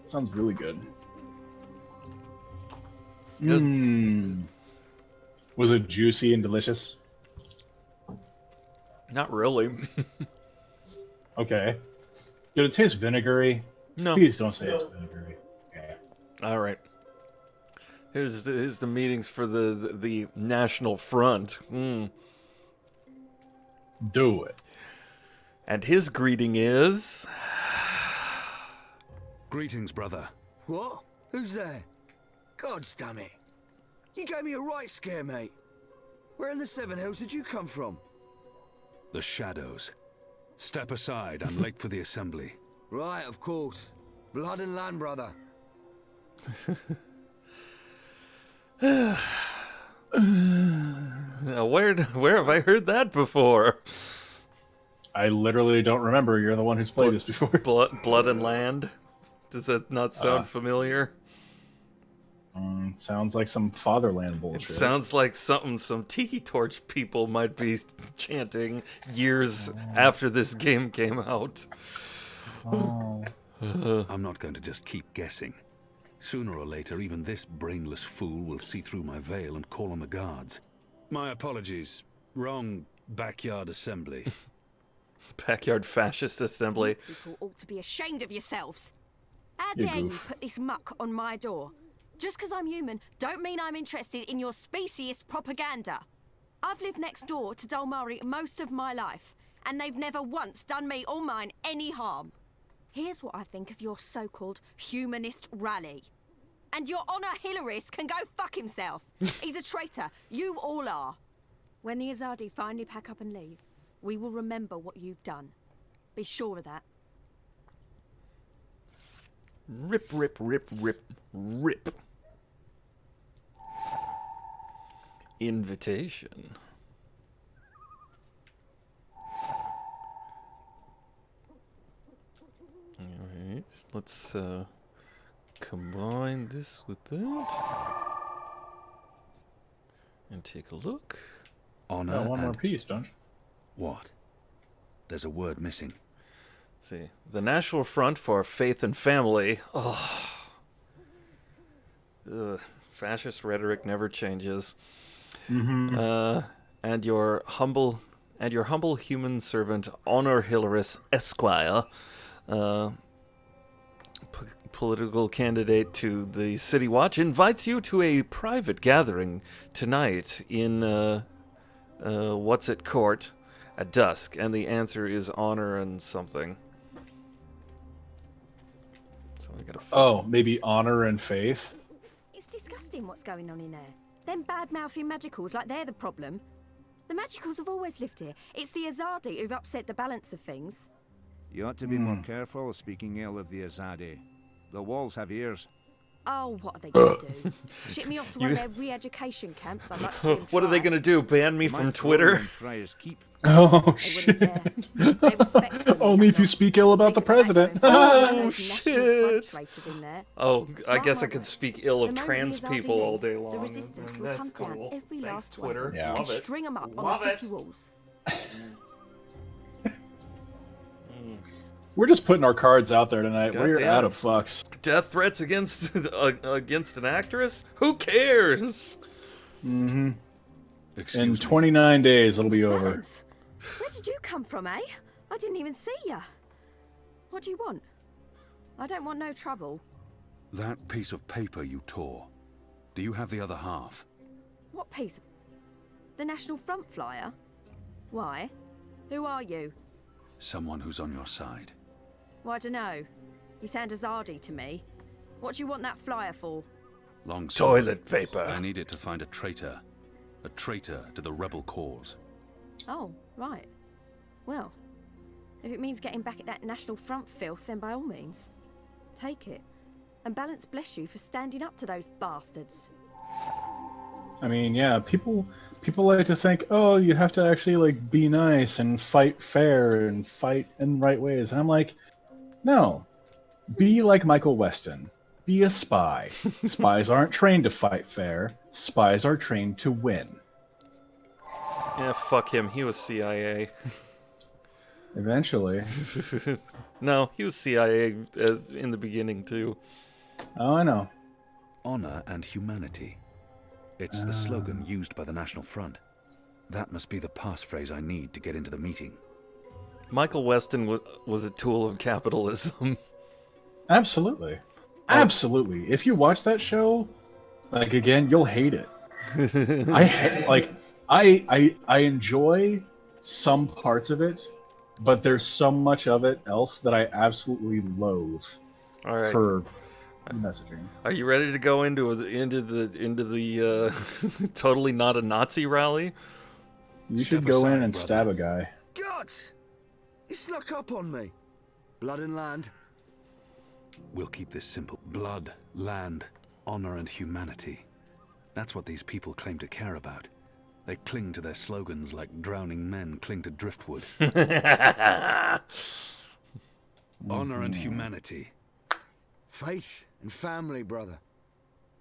[SPEAKER 2] Sounds really good.
[SPEAKER 1] Good.
[SPEAKER 2] Was it juicy and delicious?
[SPEAKER 1] Not really.
[SPEAKER 2] Okay. Did it taste vinegary?
[SPEAKER 1] No.
[SPEAKER 2] Please don't say it's vinegary. Okay.
[SPEAKER 1] All right. Here's the meetings for the National Front.
[SPEAKER 2] Do it.
[SPEAKER 1] And his greeting is...
[SPEAKER 6] Greetings, brother.
[SPEAKER 10] What? Who's there? God damn it. You gave me a right scare, mate. Where in the Seven Hills did you come from?
[SPEAKER 6] The shadows. Step aside, I'm late for the assembly.
[SPEAKER 10] Right, of course. Blood and land, brother.
[SPEAKER 1] Now, where have I heard that before?
[SPEAKER 2] I literally don't remember. You're the one who's played this before.
[SPEAKER 1] Blood and Land? Does that not sound familiar?
[SPEAKER 2] Sounds like some fatherland bullshit.
[SPEAKER 1] It sounds like something some Tiki Torch people might be chanting years after this game came out.
[SPEAKER 6] I'm not going to just keep guessing. Sooner or later, even this brainless fool will see through my veil and call on the guards. My apologies. Wrong backyard assembly.
[SPEAKER 1] Backyard fascist assembly.
[SPEAKER 5] People ought to be ashamed of yourselves. How dare you put this muck on my door? Just because I'm human, don't mean I'm interested in your speciesist propaganda. I've lived next door to Dolmari most of my life, and they've never once done me or mine any harm. Here's what I think of your so-called humanist rally. And your Honor Hilarist can go fuck himself. He's a traitor. You all are. When the Azadi finally pack up and leave, we will remember what you've done. Be sure of that.
[SPEAKER 1] Rip, rip, rip, rip, rip. Invitation. Alright, let's combine this with that. And take a look.
[SPEAKER 6] Honor
[SPEAKER 2] one more
[SPEAKER 6] and...
[SPEAKER 2] piece, don't you?
[SPEAKER 6] What? There's a word missing.
[SPEAKER 1] See, the National Front for Faith and Family. Oh. Ugh. Fascist rhetoric never changes.
[SPEAKER 2] Mm-hmm.
[SPEAKER 1] And your humble human servant, Honor Hilaris Esquire, political candidate to the City Watch, invites you to a private gathering tonight in what's it court at dusk, and the answer is honor and something. So I gotta.
[SPEAKER 2] Maybe honor and faith.
[SPEAKER 5] It's disgusting what's going on in there. Them bad-mouthing magicals like they're the problem. The magicals have always lived here. It's the Azadi who've upset the balance of things.
[SPEAKER 3] You ought to be more careful speaking ill of the Azadi. The walls have ears.
[SPEAKER 5] Oh, what are they going to do? Ship me off to one of their re-education camps? I'd like to see them
[SPEAKER 1] What are they
[SPEAKER 5] try.
[SPEAKER 1] going to do? Ban me from Twitter?
[SPEAKER 2] Oh, shit. Only if you speak ill about the president.
[SPEAKER 1] Oh, shit.
[SPEAKER 5] In there.
[SPEAKER 1] Oh, I guess I
[SPEAKER 5] Right,
[SPEAKER 1] could speak ill of
[SPEAKER 5] The moment
[SPEAKER 1] trans
[SPEAKER 5] the Azadi
[SPEAKER 1] people all
[SPEAKER 5] leave,
[SPEAKER 1] day long.
[SPEAKER 5] The resistance
[SPEAKER 1] and
[SPEAKER 5] will
[SPEAKER 1] that's
[SPEAKER 5] hunt down
[SPEAKER 1] cool.
[SPEAKER 5] every
[SPEAKER 1] Thanks,
[SPEAKER 5] last
[SPEAKER 1] Twitter.
[SPEAKER 5] one
[SPEAKER 2] Yeah.
[SPEAKER 5] and
[SPEAKER 1] Love it.
[SPEAKER 5] string them up
[SPEAKER 1] Love
[SPEAKER 5] on the
[SPEAKER 1] it.
[SPEAKER 5] city walls.
[SPEAKER 2] We're just putting our cards out there tonight. We're
[SPEAKER 1] Goddamn.
[SPEAKER 2] out of fucks.
[SPEAKER 1] Death threats against against an actress? Who cares?
[SPEAKER 2] Mm-hmm. In 29 days, it'll be over.
[SPEAKER 5] Burns, where did you come from, eh? I didn't even see ya. What do you want? I don't want no trouble.
[SPEAKER 18] That piece of paper you tore. Do you have the other half?
[SPEAKER 5] What piece of... The National Front flyer? Why? Who are you?
[SPEAKER 18] Someone who's on your side.
[SPEAKER 5] Well, I dunno. You sound Azadi to me. What do you want that flyer for?
[SPEAKER 18] Long story.
[SPEAKER 1] Toilet paper.
[SPEAKER 18] I need it to find a traitor. A traitor to the rebel cause.
[SPEAKER 5] Oh, right. Well, if it means getting back at that National Front filth, then by all means. Take it. And balance bless you for standing up to those bastards.
[SPEAKER 2] I mean, yeah, people like to think, oh, you have to actually like be nice and fight fair and fight in the right ways. And I'm like, no. Be like Michael Weston. Be a spy. Spies aren't trained to fight fair. Spies are trained to win.
[SPEAKER 1] Yeah, fuck him. He was CIA.
[SPEAKER 2] Eventually.
[SPEAKER 1] No, he was CIA in the beginning, too.
[SPEAKER 2] Oh, I know.
[SPEAKER 18] Honor and humanity. It's the slogan used by the National Front. That must be the passphrase I need to get into the meeting.
[SPEAKER 1] Michael Weston was a tool of capitalism.
[SPEAKER 2] Absolutely. Absolutely. If you watch that show, like, again, you'll hate it. I enjoy some parts of it, but there's so much of it else that I absolutely loathe.
[SPEAKER 1] All right.
[SPEAKER 2] For messaging.
[SPEAKER 1] Are you ready to go into the totally not a Nazi rally?
[SPEAKER 2] You should go in and stab a guy.
[SPEAKER 10] Gods! You snuck up on me. Blood and land.
[SPEAKER 18] We'll keep this simple. Blood, land, honor, and humanity. That's what these people claim to care about. They cling to their slogans like drowning men cling to driftwood. Honor and humanity.
[SPEAKER 10] Faith and family, brother.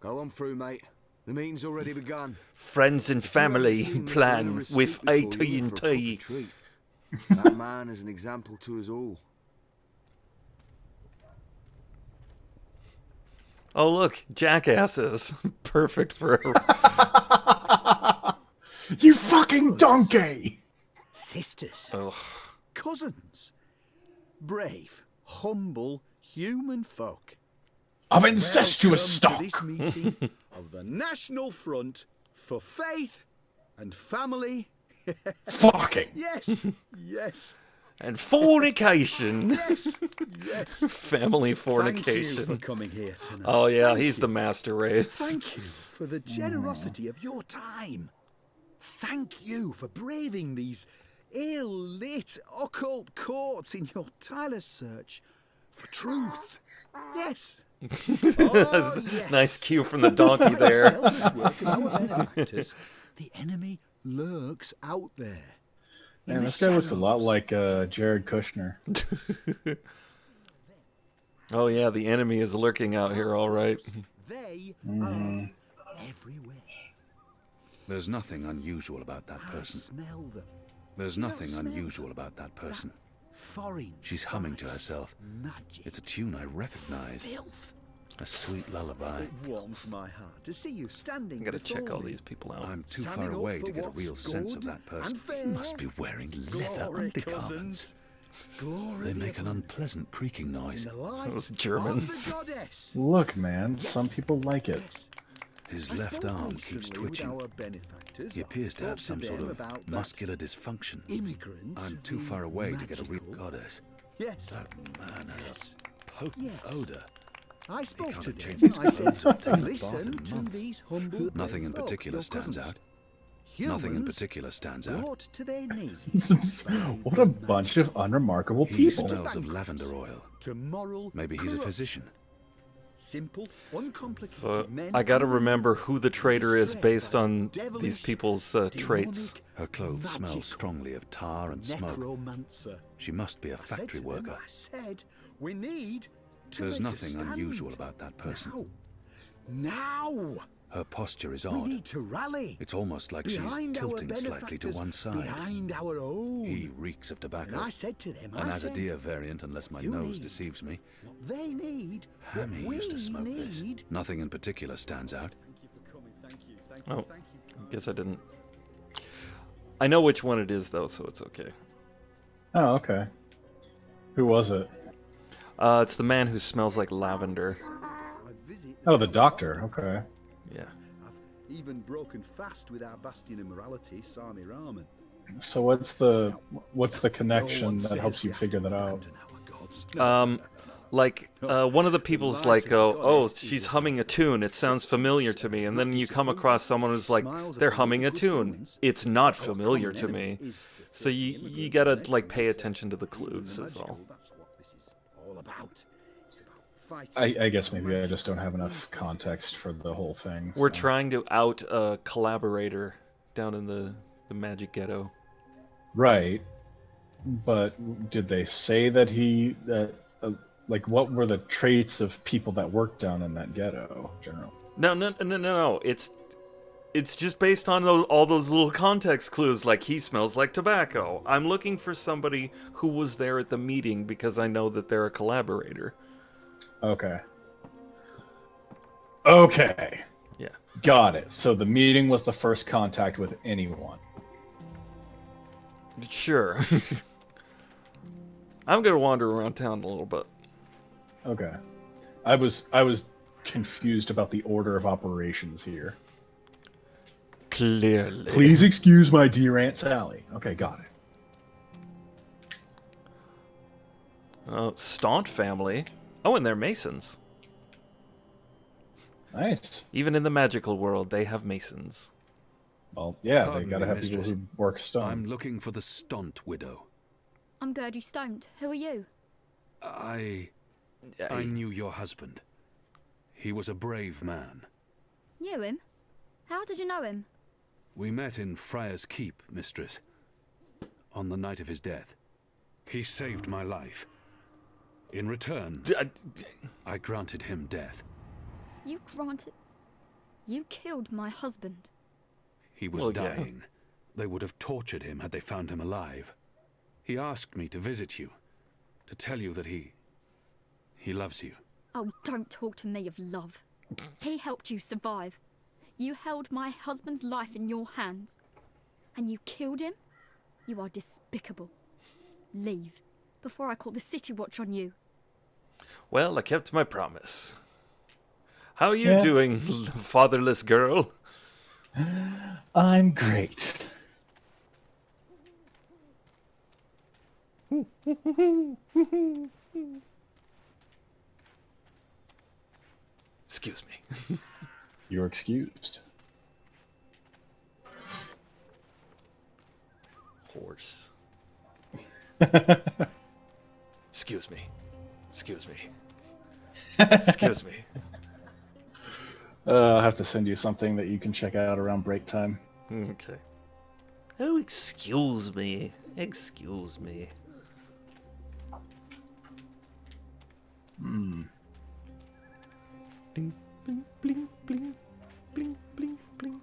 [SPEAKER 10] Go on through, mate. The meeting's already begun.
[SPEAKER 1] Friends and family plan with AT&T.
[SPEAKER 10] That man is an example to us all.
[SPEAKER 1] Oh look, jackasses. Perfect for
[SPEAKER 2] You fucking donkey!
[SPEAKER 11] Sisters.
[SPEAKER 1] Oh.
[SPEAKER 11] Cousins. Brave, humble, human folk.
[SPEAKER 2] Of incestuous stock!
[SPEAKER 11] To this meeting of the National Front for Faith and Family.
[SPEAKER 2] Fucking.
[SPEAKER 11] Yes, yes.
[SPEAKER 1] And fornication.
[SPEAKER 11] Yes, yes.
[SPEAKER 1] Family fornication.
[SPEAKER 11] Thank you for coming here tonight.
[SPEAKER 1] Oh yeah,
[SPEAKER 11] Thank
[SPEAKER 1] he's
[SPEAKER 11] you.
[SPEAKER 1] the master race.
[SPEAKER 11] Thank you for the generosity of your time. Thank you for braving these ill-lit occult courts in your tireless search for truth. Yes. Oh, yes.
[SPEAKER 1] Nice cue from the donkey there.
[SPEAKER 11] Selfless work of our benefactors, the enemy lurks out there.
[SPEAKER 2] Man, this guy looks a lot like Jared Kushner.
[SPEAKER 1] Oh yeah, the enemy is lurking out here, all right.
[SPEAKER 11] They are everywhere.
[SPEAKER 18] There's nothing unusual about that person.
[SPEAKER 11] Smell them.
[SPEAKER 18] There's nothing unusual about that person.
[SPEAKER 11] Foreign
[SPEAKER 18] She's humming to herself.
[SPEAKER 11] magic.
[SPEAKER 18] It's a tune I recognize.
[SPEAKER 11] Filth.
[SPEAKER 18] A sweet lullaby.
[SPEAKER 11] It warms my heart to see you standing.
[SPEAKER 1] I gotta
[SPEAKER 11] before
[SPEAKER 1] check all
[SPEAKER 11] me.
[SPEAKER 1] these people out.
[SPEAKER 18] I'm too
[SPEAKER 11] Standing
[SPEAKER 18] far
[SPEAKER 11] up
[SPEAKER 18] away
[SPEAKER 11] for
[SPEAKER 18] to get a
[SPEAKER 11] what's
[SPEAKER 18] real sense of
[SPEAKER 11] good
[SPEAKER 18] that person.
[SPEAKER 11] and fair.
[SPEAKER 18] He must be wearing leather
[SPEAKER 11] Glory,
[SPEAKER 18] undergarments.
[SPEAKER 11] cousins. Glory
[SPEAKER 18] They
[SPEAKER 11] be
[SPEAKER 18] make an
[SPEAKER 11] upon
[SPEAKER 18] unpleasant creaking noise.
[SPEAKER 11] in the light
[SPEAKER 1] Those
[SPEAKER 11] of
[SPEAKER 1] Germans.
[SPEAKER 11] the goddess.
[SPEAKER 2] Look, man, some people like it.
[SPEAKER 18] His
[SPEAKER 11] I
[SPEAKER 18] left
[SPEAKER 11] spoke
[SPEAKER 18] arm keeps
[SPEAKER 11] recently with
[SPEAKER 18] twitching.
[SPEAKER 11] our benefactors.
[SPEAKER 18] He appears to have
[SPEAKER 11] Talked
[SPEAKER 18] some sort
[SPEAKER 11] them
[SPEAKER 18] of
[SPEAKER 11] about that
[SPEAKER 18] muscular dysfunction.
[SPEAKER 11] immigrant
[SPEAKER 18] I'm too far away to get a real goddess.
[SPEAKER 11] Yes.
[SPEAKER 18] That man has a potent
[SPEAKER 11] Yes.
[SPEAKER 18] odor.
[SPEAKER 11] I spoke
[SPEAKER 18] can't
[SPEAKER 11] to
[SPEAKER 18] have
[SPEAKER 11] them.
[SPEAKER 18] changed his
[SPEAKER 11] I
[SPEAKER 18] clothes
[SPEAKER 11] said,
[SPEAKER 18] or taken a bath
[SPEAKER 11] listen
[SPEAKER 18] in
[SPEAKER 11] to
[SPEAKER 18] months.
[SPEAKER 11] these humble
[SPEAKER 18] Nothing in
[SPEAKER 11] folk,
[SPEAKER 18] particular
[SPEAKER 11] your
[SPEAKER 18] stands
[SPEAKER 11] cousins.
[SPEAKER 18] out. Nothing in
[SPEAKER 11] Humans
[SPEAKER 18] particular stands out.
[SPEAKER 11] brought to their knees.
[SPEAKER 2] What a bunch of unremarkable
[SPEAKER 18] He
[SPEAKER 2] people.
[SPEAKER 18] smells of lavender oil.
[SPEAKER 11] To moral
[SPEAKER 18] Maybe he's a
[SPEAKER 11] corruption.
[SPEAKER 18] physician.
[SPEAKER 11] Simple, uncomplicated
[SPEAKER 1] So
[SPEAKER 11] men
[SPEAKER 1] I gotta
[SPEAKER 11] and
[SPEAKER 1] remember who the traitor is based on these
[SPEAKER 11] devilish,
[SPEAKER 1] people's traits.
[SPEAKER 18] Her clothes smell
[SPEAKER 11] magical,
[SPEAKER 18] strongly of tar and smoke.
[SPEAKER 11] necromancer.
[SPEAKER 18] She must be a
[SPEAKER 11] I said
[SPEAKER 18] factory
[SPEAKER 11] to them,
[SPEAKER 18] worker.
[SPEAKER 11] I said, we need to
[SPEAKER 18] There's
[SPEAKER 11] make a
[SPEAKER 18] nothing
[SPEAKER 11] stand
[SPEAKER 18] unusual about that person.
[SPEAKER 11] Now.
[SPEAKER 18] Her posture is
[SPEAKER 11] We
[SPEAKER 18] odd.
[SPEAKER 11] need to rally.
[SPEAKER 18] It's almost like she's
[SPEAKER 11] Behind our
[SPEAKER 18] tilting slightly to
[SPEAKER 11] benefactors,
[SPEAKER 18] one side.
[SPEAKER 11] Behind our own.
[SPEAKER 18] He reeks of tobacco.
[SPEAKER 11] And I said to them,
[SPEAKER 18] An
[SPEAKER 11] I said,
[SPEAKER 18] Azadir variant, unless my
[SPEAKER 11] "You
[SPEAKER 18] nose
[SPEAKER 11] need
[SPEAKER 18] deceives me.
[SPEAKER 11] what they need,
[SPEAKER 18] Hammy
[SPEAKER 11] what
[SPEAKER 18] used to
[SPEAKER 11] we
[SPEAKER 18] smoke this.
[SPEAKER 11] need."
[SPEAKER 18] Nothing in particular stands out.
[SPEAKER 1] Oh, I guess I didn't. I know which one it is, though, so it's okay.
[SPEAKER 2] Oh, okay. Who was it?
[SPEAKER 1] It's the man who smells like lavender.
[SPEAKER 2] Oh, the doctor. Okay.
[SPEAKER 1] Yeah.
[SPEAKER 11] I've even broken fast with our bastion of morality, Sami Raman.
[SPEAKER 2] So what's the connection that helps you figure that out?
[SPEAKER 1] Like one of the people's like, oh, she's humming a tune. It sounds familiar to me. And then you come across someone who's like, they're humming a tune. It's not familiar to me. So you gotta like pay attention to the clues. Is all.
[SPEAKER 11] All about.
[SPEAKER 2] I guess maybe I just don't have enough context for the whole thing.
[SPEAKER 1] We're trying to out a collaborator down in the Magic Ghetto.
[SPEAKER 2] Right. But did they say that like, what were the traits of people that worked down in that ghetto, generally?
[SPEAKER 1] No. It's just based on all those little context clues, like he smells like tobacco. I'm looking for somebody who was there at the meeting because I know that they're a collaborator.
[SPEAKER 2] Okay. Okay.
[SPEAKER 1] Yeah.
[SPEAKER 2] Got it. So the meeting was the first contact with anyone.
[SPEAKER 1] Sure. I'm gonna wander around town a little bit.
[SPEAKER 2] Okay. I was confused about the order of operations here.
[SPEAKER 1] Clearly.
[SPEAKER 2] Please excuse my dear Aunt Sally. Okay, got it.
[SPEAKER 1] Staunt family. Oh, and they're Masons.
[SPEAKER 2] Nice.
[SPEAKER 1] Even in the magical world, they have Masons.
[SPEAKER 2] Well, yeah,
[SPEAKER 18] Pardon
[SPEAKER 2] they gotta
[SPEAKER 18] me,
[SPEAKER 2] have people
[SPEAKER 18] mistress.
[SPEAKER 2] who work stone.
[SPEAKER 18] I'm looking for the Staunt widow.
[SPEAKER 5] I'm glad you stoned. Who are you?
[SPEAKER 18] I knew your husband. He was a brave man.
[SPEAKER 5] Knew him? How did you know him?
[SPEAKER 18] We met in Friar's Keep, mistress. On the night of his death. He saved my life. In return, I granted him death.
[SPEAKER 5] You granted... You killed my husband.
[SPEAKER 18] He was dying. They would have tortured him had they found him alive. He asked me to visit you, to tell you that he loves you.
[SPEAKER 5] Oh, don't talk to me of love. He helped you survive. You held my husband's life in your hands. And you killed him? You are despicable. Leave, before I call the City Watch on you.
[SPEAKER 1] Well, I kept my promise. How are you doing, fatherless girl?
[SPEAKER 2] I'm great.
[SPEAKER 1] Excuse me.
[SPEAKER 2] You're excused.
[SPEAKER 1] Horse. Excuse me. Excuse me. Excuse me.
[SPEAKER 2] I'll have to send you something that you can check out around break time.
[SPEAKER 1] Okay. Oh, excuse me. Excuse me.
[SPEAKER 2] Hmm.
[SPEAKER 1] Bling, bling, bling, bling, bling, bling, bling.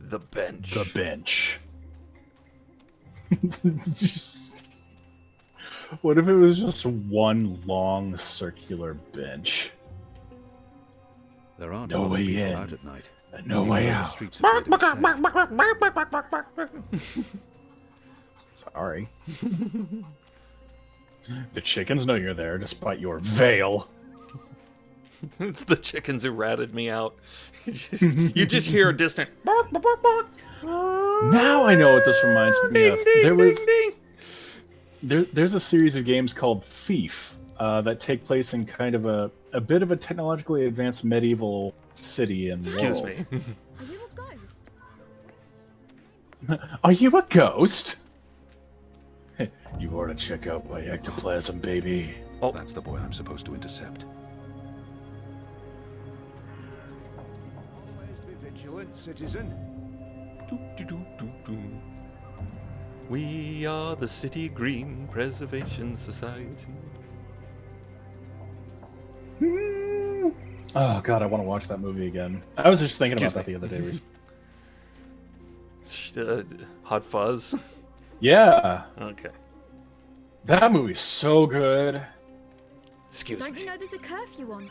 [SPEAKER 1] The bench.
[SPEAKER 2] The bench. What if it was just one long circular bench?
[SPEAKER 18] There aren't
[SPEAKER 2] No
[SPEAKER 18] a lot of
[SPEAKER 2] way
[SPEAKER 18] people
[SPEAKER 2] in,
[SPEAKER 18] out at night.
[SPEAKER 2] and no
[SPEAKER 18] Even
[SPEAKER 2] way
[SPEAKER 18] though the
[SPEAKER 2] out.
[SPEAKER 18] streets appear to be safe.
[SPEAKER 2] Sorry. The chickens know you're there despite your veil.
[SPEAKER 1] It's the chickens who ratted me out. You just hear a distant bark, bark, bark, bark.
[SPEAKER 2] Now I know what this reminds me of. There's a series of games called Thief that take place in kind of a bit of a technologically advanced medieval city and
[SPEAKER 1] Excuse
[SPEAKER 2] world.
[SPEAKER 1] me.
[SPEAKER 2] Are you a ghost? You ought to check out my ectoplasm, baby.
[SPEAKER 18] Oh, that's the boy I'm supposed to intercept.
[SPEAKER 3] Always be vigilant, citizen.
[SPEAKER 1] We are the City Green Preservation Society.
[SPEAKER 2] Oh god, I want to watch that movie again. I was just thinking about that the other day.
[SPEAKER 1] Hot Fuzz?
[SPEAKER 2] Yeah.
[SPEAKER 1] Okay.
[SPEAKER 2] That movie's so good.
[SPEAKER 1] Excuse
[SPEAKER 5] Don't
[SPEAKER 1] me.
[SPEAKER 5] you know there's a curfew on?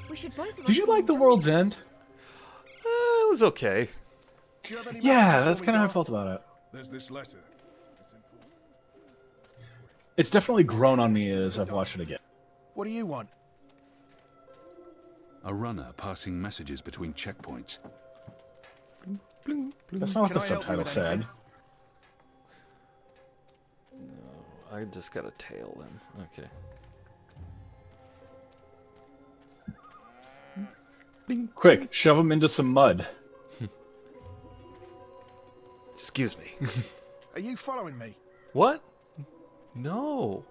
[SPEAKER 5] We should both.
[SPEAKER 2] Did you like The World's End?
[SPEAKER 1] It was okay.
[SPEAKER 20] Do you have any
[SPEAKER 2] Yeah,
[SPEAKER 20] messages
[SPEAKER 2] that's
[SPEAKER 20] for me,
[SPEAKER 2] kind of how I
[SPEAKER 20] Doc?
[SPEAKER 2] felt about it.
[SPEAKER 20] There's this letter.
[SPEAKER 2] It's definitely grown on me as I've watched it again.
[SPEAKER 20] What do you want?
[SPEAKER 18] A runner passing messages between checkpoints.
[SPEAKER 2] That's not what the
[SPEAKER 20] Can I help you
[SPEAKER 2] subtitle
[SPEAKER 20] with
[SPEAKER 2] said.
[SPEAKER 20] anything?
[SPEAKER 1] No, I just gotta tail them. Okay.
[SPEAKER 2] Quick, shove him into some mud.
[SPEAKER 1] Excuse me.
[SPEAKER 20] Are you following me?
[SPEAKER 1] What? No.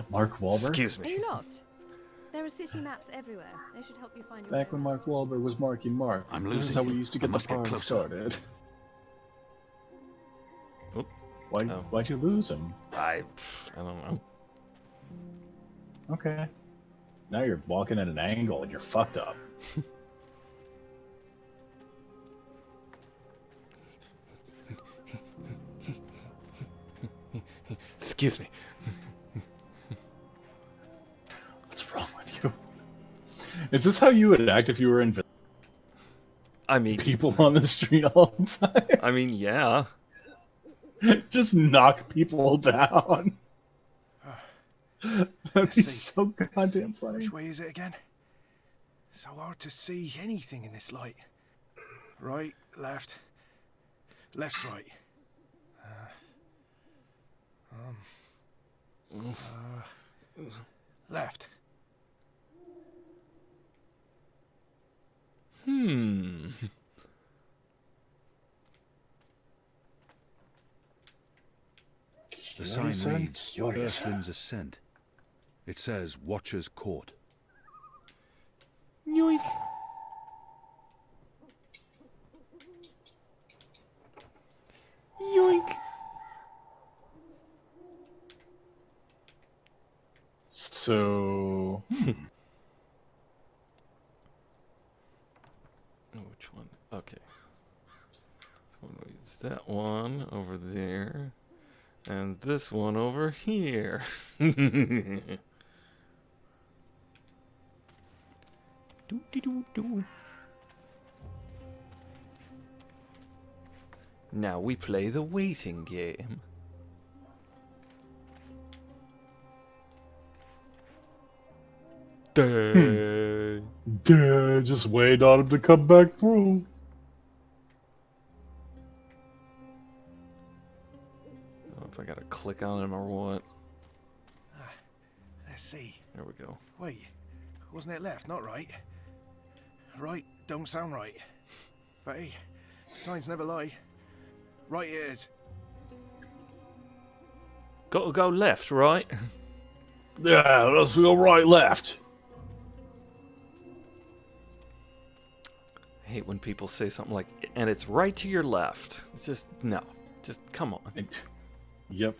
[SPEAKER 2] Mark Wahlberg?
[SPEAKER 1] Excuse
[SPEAKER 5] Are
[SPEAKER 1] me.
[SPEAKER 5] you lost? There are city maps everywhere. They should help you find your
[SPEAKER 2] Back
[SPEAKER 5] way.
[SPEAKER 2] when Mark Wahlberg was Marky Mark.
[SPEAKER 18] I'm
[SPEAKER 2] This is
[SPEAKER 18] losing
[SPEAKER 2] how we
[SPEAKER 18] you.
[SPEAKER 2] used to
[SPEAKER 18] I
[SPEAKER 2] get the
[SPEAKER 18] must get
[SPEAKER 2] party
[SPEAKER 18] closer.
[SPEAKER 2] started.
[SPEAKER 1] Oop.
[SPEAKER 2] Why'd you lose him?
[SPEAKER 1] I don't know.
[SPEAKER 2] Okay. Now you're walking at an angle and you're fucked up.
[SPEAKER 1] Excuse me.
[SPEAKER 2] What's wrong with you? Is this how you would act if you were invisible?
[SPEAKER 1] I mean,
[SPEAKER 2] People on the street all the time?
[SPEAKER 1] I mean, yeah.
[SPEAKER 2] Just knock people down. That'd be so goddamn funny.
[SPEAKER 20] Which way is it again? So hard to see anything in this light. Right, left. Left's right. Left.
[SPEAKER 18] The sign reads Earthling's Ascent. It says Watcher's Court.
[SPEAKER 1] Yoink. Yoink.
[SPEAKER 2] So...
[SPEAKER 1] Which one? Okay. So it's that one over there. And this one over here. Doo-dee-doo-doo. Now we play the waiting game.
[SPEAKER 2] Dad, just wait on him to come back through.
[SPEAKER 1] I don't know if I gotta click on him or what.
[SPEAKER 20] Let's see.
[SPEAKER 1] There we go.
[SPEAKER 20] Wait, wasn't it left, not right? Right don't sound right. But hey, signs never lie. Right it is.
[SPEAKER 1] Gotta go left, right?
[SPEAKER 2] Yeah, let's go right, left.
[SPEAKER 1] I hate when people say something like, and it's right to your left. It's just, no. Just, come on.
[SPEAKER 2] Yep.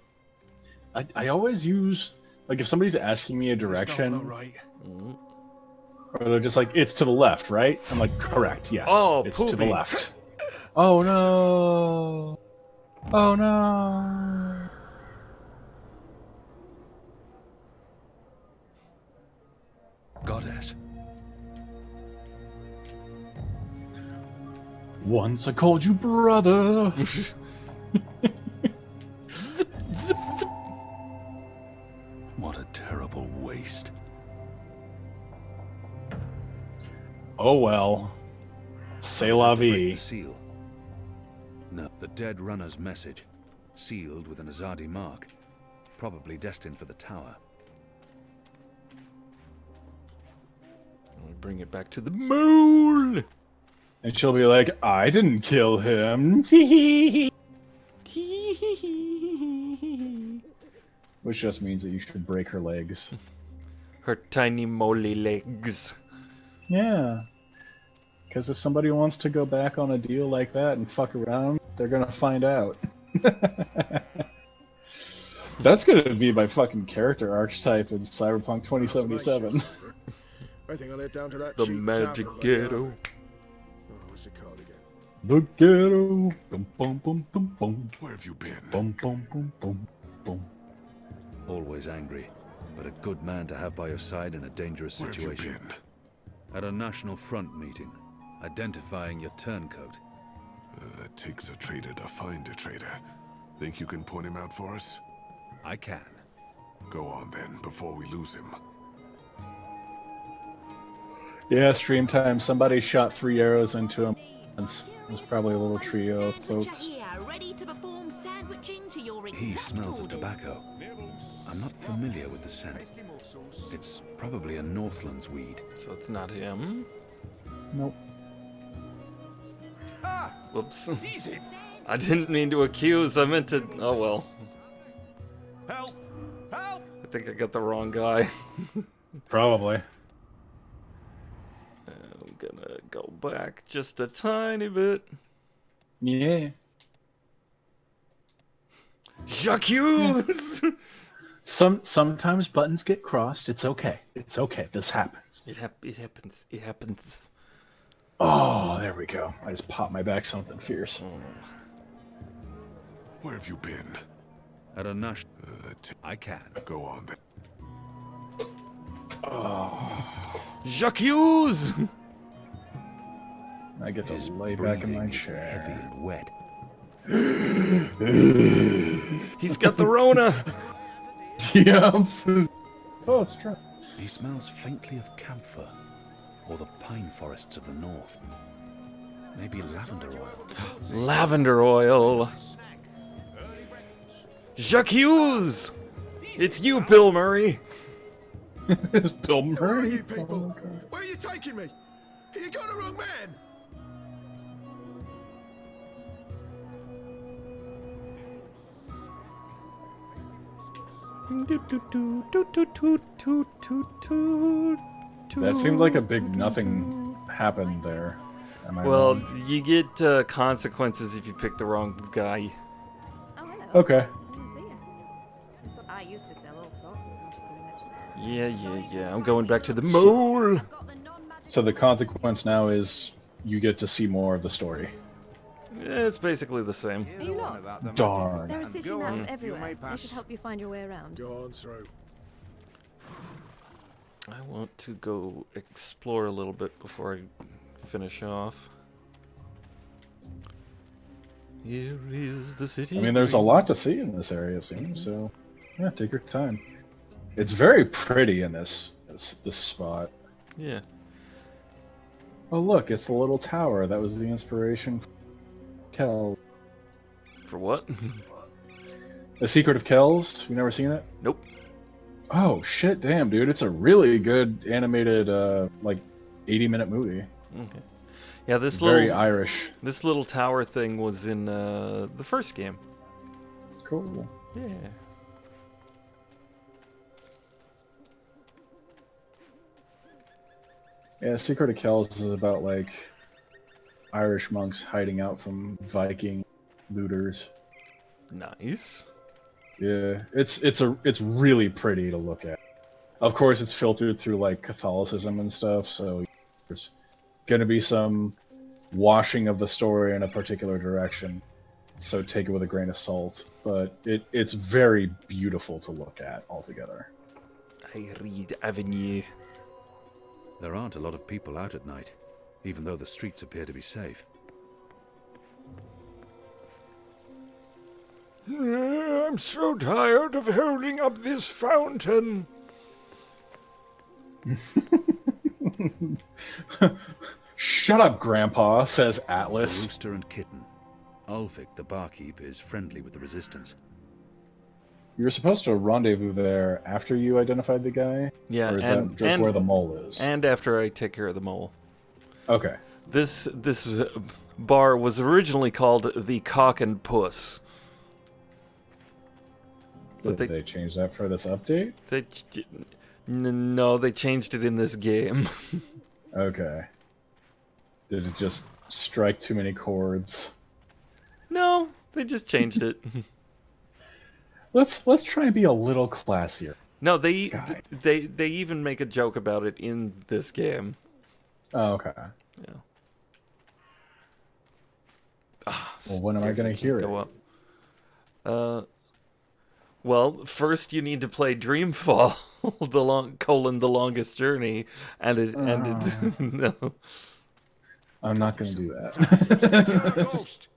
[SPEAKER 2] I always use, like, if somebody's asking me a direction,
[SPEAKER 20] Right.
[SPEAKER 2] or they're just like, it's to the left, right? I'm like, correct, yes.
[SPEAKER 1] Oh,
[SPEAKER 2] it's to the
[SPEAKER 1] poopy.
[SPEAKER 2] left. Oh no. Oh no.
[SPEAKER 18] Goddess.
[SPEAKER 2] Once I called you brother.
[SPEAKER 18] What a terrible waste.
[SPEAKER 2] Oh well. C'est la
[SPEAKER 18] Break
[SPEAKER 2] vie.
[SPEAKER 18] the seal. No, the dead runner's message, sealed with an Azadi mark, probably destined for the tower.
[SPEAKER 1] We bring it back to the moon.
[SPEAKER 2] And she'll be like, I didn't kill him. Which just means that you should break her legs.
[SPEAKER 1] Her tiny moly legs.
[SPEAKER 2] Yeah. Because if somebody wants to go back on a deal like that and fuck around, they're gonna find out. That's gonna be my fucking character archetype in Cyberpunk 2077.
[SPEAKER 20] I think I'll head down to that
[SPEAKER 1] The
[SPEAKER 20] cheap
[SPEAKER 1] magic
[SPEAKER 20] tavern by the
[SPEAKER 1] ghetto.
[SPEAKER 20] harbour. Oh, what's it called again?
[SPEAKER 2] The ghetto. Bum, bum, bum, bum, bum.
[SPEAKER 16] Where have you been?
[SPEAKER 2] Bum, bum, bum, bum, bum.
[SPEAKER 18] Always angry, but a good man to have by your side in a dangerous
[SPEAKER 16] Where have you
[SPEAKER 18] situation.
[SPEAKER 16] been?
[SPEAKER 18] At a National Front meeting, identifying your turncoat.
[SPEAKER 16] It takes a traitor to find a traitor. Think you can point him out for us?
[SPEAKER 18] I can.
[SPEAKER 16] Go on then, before we lose him.
[SPEAKER 2] Yeah, stream time. Somebody shot 3 arrows into him. It was probably a little trio of folks.
[SPEAKER 12] Ready to perform sandwiching to your
[SPEAKER 18] He smells of tobacco. I'm not familiar with the scent. It's probably a Northlands weed.
[SPEAKER 1] So it's not him.
[SPEAKER 2] Nope.
[SPEAKER 1] Whoops. I didn't mean to accuse. I meant to. Oh well.
[SPEAKER 20] Help! Help!
[SPEAKER 1] I think I got the wrong guy.
[SPEAKER 2] Probably.
[SPEAKER 1] I'm gonna go back just a tiny bit.
[SPEAKER 2] Yeah.
[SPEAKER 1] Jacques!
[SPEAKER 2] Sometimes buttons get crossed. It's okay. It's okay. This happens.
[SPEAKER 1] It happens. It happens.
[SPEAKER 2] Oh, there we go. I just popped my back something fierce.
[SPEAKER 16] Where have you been?
[SPEAKER 18] At a national... I can.
[SPEAKER 16] Go on then.
[SPEAKER 2] Oh.
[SPEAKER 1] Jacques!
[SPEAKER 2] I get to lay back in my chair.
[SPEAKER 18] Heavy and wet.
[SPEAKER 1] He's got the Rona.
[SPEAKER 2] Yeah. Oh, it's true.
[SPEAKER 18] He smells faintly of camphor, or the pine forests of the north. Maybe lavender oil.
[SPEAKER 1] Lavender oil. Jacques! It's you, Bill Murray.
[SPEAKER 2] It's Bill Murray.
[SPEAKER 20] Where are you people? Where are you taking me? You got the wrong man.
[SPEAKER 2] That seemed like a big nothing happened there. Am I
[SPEAKER 1] Well,
[SPEAKER 2] wrong?
[SPEAKER 1] you get consequences if you pick the wrong guy.
[SPEAKER 2] Okay.
[SPEAKER 5] I used to sell all sorts of magical
[SPEAKER 1] Yeah. I'm going back to the mole.
[SPEAKER 2] So the consequence now is you get to see more of the story.
[SPEAKER 1] It's basically the same.
[SPEAKER 5] Are you lost?
[SPEAKER 2] Darn.
[SPEAKER 5] There are city maps everywhere. They should help you find your way around.
[SPEAKER 20] Go on through.
[SPEAKER 1] I want to go explore a little bit before I finish off. Here is the city.
[SPEAKER 2] I mean, there's a lot to see in this area, it seems, so yeah, take your time. It's very pretty in this spot.
[SPEAKER 1] Yeah.
[SPEAKER 2] Oh, look, it's the little tower that was the inspiration for Kel.
[SPEAKER 1] For what?
[SPEAKER 2] The Secret of Kells? You never seen it?
[SPEAKER 1] Nope.
[SPEAKER 2] Oh, shit, damn, dude. It's a really good animated, like, 80-minute movie.
[SPEAKER 1] Okay. Yeah, this
[SPEAKER 2] Very
[SPEAKER 1] little
[SPEAKER 2] Irish.
[SPEAKER 1] This little tower thing was in the first game.
[SPEAKER 2] Cool.
[SPEAKER 1] Yeah.
[SPEAKER 2] Yeah, Secret of Kells is about, like, Irish monks hiding out from Viking looters.
[SPEAKER 1] Nice.
[SPEAKER 2] Yeah, it's really pretty to look at. Of course, it's filtered through like Catholicism and stuff, so there's gonna be some washing of the story in a particular direction. So take it with a grain of salt, but it's very beautiful to look at altogether.
[SPEAKER 1] I read Avenue.
[SPEAKER 18] There aren't a lot of people out at night, even though the streets appear to be safe.
[SPEAKER 1] I'm so tired of holding up this fountain.
[SPEAKER 2] Shut up, Grandpa, says
[SPEAKER 18] The
[SPEAKER 2] Atlas.
[SPEAKER 18] rooster and kitten. Ulfric, the barkeep, is friendly with the resistance.
[SPEAKER 2] You were supposed to rendezvous there after you identified the guy?
[SPEAKER 1] Yeah,
[SPEAKER 2] Or is that just where the mole is?
[SPEAKER 1] And after I take care of the mole.
[SPEAKER 2] Okay.
[SPEAKER 1] This bar was originally called the Cock and Puss.
[SPEAKER 2] Did they change that for this update?
[SPEAKER 1] No, they changed it in this game.
[SPEAKER 2] Okay. Did it just strike too many chords?
[SPEAKER 1] No, they just changed it.
[SPEAKER 2] Let's try and be a little classier.
[SPEAKER 1] No, they even make a joke about it in this game.
[SPEAKER 2] Oh, okay.
[SPEAKER 1] Yeah.
[SPEAKER 2] Well, when am I going to hear it?
[SPEAKER 1] Go up. Well, first you need to play Dreamfall, the longest journey, and it no.
[SPEAKER 2] I'm not going to do that.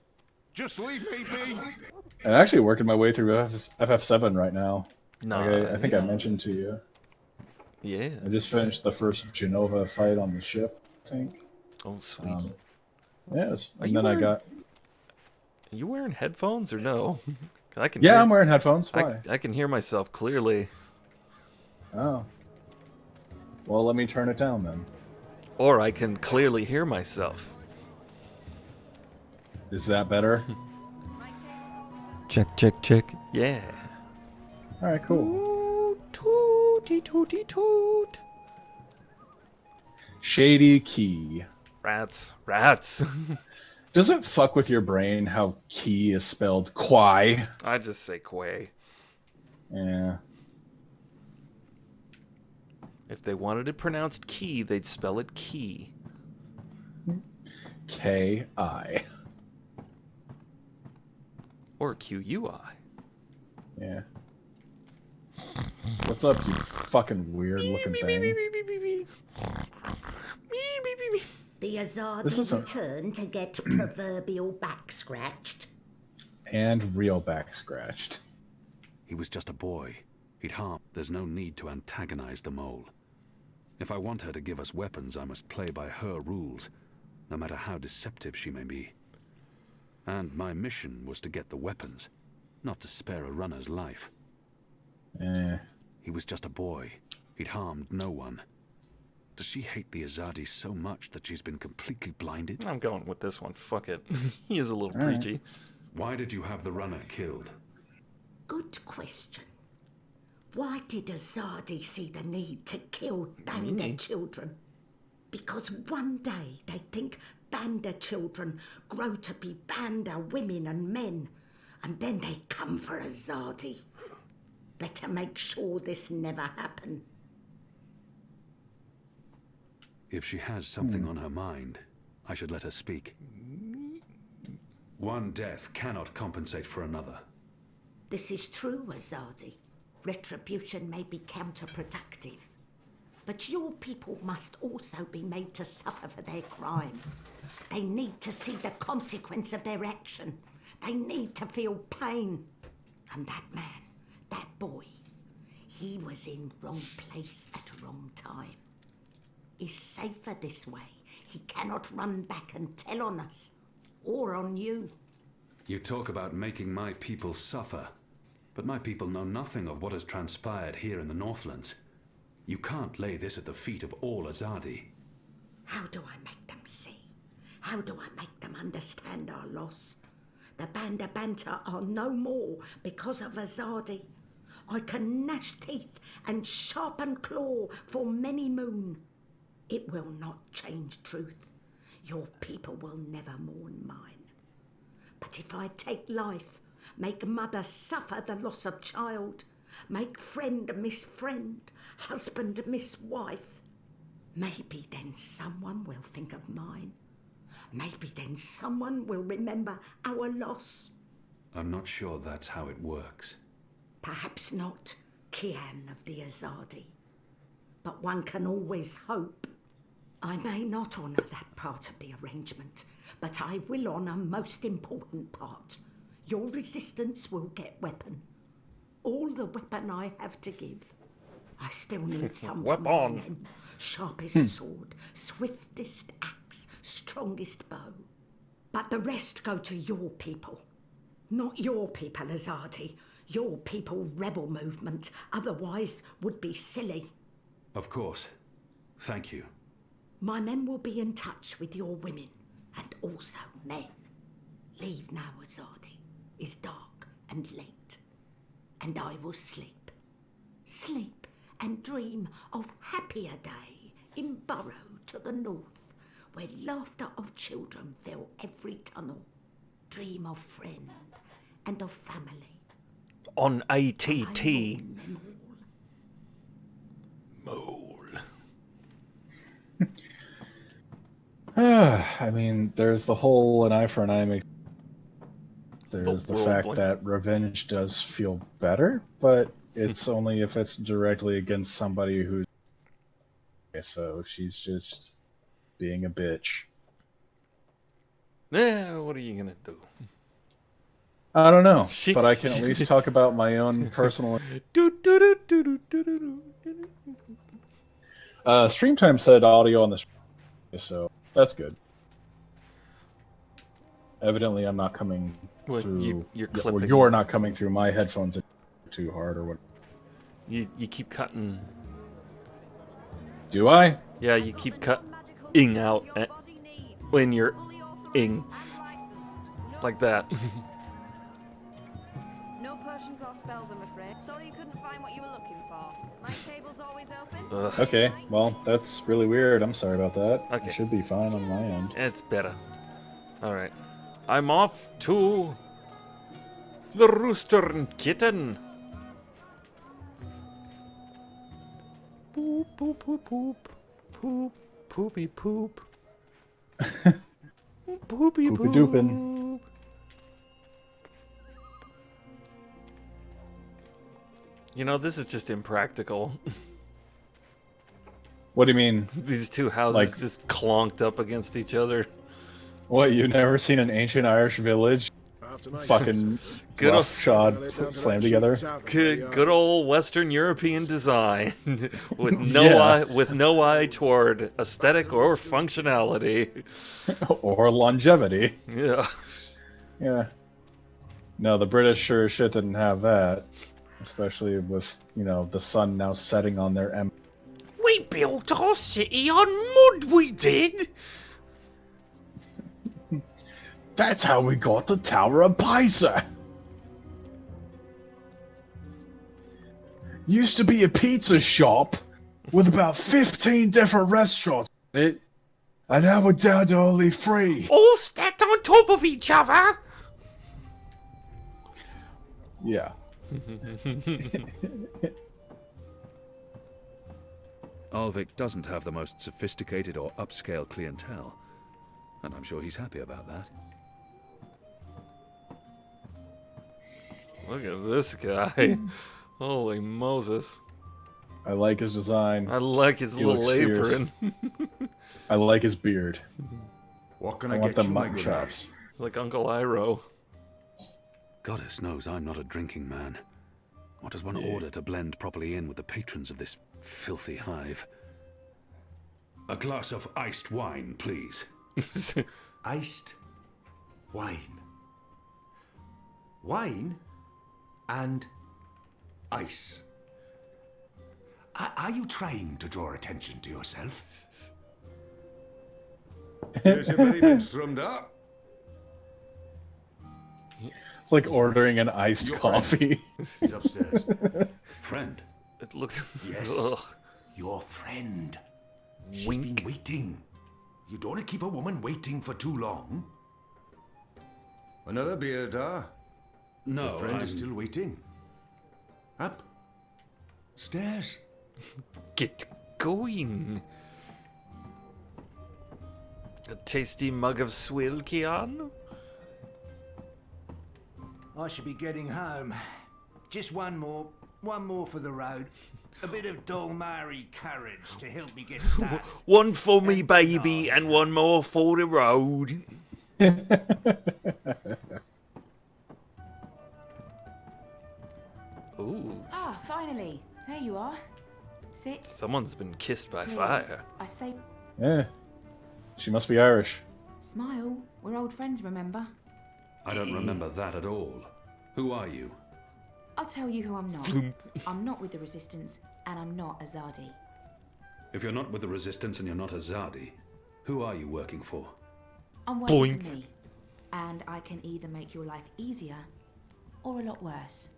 [SPEAKER 3] Just leave me be.
[SPEAKER 2] I'm actually working my way through FF7 right now.
[SPEAKER 1] Nice.
[SPEAKER 2] I think I mentioned to you.
[SPEAKER 1] Yeah.
[SPEAKER 2] I just finished the first Genova fight on the ship, I think.
[SPEAKER 1] Oh, sweet.
[SPEAKER 2] Yes.
[SPEAKER 1] Are
[SPEAKER 2] And then I got...
[SPEAKER 1] Are you wearing headphones or no? I can
[SPEAKER 2] I'm wearing headphones. Why?
[SPEAKER 1] I can hear myself clearly.
[SPEAKER 2] Oh. Well, let me turn it down then.
[SPEAKER 1] Or I can clearly hear myself.
[SPEAKER 2] Is that better?
[SPEAKER 1] Check, check, check. Yeah.
[SPEAKER 2] Alright, cool.
[SPEAKER 1] Tooty, tooty, toot.
[SPEAKER 2] Shady Key.
[SPEAKER 1] Rats.
[SPEAKER 2] Does it fuck with your brain how key is spelled quai?
[SPEAKER 1] I just say quay.
[SPEAKER 2] Yeah.
[SPEAKER 1] If they wanted it pronounced key, they'd spell it key.
[SPEAKER 2] K-I.
[SPEAKER 1] Or Q-U-I.
[SPEAKER 2] Yeah. What's up, you fucking weird looking thing?
[SPEAKER 7] The Azadi return to get proverbial back scratched.
[SPEAKER 2] And real back scratched.
[SPEAKER 18] He was just a boy. He'd harm. There's no need to antagonize the mole. If I want her to give us weapons, I must play by her rules, no matter how deceptive she may be. And my mission was to get the weapons, not to spare a runner's life. He was just a boy. He'd harmed no one. Does she hate the Azadi so much that she's been completely blinded?
[SPEAKER 1] I'm going with this one. Fuck it. He is a little
[SPEAKER 18] All right.
[SPEAKER 1] preachy.
[SPEAKER 18] Why did you have the runner killed?
[SPEAKER 7] Good question. Why did Azadi see the need to kill Banda children? Because one day they think Banda children grow to be Banda women and men, and then they come for Azadi. Better make sure this never happen.
[SPEAKER 18] If she has something on her mind, I should let her speak. One death cannot compensate for another.
[SPEAKER 7] This is true, Azadi. Retribution may be counterproductive. But your people must also be made to suffer for their crime. They need to see the consequence of their action. They need to feel pain. And that man, that boy, he was in wrong place at wrong time. He's safer this way. He cannot run back and tell on us, or on you.
[SPEAKER 18] You talk about making my people suffer, but my people know nothing of what has transpired here in the Northlands. You can't lay this at the feet of all Azadi.
[SPEAKER 7] How do I make them see? How do I make them understand our loss? The Banda Banter are no more because of Azadi. I can gnash teeth and sharpen claw for many moon. It will not change truth. Your people will never mourn mine. But if I take life, make mother suffer the loss of child, make friend miss friend, husband miss wife, maybe then someone will think of mine. Maybe then someone will remember our loss.
[SPEAKER 18] I'm not sure that's how it works.
[SPEAKER 7] Perhaps not, Kian of the Azadi. But one can always hope. I may not honour that part of the arrangement, but I will honour most important part. Your resistance will get weapon. All the weapon I have to give. I still need some for my men. Sharpest sword, swiftest axe, strongest bow. But the rest go to your people. Not your people, Azadi. Your people rebel movement, otherwise would be silly.
[SPEAKER 18] Of course. Thank you.
[SPEAKER 7] My men will be in touch with your women, and also men. Leave now, Azadi. It's dark and late, and I will sleep. Sleep and dream of happier day in Burrow to the north, where laughter of children fill every tunnel. Dream of friend and of family.
[SPEAKER 1] On ATT.
[SPEAKER 2] I mean, there's the whole an eye for an eye makes. There's the
[SPEAKER 1] world
[SPEAKER 2] fact
[SPEAKER 1] one.
[SPEAKER 2] that revenge does feel better, but it's only if it's directly against somebody who's. So she's just being a bitch.
[SPEAKER 1] Yeah, what are you gonna do?
[SPEAKER 2] I don't know, but I can at least talk about my own personal. Stream time said audio on the stream, so that's good. Evidently, I'm not coming through. You're not coming through my headphones too hard, or what?
[SPEAKER 1] You keep cutting.
[SPEAKER 2] Do I?
[SPEAKER 1] Yeah, you keep cutting out when you're ing like that.
[SPEAKER 5] No potions or spells, I'm afraid. Sorry you couldn't find what you were looking for. My table's always open.
[SPEAKER 2] Okay, well, that's really weird. I'm sorry about that.
[SPEAKER 1] Okay.
[SPEAKER 2] It should be fine on my end.
[SPEAKER 1] It's better. Alright. I'm off to the Rooster and Kitten. Poop, poop, poop, poop. Poop, poopy, poop. Poopy,
[SPEAKER 2] Poopy
[SPEAKER 1] poop.
[SPEAKER 2] doopin'.
[SPEAKER 1] You know, this is just impractical.
[SPEAKER 2] What do you mean?
[SPEAKER 1] These two houses just clonked up against each other.
[SPEAKER 2] What, you've never seen an ancient Irish village fucking roughshod slammed together?
[SPEAKER 1] Good old Western European design with no eye toward aesthetic or functionality.
[SPEAKER 2] Or longevity.
[SPEAKER 1] Yeah.
[SPEAKER 2] Yeah. No, the British sure as shit didn't have that. Especially with, the sun now setting on their
[SPEAKER 1] We built our city on mud, we did!
[SPEAKER 2] That's how we got the Tower of Pisa! Used to be a pizza shop with about 15 different restaurants in it, and now we're down to only 3.
[SPEAKER 1] All stacked on top of each other!
[SPEAKER 2] Yeah.
[SPEAKER 18] Alvik doesn't have the most sophisticated or upscale clientele, and I'm sure he's happy about that.
[SPEAKER 1] Look at this guy. Holy Moses.
[SPEAKER 2] I like his design.
[SPEAKER 1] I like his
[SPEAKER 2] He
[SPEAKER 1] little
[SPEAKER 2] looks fierce.
[SPEAKER 1] apron.
[SPEAKER 2] I like his beard.
[SPEAKER 3] What can
[SPEAKER 2] I
[SPEAKER 3] I
[SPEAKER 2] want
[SPEAKER 3] get
[SPEAKER 2] the
[SPEAKER 3] you, my
[SPEAKER 2] mutton
[SPEAKER 3] good
[SPEAKER 2] chops.
[SPEAKER 1] It's like Uncle Iroh.
[SPEAKER 18] Goddess knows I'm not a drinking man. What does one order to blend properly in with the patrons of this filthy hive?
[SPEAKER 6] A glass of iced wine, please.
[SPEAKER 15] Iced wine. Wine and ice. Are you trying to draw attention to yourself?
[SPEAKER 3] Here's your belly been strummed up.
[SPEAKER 2] It's like ordering an iced coffee.
[SPEAKER 15] He's upstairs.
[SPEAKER 6] Friend.
[SPEAKER 1] It looks...
[SPEAKER 15] Yes.
[SPEAKER 1] Ugh.
[SPEAKER 15] Your friend. She's been waiting. You don't want to keep a woman waiting for too long.
[SPEAKER 3] Another beer, Dar?
[SPEAKER 6] No,
[SPEAKER 15] Your friend is still waiting. Up. Stairs.
[SPEAKER 1] Get going. A tasty mug of swill, Kian?
[SPEAKER 19] I should be getting home. Just one more for the road. A bit of Dolmari courage to help me get started.
[SPEAKER 1] One for me, baby, and one more for the road. Ooh.
[SPEAKER 4] Ah, finally. There you are. Sit.
[SPEAKER 1] Someone's been kissed by
[SPEAKER 4] Please.
[SPEAKER 1] fire.
[SPEAKER 4] I say,
[SPEAKER 2] Yeah. She must be Irish.
[SPEAKER 4] smile. We're old friends, remember?
[SPEAKER 18] I don't remember that at all. Who are you?
[SPEAKER 4] I'll tell you who I'm not.
[SPEAKER 1] Floomp.
[SPEAKER 4] I'm not with the Resistance, and I'm not Azadi.
[SPEAKER 18] If you're not with the Resistance and you're not Azadi, who are you working for?
[SPEAKER 4] I'm working
[SPEAKER 18] Boink.
[SPEAKER 4] for me, and I can either make your life easier or a lot worse.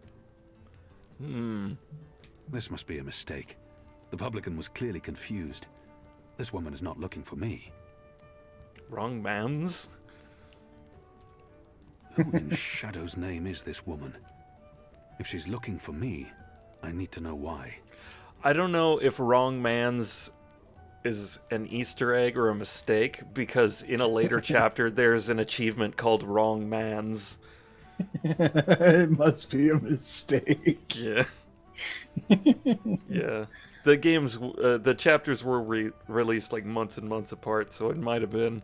[SPEAKER 18] This must be a mistake. The publican was clearly confused. This woman is not looking for me.
[SPEAKER 1] Wrong man's.
[SPEAKER 18] Who in Shadow's name is this woman? If she's looking for me, I need to know why.
[SPEAKER 1] I don't know if wrong man's is an Easter egg or a mistake, because in a later chapter there's an achievement called Wrong Mans.
[SPEAKER 2] It must be a mistake.
[SPEAKER 1] Yeah. Yeah. The chapters were released like months and months apart, so it might have been.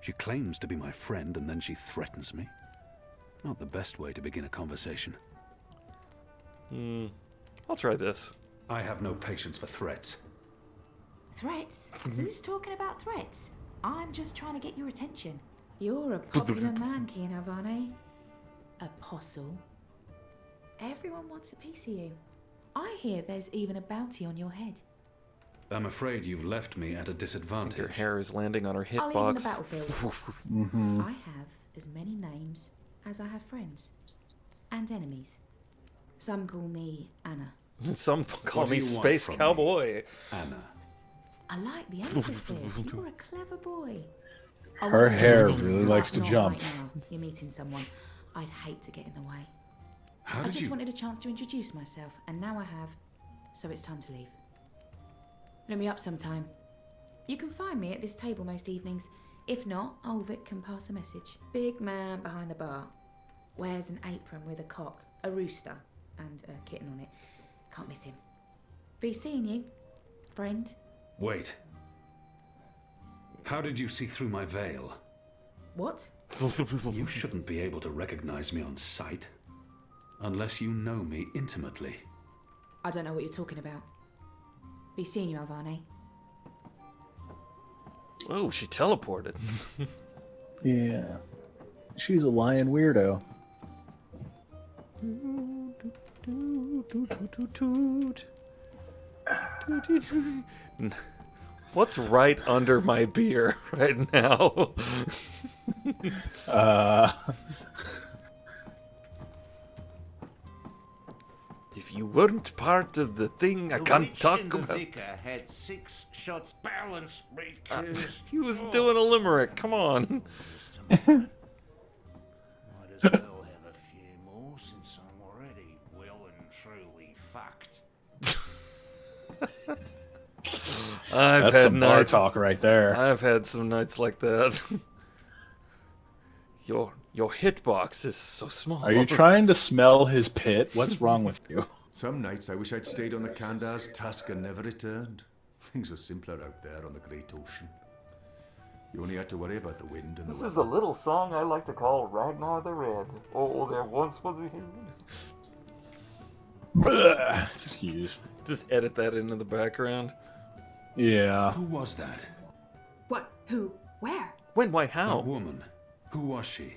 [SPEAKER 18] She claims to be my friend and then she threatens me. Not the best way to begin a conversation.
[SPEAKER 1] I'll try this.
[SPEAKER 18] I have no patience for threats.
[SPEAKER 4] Threats? Who's talking about threats? I'm just trying to get your attention. You're a popular man, Kian Alvane. Apostle. Everyone wants a piece of you. I hear there's even a bounty on your head.
[SPEAKER 18] I'm afraid you've left me at a disadvantage.
[SPEAKER 1] Her hair is landing on her
[SPEAKER 4] I'll leave on the
[SPEAKER 1] hitbox.
[SPEAKER 4] battlefield. I have as many names as I have friends. And enemies. Some call me Anna.
[SPEAKER 1] Some call
[SPEAKER 18] What
[SPEAKER 1] me
[SPEAKER 18] do you want
[SPEAKER 1] Space
[SPEAKER 18] from me,
[SPEAKER 1] Cowboy.
[SPEAKER 18] Anna.
[SPEAKER 4] I like the emphasis. You're a clever boy. I
[SPEAKER 2] Her
[SPEAKER 4] want you
[SPEAKER 2] hair
[SPEAKER 4] to
[SPEAKER 2] really
[SPEAKER 4] start
[SPEAKER 2] likes to
[SPEAKER 4] not
[SPEAKER 2] jump.
[SPEAKER 4] Right now. You're meeting someone. I'd hate to get in the way.
[SPEAKER 18] How
[SPEAKER 4] I
[SPEAKER 18] did
[SPEAKER 4] just
[SPEAKER 18] you...
[SPEAKER 4] wanted a chance to introduce myself, and now I have. So it's time to leave. Let me up sometime. You can find me at this table most evenings. If not, Ulvik can pass a message. Big man behind the bar. Wears an apron with a cock, a rooster, and a kitten on it. Can't miss him. Be seeing you, friend.
[SPEAKER 18] Wait. How did you see through my veil?
[SPEAKER 4] What?
[SPEAKER 18] You shouldn't be able to recognize me on sight. Unless you know me intimately.
[SPEAKER 4] I don't know what you're talking about. Be seeing you, Alvane.
[SPEAKER 1] Oh, she teleported.
[SPEAKER 2] Yeah. She's a lion weirdo.
[SPEAKER 1] What's right under my beer right now? If you weren't part of the thing, I can't talk
[SPEAKER 19] The
[SPEAKER 1] about.
[SPEAKER 19] vicar had 6 shots balanced because...
[SPEAKER 1] He was doing a limerick. Come on.
[SPEAKER 19] Might as well have a few more since I'm already well and truly fucked.
[SPEAKER 2] That's some bar talk right there.
[SPEAKER 1] I've had some nights like that. Your hitbox is so small.
[SPEAKER 2] Are you trying to smell his pit? What's wrong with you?
[SPEAKER 15] Some nights I wish I'd stayed on the Kandar's task and never returned. Things were simpler out there on the Great Ocean. You only had to worry about the wind and
[SPEAKER 1] This
[SPEAKER 15] the
[SPEAKER 1] is a little song I like to call Ragnar the Red. Oh, there once was a...
[SPEAKER 2] Excuse.
[SPEAKER 1] Just edit that into the background.
[SPEAKER 2] Yeah.
[SPEAKER 18] Who was that?
[SPEAKER 4] What? Who? Where?
[SPEAKER 1] When? Why? How?
[SPEAKER 18] A woman. Who was she?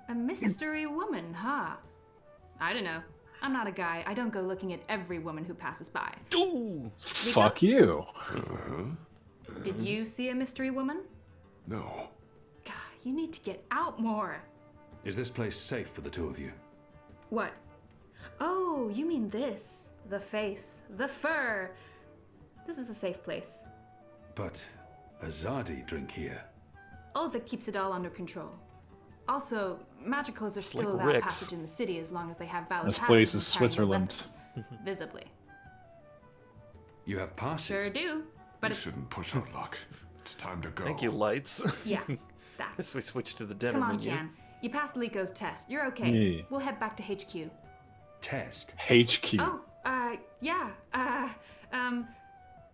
[SPEAKER 21] A mystery woman, huh? I don't know. I'm not a guy. I don't go looking at every woman who passes by.
[SPEAKER 1] Ooh.
[SPEAKER 2] Fuck you.
[SPEAKER 21] Did you see a mystery woman?
[SPEAKER 16] No.
[SPEAKER 21] God, you need to get out more.
[SPEAKER 18] Is this place safe for the two of you?
[SPEAKER 21] What? Oh, you mean this. The face. The fur. This is a safe place.
[SPEAKER 18] But Azadi drink here.
[SPEAKER 21] Ulvik keeps it all under control. Also, magicals are still
[SPEAKER 1] like
[SPEAKER 21] allowed
[SPEAKER 1] Rick's.
[SPEAKER 21] passage in the city as long as they have valid
[SPEAKER 2] This
[SPEAKER 21] passes
[SPEAKER 2] place
[SPEAKER 21] and
[SPEAKER 2] is
[SPEAKER 21] carry their
[SPEAKER 2] Switzerland.
[SPEAKER 21] weapons, visibly.
[SPEAKER 18] You have passes?
[SPEAKER 21] Sure do, but
[SPEAKER 16] We
[SPEAKER 21] it's...
[SPEAKER 16] shouldn't push our luck. It's time to go.
[SPEAKER 1] Thank you, lights.
[SPEAKER 21] Yeah, that.
[SPEAKER 1] Guess we switched to the dinner
[SPEAKER 21] Come on,
[SPEAKER 1] menu.
[SPEAKER 21] Kian. You passed Liko's test. You're okay.
[SPEAKER 2] Yeah.
[SPEAKER 21] We'll head back to HQ.
[SPEAKER 18] Test?
[SPEAKER 2] HQ.
[SPEAKER 21] Oh, yeah.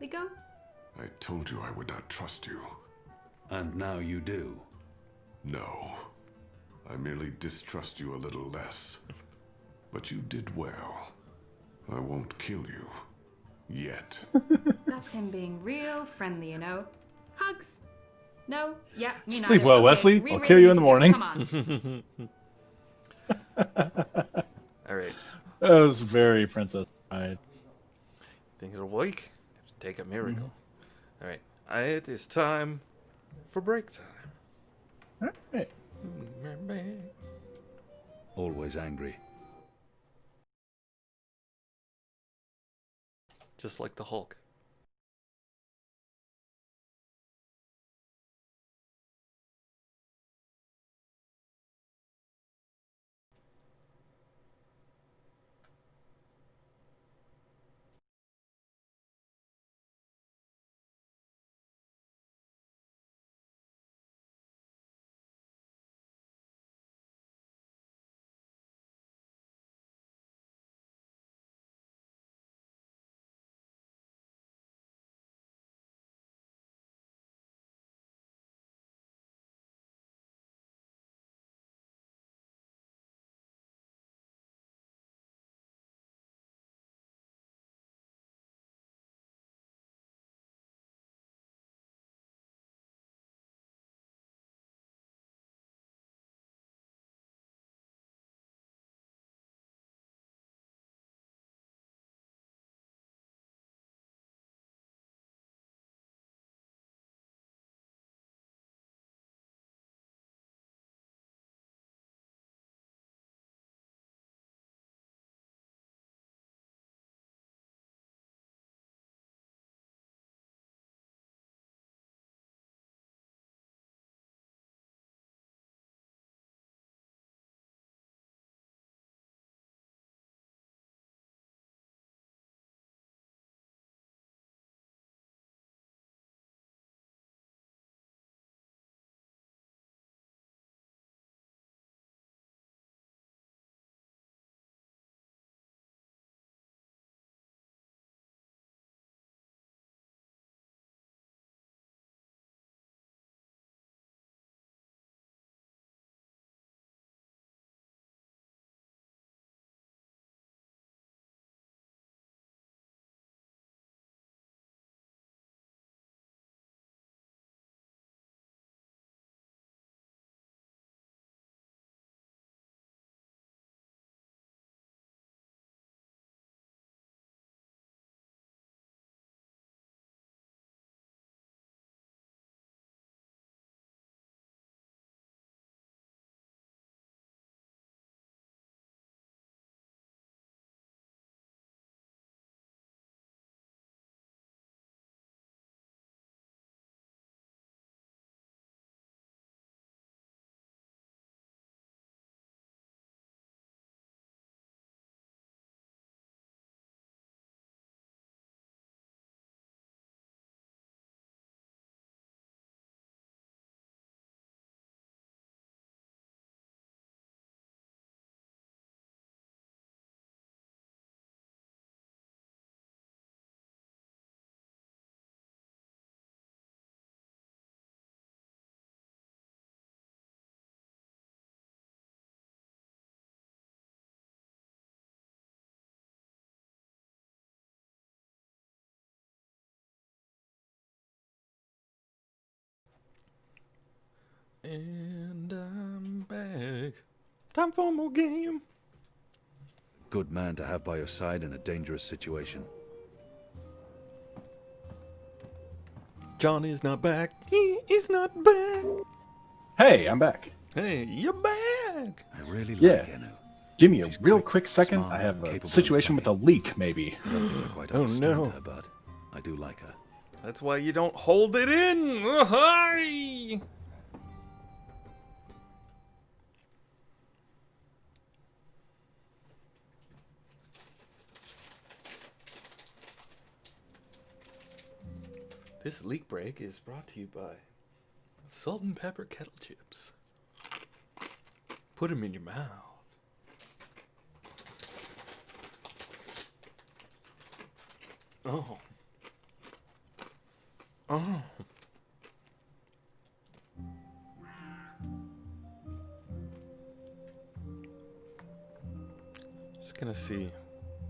[SPEAKER 21] Liko?
[SPEAKER 16] I told you I would not trust you.
[SPEAKER 18] And now you do.
[SPEAKER 16] No. I merely distrust you a little less. But you did well. I won't kill you. Yet.
[SPEAKER 21] That's him being real friendly, you know. Hugs. No? Yeah, me neither.
[SPEAKER 2] Sleep well,
[SPEAKER 21] Okay,
[SPEAKER 2] Wesley.
[SPEAKER 21] we
[SPEAKER 2] I'll
[SPEAKER 21] really
[SPEAKER 2] kill you
[SPEAKER 21] need
[SPEAKER 2] in the
[SPEAKER 21] to go.
[SPEAKER 2] morning.
[SPEAKER 21] Come on.
[SPEAKER 1] All right.
[SPEAKER 2] That was very Princess Bride.
[SPEAKER 1] Think it'll work? Take a miracle. All right. It is time for break time.
[SPEAKER 2] All right.
[SPEAKER 18] Always angry.
[SPEAKER 1] Just like the Hulk. And I'm back. Time for more game.
[SPEAKER 18] Good man to have by your side in a dangerous situation.
[SPEAKER 1] John is not back. He is not back.
[SPEAKER 2] Hey, I'm back.
[SPEAKER 1] Hey, you're back.
[SPEAKER 18] I really
[SPEAKER 2] Yeah.
[SPEAKER 18] like Enu.
[SPEAKER 2] Give me a real quick second.
[SPEAKER 18] smart,
[SPEAKER 2] I have a
[SPEAKER 18] capable,
[SPEAKER 2] situation
[SPEAKER 18] and
[SPEAKER 2] with a leak, maybe.
[SPEAKER 18] I don't think I quite
[SPEAKER 1] Oh,
[SPEAKER 18] understand
[SPEAKER 1] no.
[SPEAKER 18] her, but I do like her.
[SPEAKER 1] That's why you don't hold it in. Hi. This leak break is brought to you by salt and pepper kettle chips. Put them in your mouth. Oh. Oh. Just gonna see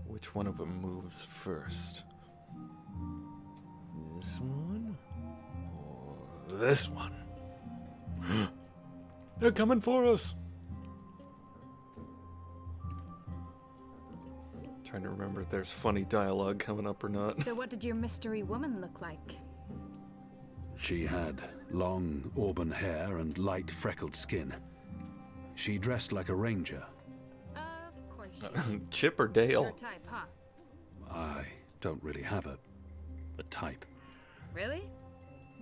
[SPEAKER 1] which one of them moves first. This one or this one? They're coming for us. Trying to remember if there's funny dialogue coming up or not.
[SPEAKER 21] So what did your mystery woman look like?
[SPEAKER 18] She had long auburn hair and light freckled skin. She dressed like a ranger.
[SPEAKER 21] Of course.
[SPEAKER 1] Chip or Dale?
[SPEAKER 21] Your type, huh?
[SPEAKER 18] I don't really have a type.
[SPEAKER 21] Really?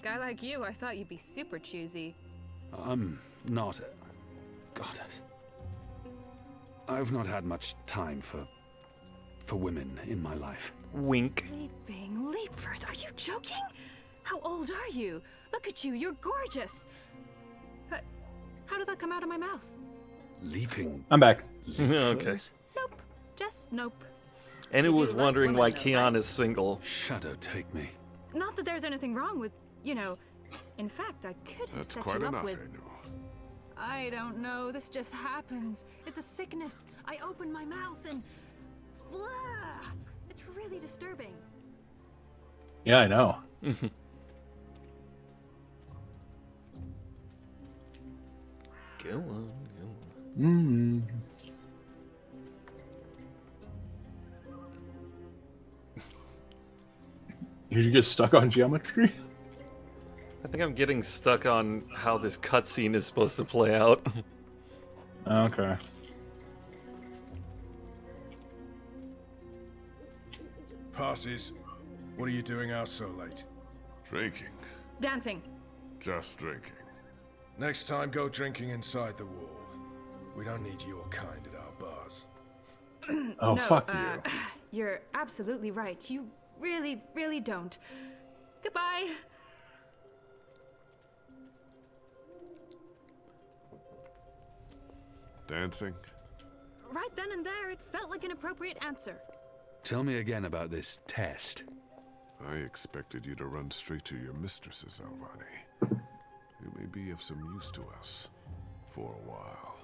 [SPEAKER 21] Guy like you, I thought you'd be super choosy.
[SPEAKER 18] I'm not. God. I've not had much time for women in my life.
[SPEAKER 1] Wink.
[SPEAKER 21] Leaping leapers, are you joking? How old are you? Look at you, you're gorgeous. How did that come out of my mouth?
[SPEAKER 18] Leaping.
[SPEAKER 2] I'm back.
[SPEAKER 1] Okay.
[SPEAKER 21] Nope. Just nope.
[SPEAKER 1] And it
[SPEAKER 21] You
[SPEAKER 1] was
[SPEAKER 21] do like
[SPEAKER 1] wondering why
[SPEAKER 21] women, though,
[SPEAKER 1] Keon
[SPEAKER 21] right?
[SPEAKER 1] is single.
[SPEAKER 18] Shadow, take me.
[SPEAKER 21] Not that there's anything wrong with, you know. In fact, I could have
[SPEAKER 16] That's
[SPEAKER 21] set
[SPEAKER 16] quite
[SPEAKER 21] you up
[SPEAKER 16] enough,
[SPEAKER 21] with.
[SPEAKER 16] Enu.
[SPEAKER 21] I don't know. This just happens. It's a sickness. I open my mouth and, blah. It's really disturbing.
[SPEAKER 2] Yeah, I know.
[SPEAKER 1] Go on, go on.
[SPEAKER 2] Mm. Did you get stuck on geometry?
[SPEAKER 1] I think I'm getting stuck on how this cutscene is supposed to play out.
[SPEAKER 2] Okay.
[SPEAKER 20] Passes. What are you doing out so late?
[SPEAKER 16] Drinking.
[SPEAKER 21] Dancing.
[SPEAKER 16] Just drinking.
[SPEAKER 20] Next time, go drinking inside the wall. We don't need your kind at our bars.
[SPEAKER 2] Oh,
[SPEAKER 21] No,
[SPEAKER 2] fuck you.
[SPEAKER 21] You're absolutely right. You really, really don't. Goodbye.
[SPEAKER 16] Dancing?
[SPEAKER 21] Right then and there, it felt like an appropriate answer.
[SPEAKER 18] Tell me again about this test.
[SPEAKER 16] I expected you to run straight to your mistresses, Alvani. You may be of some use to us. For a while.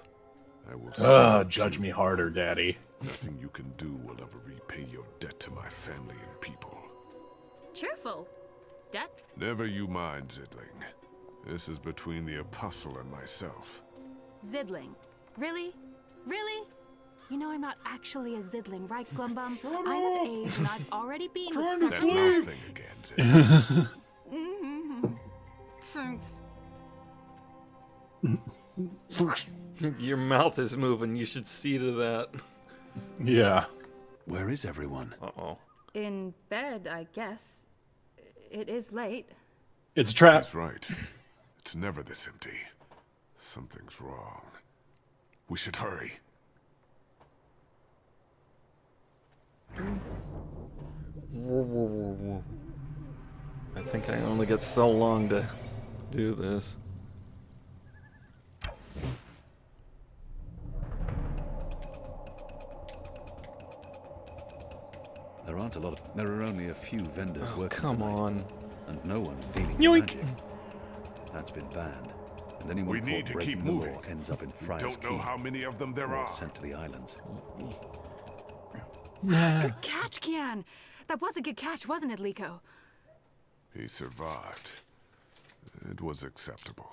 [SPEAKER 16] I will still
[SPEAKER 2] Judge me harder, Daddy.
[SPEAKER 16] Nothing you can do will ever repay your debt to my family and people.
[SPEAKER 21] Cheerful. Debt?
[SPEAKER 16] Never you mind, Zidling. This is between the Apostle and myself.
[SPEAKER 21] Zidling. Really? Really? You know I'm not actually a Zidling, right, Glumbum? I'm of age and I've already been with
[SPEAKER 16] That
[SPEAKER 21] several
[SPEAKER 16] mouth
[SPEAKER 21] men.
[SPEAKER 16] thing again, Zidling.
[SPEAKER 21] Mm-hmm. Thanks.
[SPEAKER 1] Your mouth is moving. You should see to that.
[SPEAKER 2] Yeah.
[SPEAKER 18] Where is everyone?
[SPEAKER 1] Uh-oh.
[SPEAKER 21] In bed, I guess. It is late.
[SPEAKER 2] It's a trap.
[SPEAKER 16] That's right. It's never this empty. Something's wrong. We should hurry.
[SPEAKER 1] I think I only get so long to do this.
[SPEAKER 18] There aren't a lot of. There are only a few vendors
[SPEAKER 1] Oh,
[SPEAKER 18] working
[SPEAKER 1] come
[SPEAKER 18] tonight,
[SPEAKER 1] on.
[SPEAKER 18] and no one's dealing
[SPEAKER 1] Yoink.
[SPEAKER 18] with magic. That's been banned, and anyone
[SPEAKER 16] We
[SPEAKER 18] caught
[SPEAKER 16] need to
[SPEAKER 18] breaking
[SPEAKER 16] keep
[SPEAKER 18] the
[SPEAKER 16] moving.
[SPEAKER 18] law ends up in Friar's
[SPEAKER 16] Don't know
[SPEAKER 18] Key,
[SPEAKER 16] how many of them there
[SPEAKER 18] or
[SPEAKER 16] are.
[SPEAKER 18] sent to the islands.
[SPEAKER 21] Good catch, Kian. That was a good catch, wasn't it, Liko?
[SPEAKER 16] He survived. It was acceptable.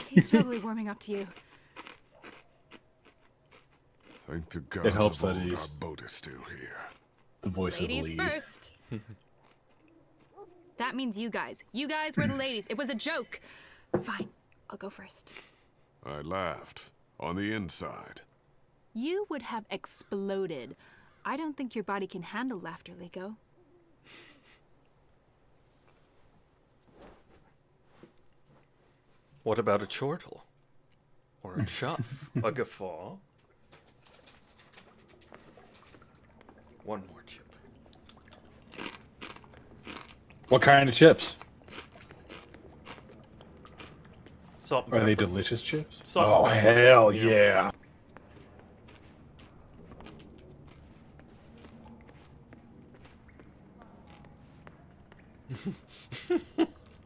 [SPEAKER 21] He's totally warming up to you.
[SPEAKER 16] Thank the gods
[SPEAKER 2] It helps
[SPEAKER 16] of
[SPEAKER 2] that
[SPEAKER 16] old,
[SPEAKER 2] he's
[SPEAKER 16] our boat is still here.
[SPEAKER 2] the voice
[SPEAKER 21] Ladies
[SPEAKER 2] of the lead.
[SPEAKER 21] first. That means you guys. You guys were the ladies. It was a joke. Fine, I'll go first.
[SPEAKER 16] I laughed. On the inside.
[SPEAKER 21] You would have exploded. I don't think your body can handle laughter, Liko.
[SPEAKER 1] What about a chortle? Or a chuff? A guffaw? One more chip.
[SPEAKER 2] What kind of chips?
[SPEAKER 1] Salt and
[SPEAKER 2] Are they
[SPEAKER 1] pepper.
[SPEAKER 2] delicious chips?
[SPEAKER 1] Salt
[SPEAKER 2] Oh,
[SPEAKER 1] and pepper.
[SPEAKER 2] hell yeah.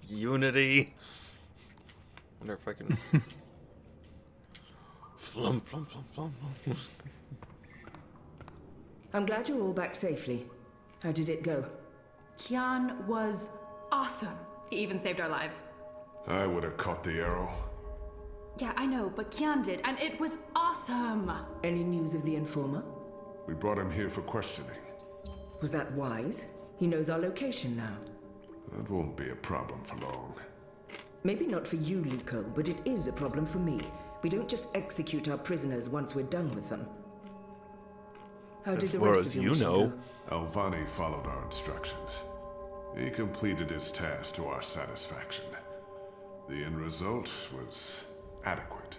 [SPEAKER 1] Unity. Wonder if I can. Flum, flum, flum, flum, flum.
[SPEAKER 14] I'm glad you're all back safely. How did it go?
[SPEAKER 21] Kian was awesome. He even saved our lives.
[SPEAKER 16] I would have caught the arrow.
[SPEAKER 21] Yeah, I know, but Kian did, and it was awesome.
[SPEAKER 14] Any news of the informer?
[SPEAKER 16] We brought him here for questioning.
[SPEAKER 14] Was that wise? He knows our location now.
[SPEAKER 16] That won't be a problem for long.
[SPEAKER 14] Maybe not for you, Liko, but it is a problem for me. We don't just execute our prisoners once we're done with them. How did
[SPEAKER 1] As
[SPEAKER 14] the
[SPEAKER 1] far
[SPEAKER 14] rest
[SPEAKER 1] as
[SPEAKER 14] of your
[SPEAKER 1] you
[SPEAKER 14] mission
[SPEAKER 1] know.
[SPEAKER 14] go?
[SPEAKER 16] Alvani followed our instructions. He completed his task to our satisfaction. The end result was adequate.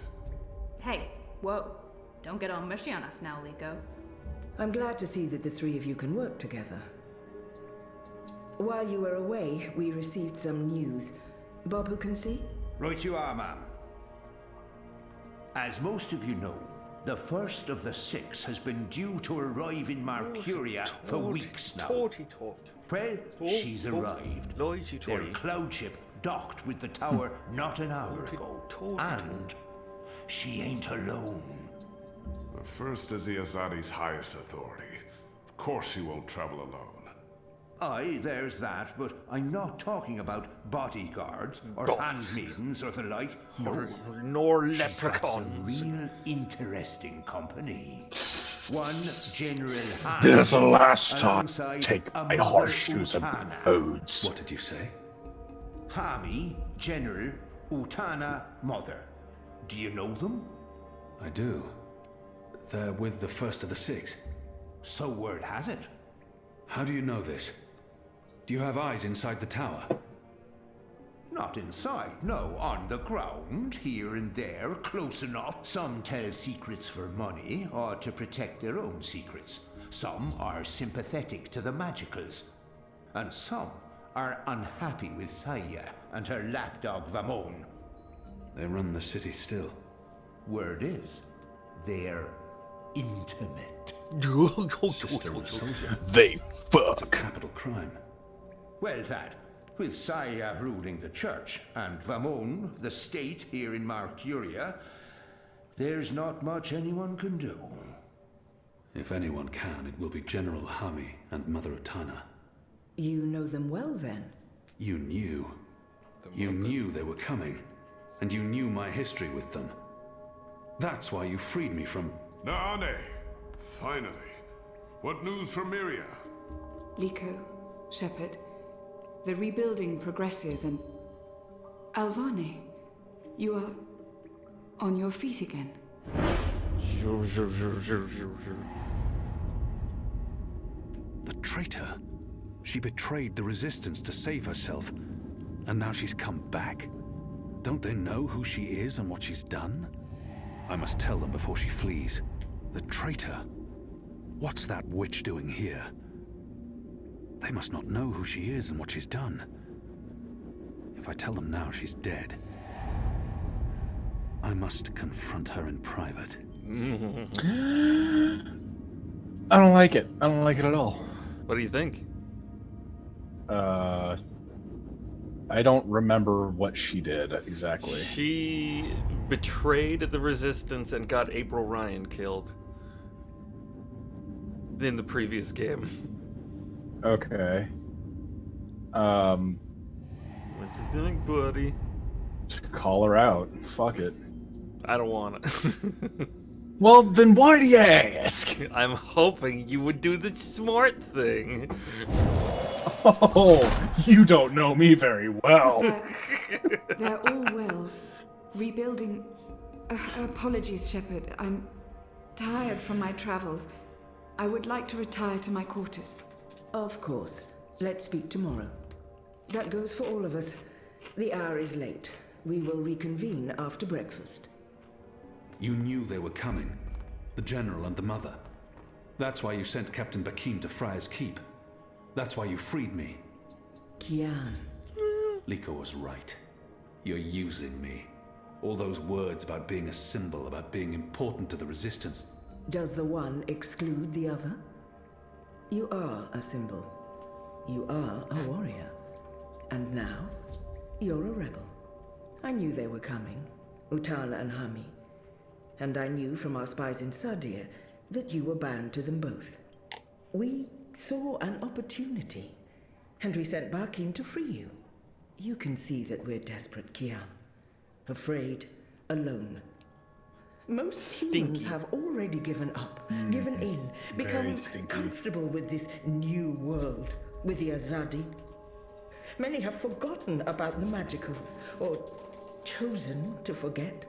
[SPEAKER 21] Hey, whoa. Don't get all mushy on us now, Liko.
[SPEAKER 14] I'm glad to see that the three of you can work together. While you were away, we received some news. Bob, who can see?
[SPEAKER 19] Right you are, ma'am. As most of you know, the first of the six has been due to arrive in Mercuria for weeks now. Well, she's arrived. Their cloud ship docked with the tower not an hour ago. And she ain't alone.
[SPEAKER 16] The first is the Azadi's highest authority. Of course she won't travel alone.
[SPEAKER 19] Aye, there's that, but I'm not talking about bodyguards or
[SPEAKER 1] Oh.
[SPEAKER 19] handmaidens or the like. No.
[SPEAKER 1] Nor
[SPEAKER 19] She's got some
[SPEAKER 1] leprechauns.
[SPEAKER 19] real interesting company. One General Han.
[SPEAKER 2] This is the last time.
[SPEAKER 19] alongside
[SPEAKER 2] Take
[SPEAKER 19] a
[SPEAKER 2] my
[SPEAKER 19] Mother
[SPEAKER 2] horseshoes and
[SPEAKER 19] Utana.
[SPEAKER 2] oats.
[SPEAKER 8] What did you say?
[SPEAKER 19] Hami, General, Utana, Mother. Do you know them?
[SPEAKER 8] I do. They're with the first of the six.
[SPEAKER 19] So word has it.
[SPEAKER 8] How do you know this? Do you have eyes inside the tower?
[SPEAKER 19] Not inside, no. On the ground, here and there, close enough. Some tell secrets for money or to protect their own secrets. Some are sympathetic to the magicals. And some are unhappy with Saya and her lapdog Vamon.
[SPEAKER 8] They run the city still.
[SPEAKER 19] Word is, they're intimate.
[SPEAKER 8] Sister and a soldier.
[SPEAKER 2] They
[SPEAKER 8] It's a capital crime.
[SPEAKER 19] Well, that, with Saya ruling the church and Vamon, the state here in Mercuria, there's not much anyone can do.
[SPEAKER 8] If anyone can, it will be General Hami and Mother Utana.
[SPEAKER 14] You know them well, then?
[SPEAKER 8] You knew. You knew they were coming. And you knew my history with them. That's why you freed me from...
[SPEAKER 16] Nane! Finally. What news from Miria?
[SPEAKER 12] Liko, Shepard, the rebuilding progresses and... Alvane, you are on your feet again.
[SPEAKER 8] The traitor. She betrayed the resistance to save herself. And now she's come back. Don't they know who she is and what she's done? I must tell them before she flees. The traitor. What's that witch doing here? They must not know who she is and what she's done. If I tell them now she's dead, I must confront her in private.
[SPEAKER 2] I don't like it. I don't like it at all.
[SPEAKER 1] What do you think?
[SPEAKER 2] I don't remember what she did exactly.
[SPEAKER 1] She betrayed the resistance and got April Ryan killed in the previous game.
[SPEAKER 2] Okay.
[SPEAKER 1] What you think, buddy?
[SPEAKER 2] Call her out. Fuck it.
[SPEAKER 1] I don't want it.
[SPEAKER 2] Well, then why do you ask?
[SPEAKER 1] I'm hoping you would do the smart thing.
[SPEAKER 2] Oh, you don't know me very well.
[SPEAKER 13] They're all well. Rebuilding. Apologies, Shepard. I'm tired from my travels. I would like to retire to my quarters.
[SPEAKER 14] Of course. Let's speak tomorrow. That goes for all of us. The hour is late. We will reconvene after breakfast.
[SPEAKER 18] You knew they were coming. The General and the Mother. That's why you sent Captain Bakim to Friar's Keep. That's why you freed me.
[SPEAKER 14] Kian.
[SPEAKER 18] Liko was right. You're using me. All those words about being a symbol, about being important to the Resistance.
[SPEAKER 14] Does the one exclude the other? You are a symbol. You are a warrior. And now, you're a rebel. I knew they were coming, Utala and Hami. And I knew from our spies in Sardir that you were bound to them both. We saw an opportunity, and we sent Bakim to free you. You can see that we're desperate, Kian. Afraid, alone. Most humans have already given up, given in, become comfortable with this new world, with the Azadi. Many have forgotten about the magicals, or chosen to forget.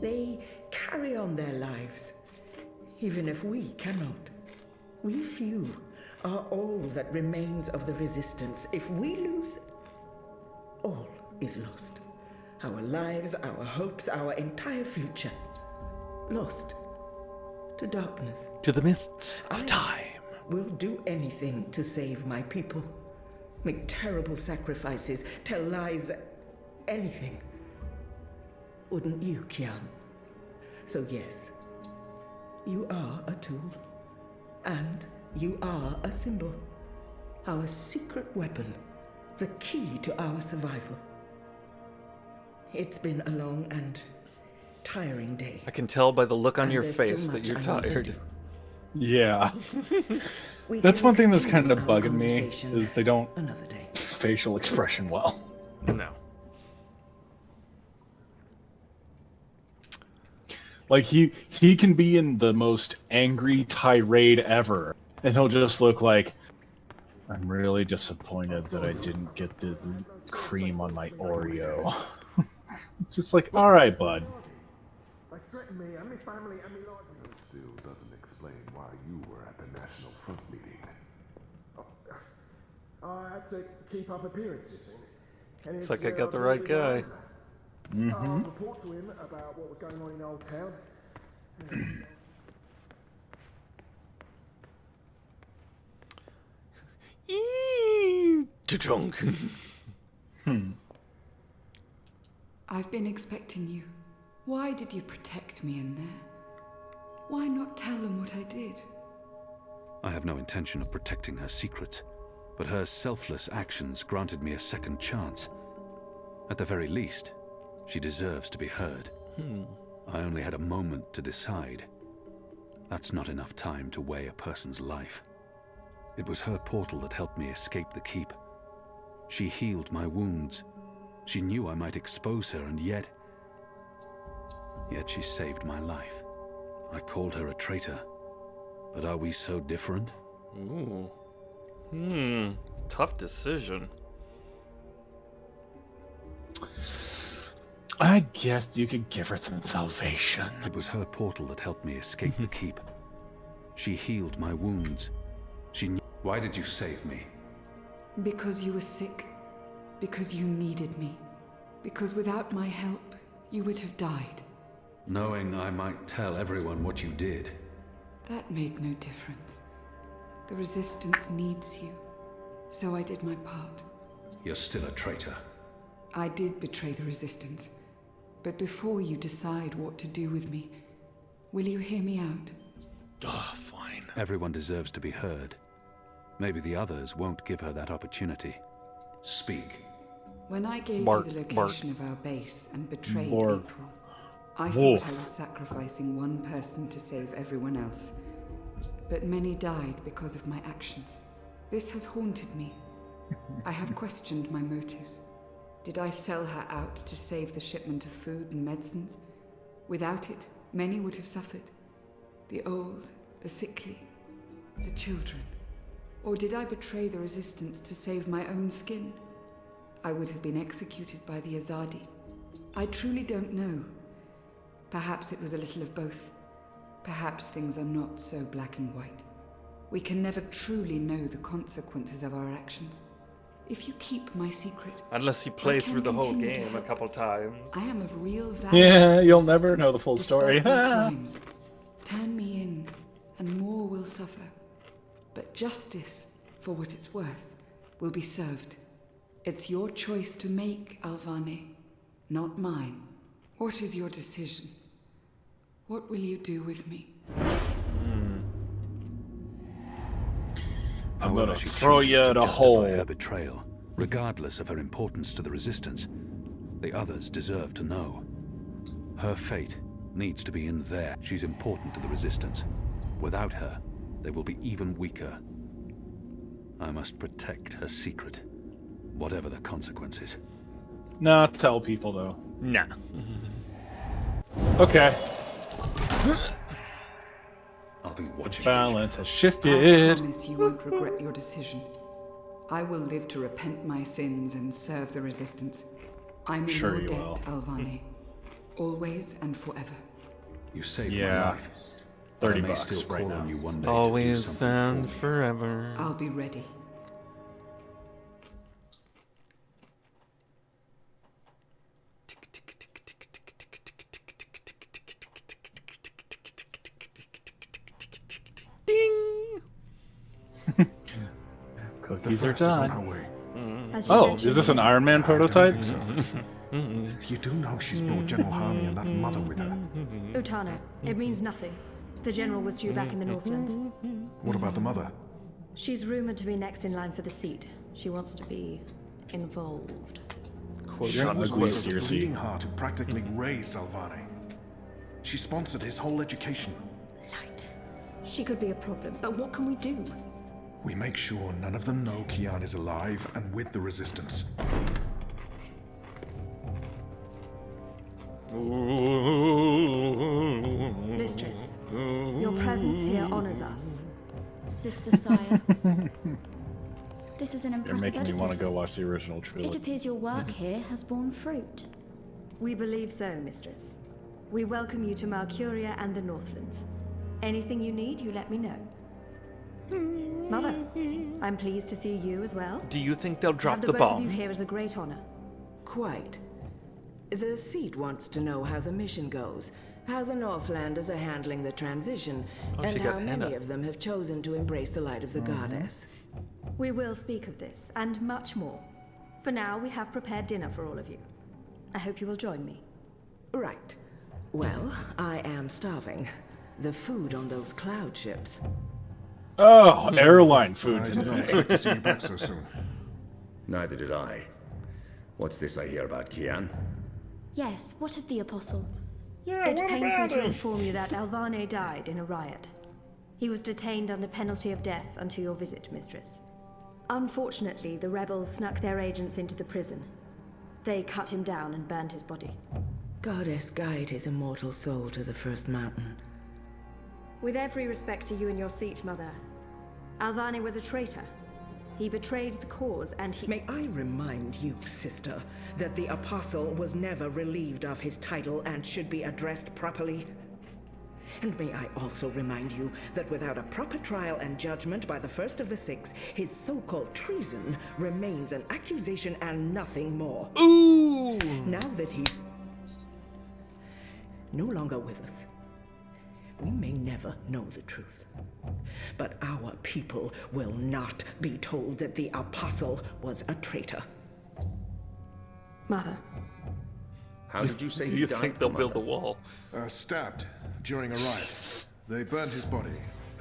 [SPEAKER 14] They carry on their lives, even if we cannot. We few are all that remains of the Resistance. If we lose, all is lost. Our lives, our hopes, our entire future. Lost to darkness.
[SPEAKER 1] To the mists of time.
[SPEAKER 14] Will do anything to save my people. Make terrible sacrifices, tell lies, anything. Wouldn't you, Kian? So yes, you are a tool. And you are a symbol. Our secret weapon. The key to our survival. It's been a long and tiring day.
[SPEAKER 1] I can tell by the look on
[SPEAKER 14] And
[SPEAKER 1] your
[SPEAKER 14] there's still
[SPEAKER 1] face that
[SPEAKER 14] much
[SPEAKER 1] you're
[SPEAKER 14] I want to
[SPEAKER 1] tired.
[SPEAKER 14] do.
[SPEAKER 2] Yeah. That's one thing that's kind of bugging me, is they don't facial expression well.
[SPEAKER 1] No.
[SPEAKER 2] Like, he can be in the most angry tirade ever, and he'll just look like, I'm really disappointed that I didn't get the cream on my Oreo. Just like, alright, bud.
[SPEAKER 16] They threatened me and my family and my life. That still doesn't explain why you were at the National Front meeting.
[SPEAKER 20] I had to keep up appearances. And
[SPEAKER 1] Looks like I got the right guy.
[SPEAKER 20] I'll report to him about what was going on in Old Town.
[SPEAKER 1] Too drunk.
[SPEAKER 13] I've been expecting you. Why did you protect me in there? Why not tell them what I did?
[SPEAKER 18] I have no intention of protecting her secrets, but her selfless actions granted me a second chance. At the very least, she deserves to be heard. I only had a moment to decide. That's not enough time to weigh a person's life. It was her portal that helped me escape the keep. She healed my wounds. She knew I might expose her, and yet she saved my life. I called her a traitor, but are we so different?
[SPEAKER 1] Ooh. Tough decision.
[SPEAKER 2] I guess you could give her some salvation.
[SPEAKER 18] It was her portal that helped me escape the keep. She healed my wounds. She knew. Why did you save me?
[SPEAKER 13] Because you were sick. Because you needed me. Because without my help, you would have died.
[SPEAKER 18] Knowing I might tell everyone what you did.
[SPEAKER 13] That made no difference. The Resistance needs you. So I did my part.
[SPEAKER 18] You're still a traitor.
[SPEAKER 13] I did betray the Resistance. But before you decide what to do with me, will you hear me out?
[SPEAKER 1] Fine.
[SPEAKER 18] Everyone deserves to be heard. Maybe the others won't give her that opportunity. Speak.
[SPEAKER 13] When I gave
[SPEAKER 18] Bark,
[SPEAKER 13] you the
[SPEAKER 18] bark.
[SPEAKER 13] location of our base and betrayed
[SPEAKER 18] Bark.
[SPEAKER 13] April, I
[SPEAKER 18] Wolf.
[SPEAKER 13] thought I was sacrificing one person to save everyone else. But many died because of my actions. This has haunted me. I have questioned my motives. Did I sell her out to save the shipment of food and medicines? Without it, many would have suffered. The old, the sickly, the children. Or did I betray the resistance to save my own skin? I would have been executed by the Azadi. I truly don't know. Perhaps it was a little of both. Perhaps things are not so black and white. We can never truly know the consequences of our actions. If you keep my secret,
[SPEAKER 1] unless you play
[SPEAKER 13] I can
[SPEAKER 1] through the whole
[SPEAKER 13] continue to
[SPEAKER 1] game a
[SPEAKER 13] help.
[SPEAKER 1] couple times.
[SPEAKER 13] I am of real value.
[SPEAKER 2] Yeah,
[SPEAKER 13] to
[SPEAKER 2] you'll
[SPEAKER 13] resistance,
[SPEAKER 2] never know the full story.
[SPEAKER 13] despite my crimes. Turn me in, and more will suffer. But justice, for what it's worth, will be served. It's your choice to make, Alvane, not mine. What is your decision? What will you do with me?
[SPEAKER 2] I'm
[SPEAKER 18] However,
[SPEAKER 2] gonna
[SPEAKER 18] she
[SPEAKER 2] throw
[SPEAKER 18] chooses
[SPEAKER 2] you
[SPEAKER 18] to
[SPEAKER 2] in a
[SPEAKER 18] justify
[SPEAKER 2] hole.
[SPEAKER 18] her betrayal, regardless of her importance to the Resistance. The others deserve to know. Her fate needs to be in there. She's important to the Resistance. Without her, they will be even weaker. I must protect her secret, whatever the consequences.
[SPEAKER 2] Not tell people though.
[SPEAKER 1] Nah.
[SPEAKER 2] Okay.
[SPEAKER 18] I'll be watching.
[SPEAKER 2] Balance has
[SPEAKER 13] I
[SPEAKER 2] shifted.
[SPEAKER 13] promise you won't regret your decision. I will live to repent my sins and serve the Resistance. I'm in
[SPEAKER 2] Sure
[SPEAKER 13] your
[SPEAKER 2] you
[SPEAKER 13] debt,
[SPEAKER 2] will.
[SPEAKER 13] Alvane. Always and forever.
[SPEAKER 18] You saved
[SPEAKER 2] Yeah.
[SPEAKER 18] my life.
[SPEAKER 2] $30
[SPEAKER 18] I may still
[SPEAKER 2] right
[SPEAKER 18] call
[SPEAKER 2] now.
[SPEAKER 18] on you one day to do
[SPEAKER 1] Always
[SPEAKER 18] something
[SPEAKER 1] and
[SPEAKER 18] for me.
[SPEAKER 1] forever.
[SPEAKER 13] I'll be ready.
[SPEAKER 1] Ding!
[SPEAKER 2] Cookies are
[SPEAKER 15] first is on
[SPEAKER 2] done.
[SPEAKER 15] our way.
[SPEAKER 17] As you
[SPEAKER 2] Oh,
[SPEAKER 17] mentioned,
[SPEAKER 2] is this an Iron Man
[SPEAKER 15] I don't
[SPEAKER 2] prototype?
[SPEAKER 15] think so. You do know she's brought General Harney and that mother with her.
[SPEAKER 5] Utana, it means nothing. The general was due back in the Northlands.
[SPEAKER 15] What about the mother?
[SPEAKER 5] She's rumored to be next in line for the seat. She wants to be involved.
[SPEAKER 1] Quote
[SPEAKER 15] She was
[SPEAKER 1] unquote.
[SPEAKER 15] the bleeding heart who practically raised Alvane. She sponsored his whole education.
[SPEAKER 5] Light. She could be a problem, but what can we do?
[SPEAKER 15] We make sure none of them know Kian is alive and with the Resistance.
[SPEAKER 5] Mistress, your presence here honors us.
[SPEAKER 9] Sister Sire. This is an
[SPEAKER 2] You're
[SPEAKER 9] impressive
[SPEAKER 2] making me want to
[SPEAKER 9] edifice.
[SPEAKER 2] go watch the original
[SPEAKER 9] It
[SPEAKER 2] trilogy.
[SPEAKER 9] appears your work here has borne fruit.
[SPEAKER 5] We believe so, Mistress. We welcome you to Malcuria and the Northlands. Anything you need, you let me know. Mother, I'm pleased to see you as well.
[SPEAKER 1] Do you think they'll
[SPEAKER 5] To
[SPEAKER 1] drop
[SPEAKER 5] have
[SPEAKER 1] the
[SPEAKER 5] both of you
[SPEAKER 1] bomb?
[SPEAKER 5] here is a great honor.
[SPEAKER 14] Quite. The seat wants to know how the mission goes, how the Northlanders are handling the transition,
[SPEAKER 1] Oh, she
[SPEAKER 14] and
[SPEAKER 1] got
[SPEAKER 14] how many
[SPEAKER 1] henna.
[SPEAKER 14] of them have chosen to embrace the light of the goddess.
[SPEAKER 5] We will speak of this, and much more. For now, we have prepared dinner for all of you. I hope you will join me.
[SPEAKER 14] Right. Well, I am starving. The food on those cloud ships.
[SPEAKER 2] Oh, airline food
[SPEAKER 15] I didn't
[SPEAKER 2] today.
[SPEAKER 15] expect to see you back so soon.
[SPEAKER 10] Neither did I. What's this I hear about Kian?
[SPEAKER 9] Yes, what of the Apostle?
[SPEAKER 5] It pains me to inform you that Alvane died in a riot. He was detained under penalty of death until your visit, Mistress. Unfortunately, the rebels snuck their agents into the prison. They cut him down and burned his body.
[SPEAKER 14] Goddess guide his immortal soul to the first mountain.
[SPEAKER 5] With every respect to you and your seat, Mother, Alvane was a traitor. He betrayed the cause and he...
[SPEAKER 14] May I remind you, sister, that the Apostle was never relieved of his title and should be addressed properly? And may I also remind you that without a proper trial and judgment by the first of the six, his so-called treason remains an accusation and nothing more.
[SPEAKER 1] Ooh!
[SPEAKER 14] Now that he's no longer with us, we may never know the truth. But our people will not be told that the Apostle was a traitor.
[SPEAKER 5] Mother.
[SPEAKER 10] How did you say
[SPEAKER 1] Do
[SPEAKER 10] he
[SPEAKER 1] you
[SPEAKER 10] died,
[SPEAKER 1] think they'll build
[SPEAKER 10] Commander?
[SPEAKER 1] the wall?
[SPEAKER 15] Stabbed during a riot. They burned his body,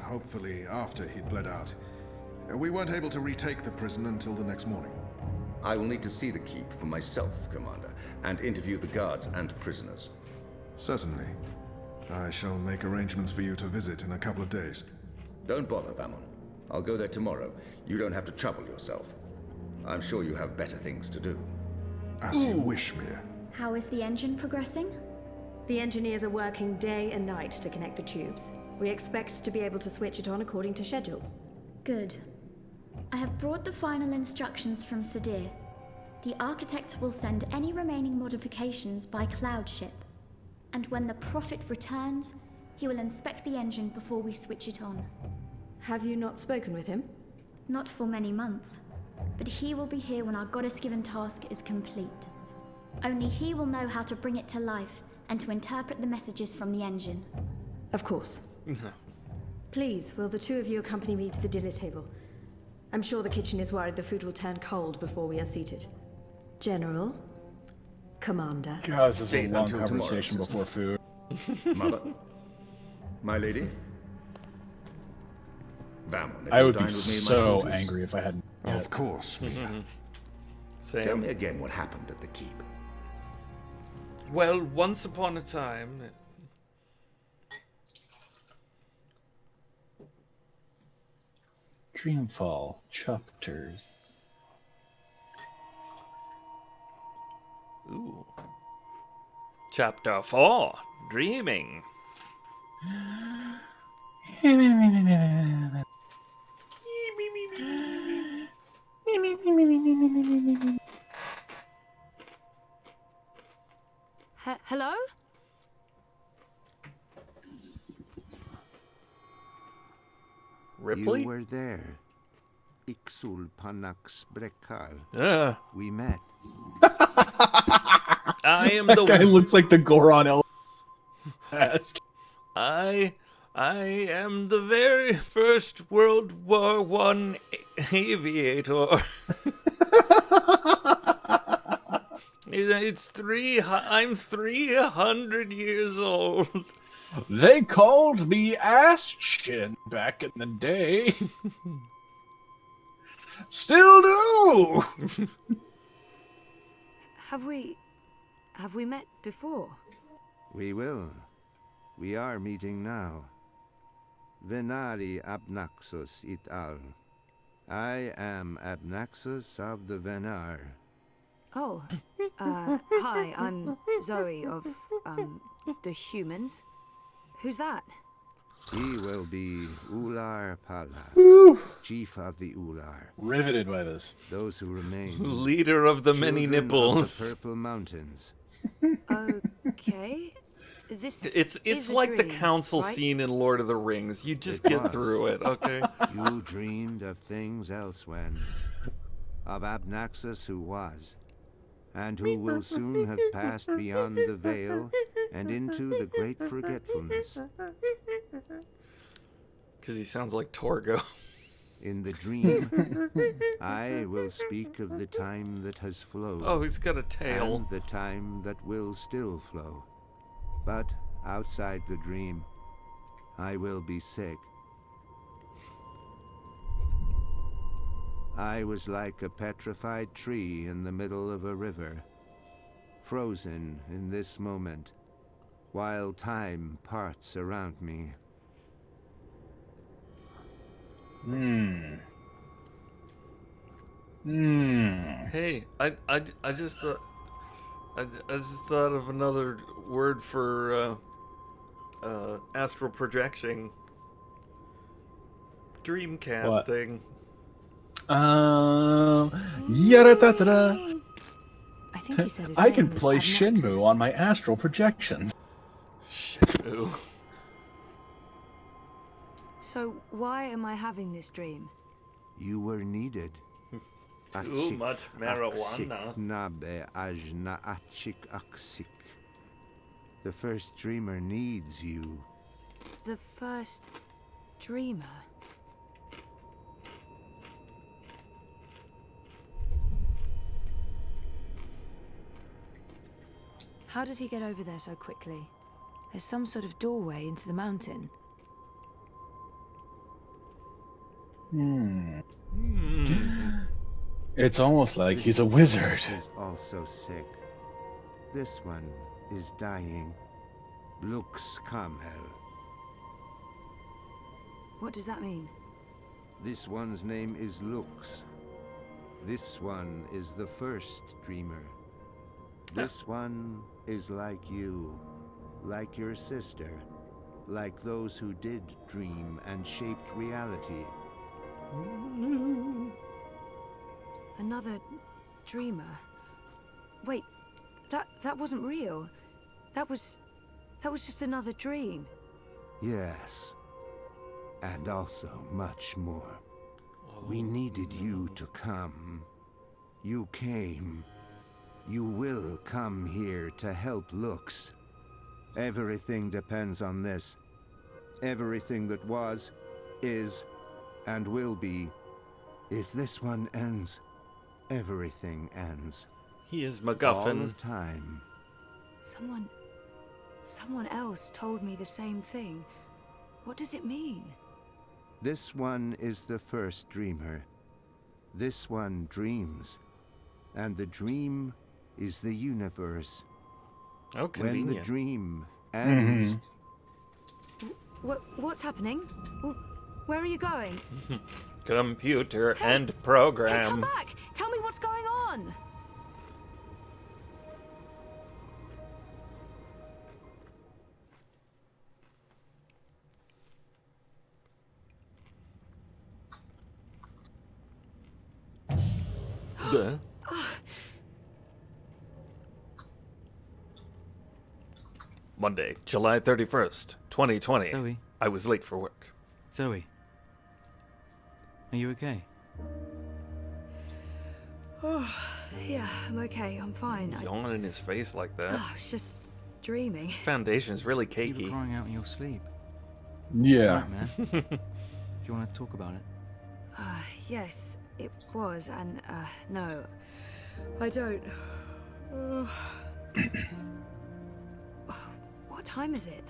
[SPEAKER 15] hopefully after he'd bled out. We weren't able to retake the prison until the next morning.
[SPEAKER 10] I will need to see the keep for myself, Commander, and interview the guards and prisoners.
[SPEAKER 15] Certainly. I shall make arrangements for you to visit in a couple of days.
[SPEAKER 10] Don't bother, Vamon. I'll go there tomorrow. You don't have to trouble yourself. I'm sure you have better things to do.
[SPEAKER 15] As you wish, Mir.
[SPEAKER 9] How is the engine progressing?
[SPEAKER 11] The engineers are working day and night to connect the tubes. We expect to be able to switch it on according to schedule.
[SPEAKER 9] Good. I have brought the final instructions from Sadir. The architect will send any remaining modifications by cloud ship. And when the Prophet returns, he will inspect the engine before we switch it on.
[SPEAKER 11] Have you not spoken with him?
[SPEAKER 9] Not for many months, but he will be here when our goddess-given task is complete. Only he will know how to bring it to life and to interpret the messages from the engine.
[SPEAKER 11] Of course. Please, will the two of you accompany me to the dinner table? I'm sure the kitchen is worried the food will turn cold before we are seated. General, Commander.
[SPEAKER 2] God, this is a
[SPEAKER 22] Date
[SPEAKER 2] long
[SPEAKER 22] until
[SPEAKER 2] conversation
[SPEAKER 22] tomorrow,
[SPEAKER 2] before food.
[SPEAKER 22] Mother, my lady. Vamos,
[SPEAKER 2] I would
[SPEAKER 22] dine
[SPEAKER 2] be
[SPEAKER 22] with me in my
[SPEAKER 2] so
[SPEAKER 22] quarters.
[SPEAKER 2] angry if I hadn't.
[SPEAKER 15] Of course.
[SPEAKER 1] Same.
[SPEAKER 22] Tell me again what happened at the keep.
[SPEAKER 1] Well, once upon a time.
[SPEAKER 2] Dreamfall chapters.
[SPEAKER 1] Ooh. Chapter 4, Dreaming.
[SPEAKER 5] Hello?
[SPEAKER 1] Ripley?
[SPEAKER 3] You were there. Ixul Panax Brekal. We met.
[SPEAKER 1] I am
[SPEAKER 2] That
[SPEAKER 1] the
[SPEAKER 2] guy looks like the Goron mask.
[SPEAKER 1] I am the very first World War I aviator. I'm 300 years old.
[SPEAKER 2] They called me Ass Chin back in the day. Still do.
[SPEAKER 5] Have we met before?
[SPEAKER 3] We will. We are meeting now. Venari Abnaxus et al. I am Abnaxus of the Venar.
[SPEAKER 5] Oh, hi, I'm Zoe of, the humans. Who's that?
[SPEAKER 3] He will be Ular Pala,
[SPEAKER 2] Woo.
[SPEAKER 3] chief of the Ular.
[SPEAKER 2] Riveted by this.
[SPEAKER 3] Those who remain.
[SPEAKER 1] Leader of the many
[SPEAKER 3] Children
[SPEAKER 1] nipples.
[SPEAKER 3] Of the Purple Mountains.
[SPEAKER 5] Okay. This
[SPEAKER 1] It's
[SPEAKER 5] is a
[SPEAKER 1] like the
[SPEAKER 5] dream,
[SPEAKER 1] council
[SPEAKER 5] right?
[SPEAKER 1] scene in Lord of the Rings. You just
[SPEAKER 3] It
[SPEAKER 1] get
[SPEAKER 3] was.
[SPEAKER 1] through it, okay?
[SPEAKER 3] You dreamed of things elsewhere. Of Abnaxus who was, and who will soon have passed beyond the veil and into the great forgetfulness.
[SPEAKER 1] Because he sounds like Torgo.
[SPEAKER 3] In the dream, I will speak of the time that has flowed.
[SPEAKER 1] Oh, he's got a tail.
[SPEAKER 3] And the time that will still flow. But outside the dream, I will be sick. I was like a petrified tree in the middle of a river, frozen in this moment, while time parts around me.
[SPEAKER 1] Hey, I just thought I just thought of another word for astral projection. Dreamcasting.
[SPEAKER 2] Yada-da-da-da.
[SPEAKER 5] I think he said his
[SPEAKER 2] I
[SPEAKER 5] name
[SPEAKER 2] can
[SPEAKER 5] was
[SPEAKER 2] play
[SPEAKER 5] Abnaxus.
[SPEAKER 2] Shenmue on my astral projections.
[SPEAKER 1] Shenmue.
[SPEAKER 5] So why am I having this dream?
[SPEAKER 3] You were needed.
[SPEAKER 1] Too much marijuana.
[SPEAKER 3] Nabe ajna achik aksik. The first dreamer needs you.
[SPEAKER 5] The first dreamer? How did he get over there so quickly? There's some sort of doorway into the mountain.
[SPEAKER 2] It's almost like he's a wizard.
[SPEAKER 3] Is also sick. This one is dying. Lux Kamel.
[SPEAKER 5] What does that mean?
[SPEAKER 3] This one's name is Lux. This one is the first dreamer. This one is like you, like your sister, like those who did dream and shaped reality.
[SPEAKER 11] Another dreamer. Wait, that wasn't real. That was just another dream.
[SPEAKER 3] Yes. And also much more. We needed you to come. You came. You will come here to help Lux. Everything depends on this. Everything that was, is, and will be. If this one ends, everything ends.
[SPEAKER 1] He is
[SPEAKER 3] All
[SPEAKER 1] MacGuffin.
[SPEAKER 3] of time.
[SPEAKER 11] Someone else told me the same thing. What does it mean?
[SPEAKER 3] This one is the first dreamer. This one dreams. And the dream is the universe.
[SPEAKER 1] Oh,
[SPEAKER 3] When the
[SPEAKER 1] convenient.
[SPEAKER 3] dream ends,
[SPEAKER 11] What's happening? Where are you going?
[SPEAKER 1] Computer and
[SPEAKER 11] Hey, come
[SPEAKER 1] program.
[SPEAKER 11] back! Tell me what's going on!
[SPEAKER 1] Duh. Monday, July 31st, 2020.
[SPEAKER 6] Zoe.
[SPEAKER 1] I was late for work.
[SPEAKER 6] Zoe. Are you okay?
[SPEAKER 11] Oh, yeah, I'm okay. I'm fine.
[SPEAKER 1] Yawning in his face like that.
[SPEAKER 11] I was just dreaming.
[SPEAKER 1] His foundation's really
[SPEAKER 6] You were
[SPEAKER 1] cakey.
[SPEAKER 6] crying out in your sleep.
[SPEAKER 2] Yeah.
[SPEAKER 6] Right, man. Do you want to talk about it?
[SPEAKER 11] Yes, it was, and no, I don't. What time is it?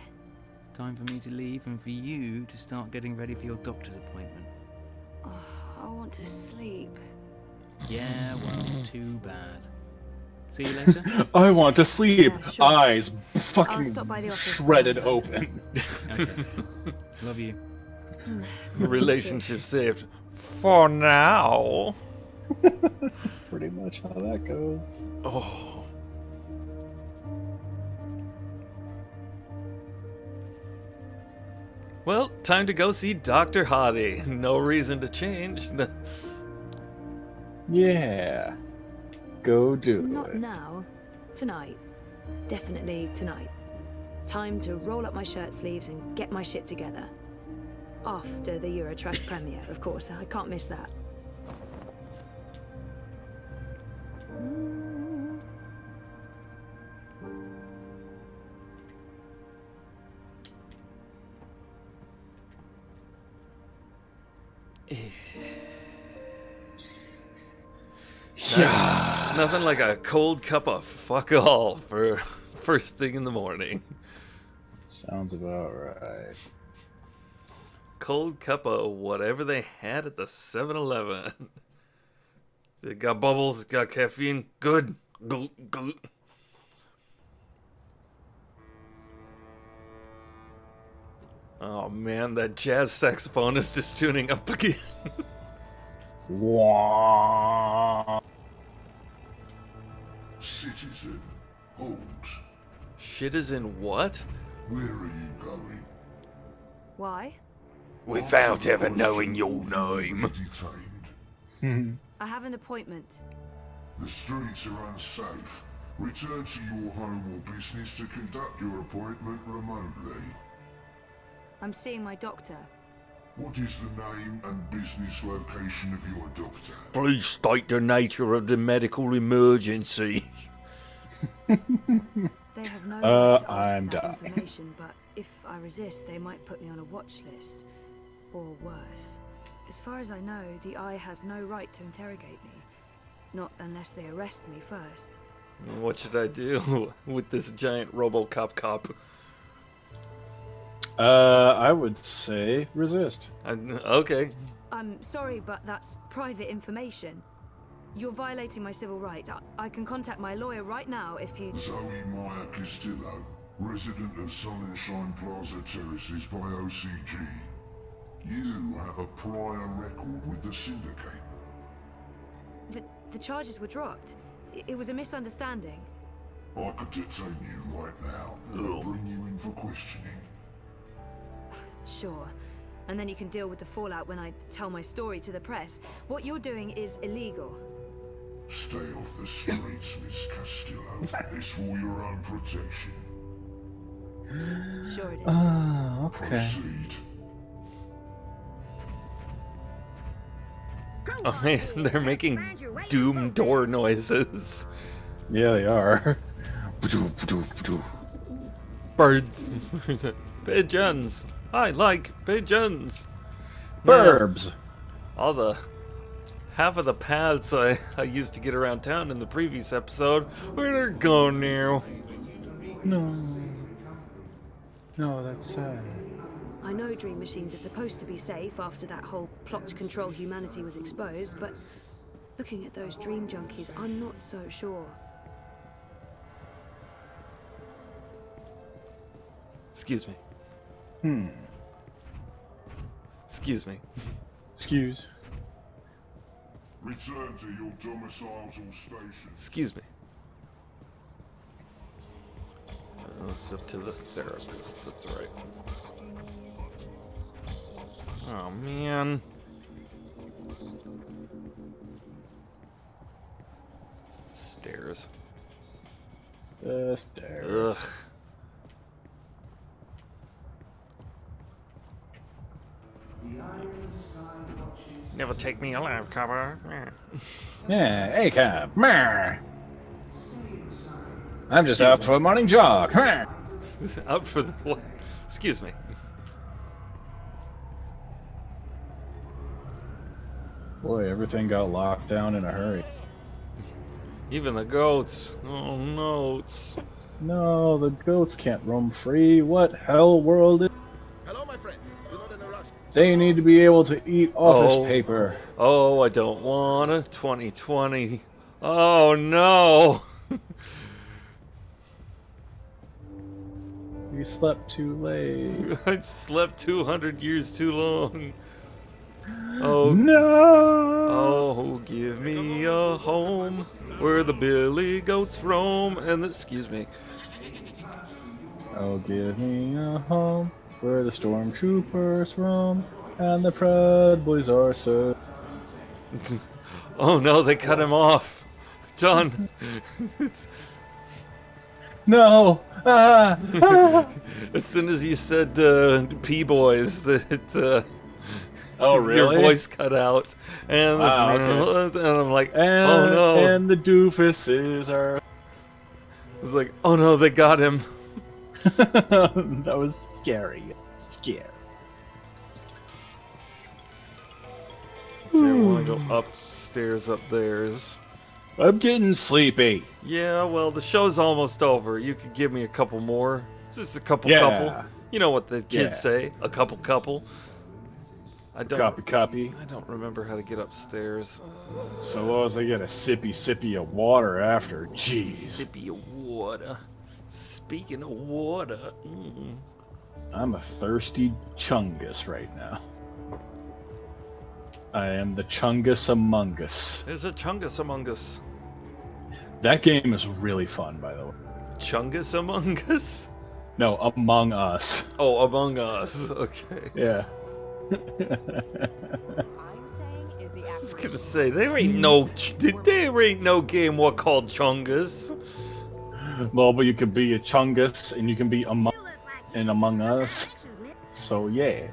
[SPEAKER 6] Time for me to leave and for you to start getting ready for your doctor's appointment.
[SPEAKER 11] Oh, I want to sleep.
[SPEAKER 6] Yeah, well, too bad. See you later.
[SPEAKER 2] I want to sleep.
[SPEAKER 11] Yeah, sure.
[SPEAKER 2] Eyes
[SPEAKER 11] I'll
[SPEAKER 2] fucking
[SPEAKER 11] stop by the office.
[SPEAKER 2] shredded open.
[SPEAKER 6] Okay. Love you.
[SPEAKER 1] Relationship saved. For now.
[SPEAKER 2] Pretty much how that goes.
[SPEAKER 1] Oh. Well, time to go see Dr. Hottie. No reason to change.
[SPEAKER 2] Yeah. Go do
[SPEAKER 11] Not
[SPEAKER 2] it.
[SPEAKER 11] now. Tonight. Definitely tonight. Time to roll up my shirt sleeves and get my shit together. After the Eurotrash premiere, of course. I can't miss that.
[SPEAKER 2] Yeah.
[SPEAKER 1] Nothing like a cold cup of fuck all for first thing in the morning.
[SPEAKER 2] Sounds about right.
[SPEAKER 1] Cold cup of whatever they had at the 7-Eleven. It got bubbles, got caffeine. Good. Go, go. Oh man, that jazz saxophonist is tuning up again.
[SPEAKER 2] Wah.
[SPEAKER 16] Citizen, hold.
[SPEAKER 1] Shit is in what?
[SPEAKER 16] Where are you going?
[SPEAKER 11] Why?
[SPEAKER 1] Without ever knowing your name.
[SPEAKER 16] Detained.
[SPEAKER 11] I have an appointment.
[SPEAKER 16] The streets are unsafe. Return to your home or business to conduct your appointment remotely.
[SPEAKER 11] I'm seeing my doctor.
[SPEAKER 16] What is the name and business location of your doctor?
[SPEAKER 1] Please state the nature of the medical emergency.
[SPEAKER 11] They have no right to ask
[SPEAKER 2] I'm
[SPEAKER 11] for that
[SPEAKER 2] dying.
[SPEAKER 11] information, but if I resist, they might put me on a watch list. Or worse. As far as I know, the Eye has no right to interrogate me. Not unless they arrest me first.
[SPEAKER 1] What should I do with this giant RoboCop cop?
[SPEAKER 2] I would say resist.
[SPEAKER 1] Okay.
[SPEAKER 11] I'm sorry, but that's private information. You're violating my civil rights. I can contact my lawyer right now if you...
[SPEAKER 16] Zoe Meyer Castillo, resident of Sunshine Plaza Terraces by OCG. You have a prior record with the Syndicate.
[SPEAKER 11] The charges were dropped. It was a misunderstanding.
[SPEAKER 16] I could detain you right now and bring you in for questioning.
[SPEAKER 11] Sure. And then you can deal with the fallout when I tell my story to the press. What you're doing is illegal.
[SPEAKER 16] Stay off the streets, Miss Castillo. It's for your own protection.
[SPEAKER 11] Sure it is.
[SPEAKER 2] Ah, okay.
[SPEAKER 16] Proceed.
[SPEAKER 1] Oh man, they're making doom door noises.
[SPEAKER 2] Yeah, they are.
[SPEAKER 1] Birds. Pigeons. I like pigeons.
[SPEAKER 2] Burbs.
[SPEAKER 1] All the half of the paths I used to get around town in the previous episode, where they're gone now.
[SPEAKER 2] No. No, that's sad.
[SPEAKER 11] I know dream machines are supposed to be safe after that whole plot to control humanity was exposed, but looking at those dream junkies, I'm not so sure.
[SPEAKER 1] Excuse me. Excuse me.
[SPEAKER 2] Excuse.
[SPEAKER 16] Return to your domiciles or stations.
[SPEAKER 1] Excuse me. It's up to the therapist, that's right. Oh man. It's the stairs.
[SPEAKER 2] The stairs.
[SPEAKER 1] Ugh. Never take me alive, copper.
[SPEAKER 2] Yeah, hey, cab. I'm just out for a morning jog.
[SPEAKER 1] Out for the what? Excuse me.
[SPEAKER 2] Boy, everything got locked down in a hurry.
[SPEAKER 1] Even the goats. Oh no,
[SPEAKER 2] No, the goats can't roam free. What hell world is...
[SPEAKER 20] Hello, my friend. You're not in a rush.
[SPEAKER 2] They need to be able to eat office paper.
[SPEAKER 1] Oh, I don't wanna. 2020. Oh no.
[SPEAKER 2] You slept too late.
[SPEAKER 1] I slept 200 years too long. Oh
[SPEAKER 2] no!
[SPEAKER 1] Oh, give me a home where the billy goats roam and excuse me.
[SPEAKER 2] Oh, give me a home where the stormtroopers roam and the Proud Boys are so.
[SPEAKER 1] Oh no, they cut him off, John.
[SPEAKER 2] No!
[SPEAKER 1] As soon as you said P-boys, that
[SPEAKER 2] oh really?
[SPEAKER 1] Your voice cut out, and
[SPEAKER 2] okay.
[SPEAKER 1] And I'm like,
[SPEAKER 2] and,
[SPEAKER 1] oh no!
[SPEAKER 2] And the doofuses are.
[SPEAKER 1] It's like, oh no, they got him.
[SPEAKER 2] That was scary. Scary.
[SPEAKER 1] Okay, I want to go upstairs, up theirs.
[SPEAKER 2] I'm getting sleepy.
[SPEAKER 1] Yeah, well, the show's almost over. You could give me a couple more. Just a couple. You know what the kids say? A couple. I don't.
[SPEAKER 2] Copy.
[SPEAKER 1] I don't remember how to get upstairs.
[SPEAKER 2] So long as I get a sippy of water after. Jeez.
[SPEAKER 1] Sippy of water. Speaking of water.
[SPEAKER 2] I'm a thirsty chungus right now. I am the chungus among us.
[SPEAKER 1] There's a chungus among us.
[SPEAKER 2] That game is really fun, by the way.
[SPEAKER 1] Chungus among us?
[SPEAKER 2] No, Among Us.
[SPEAKER 1] Oh, Among Us. Okay.
[SPEAKER 2] Yeah.
[SPEAKER 1] I was gonna say there ain't no game what called Chungus.
[SPEAKER 2] Well, but you could be a chungus and you can be Among Us. So yeah.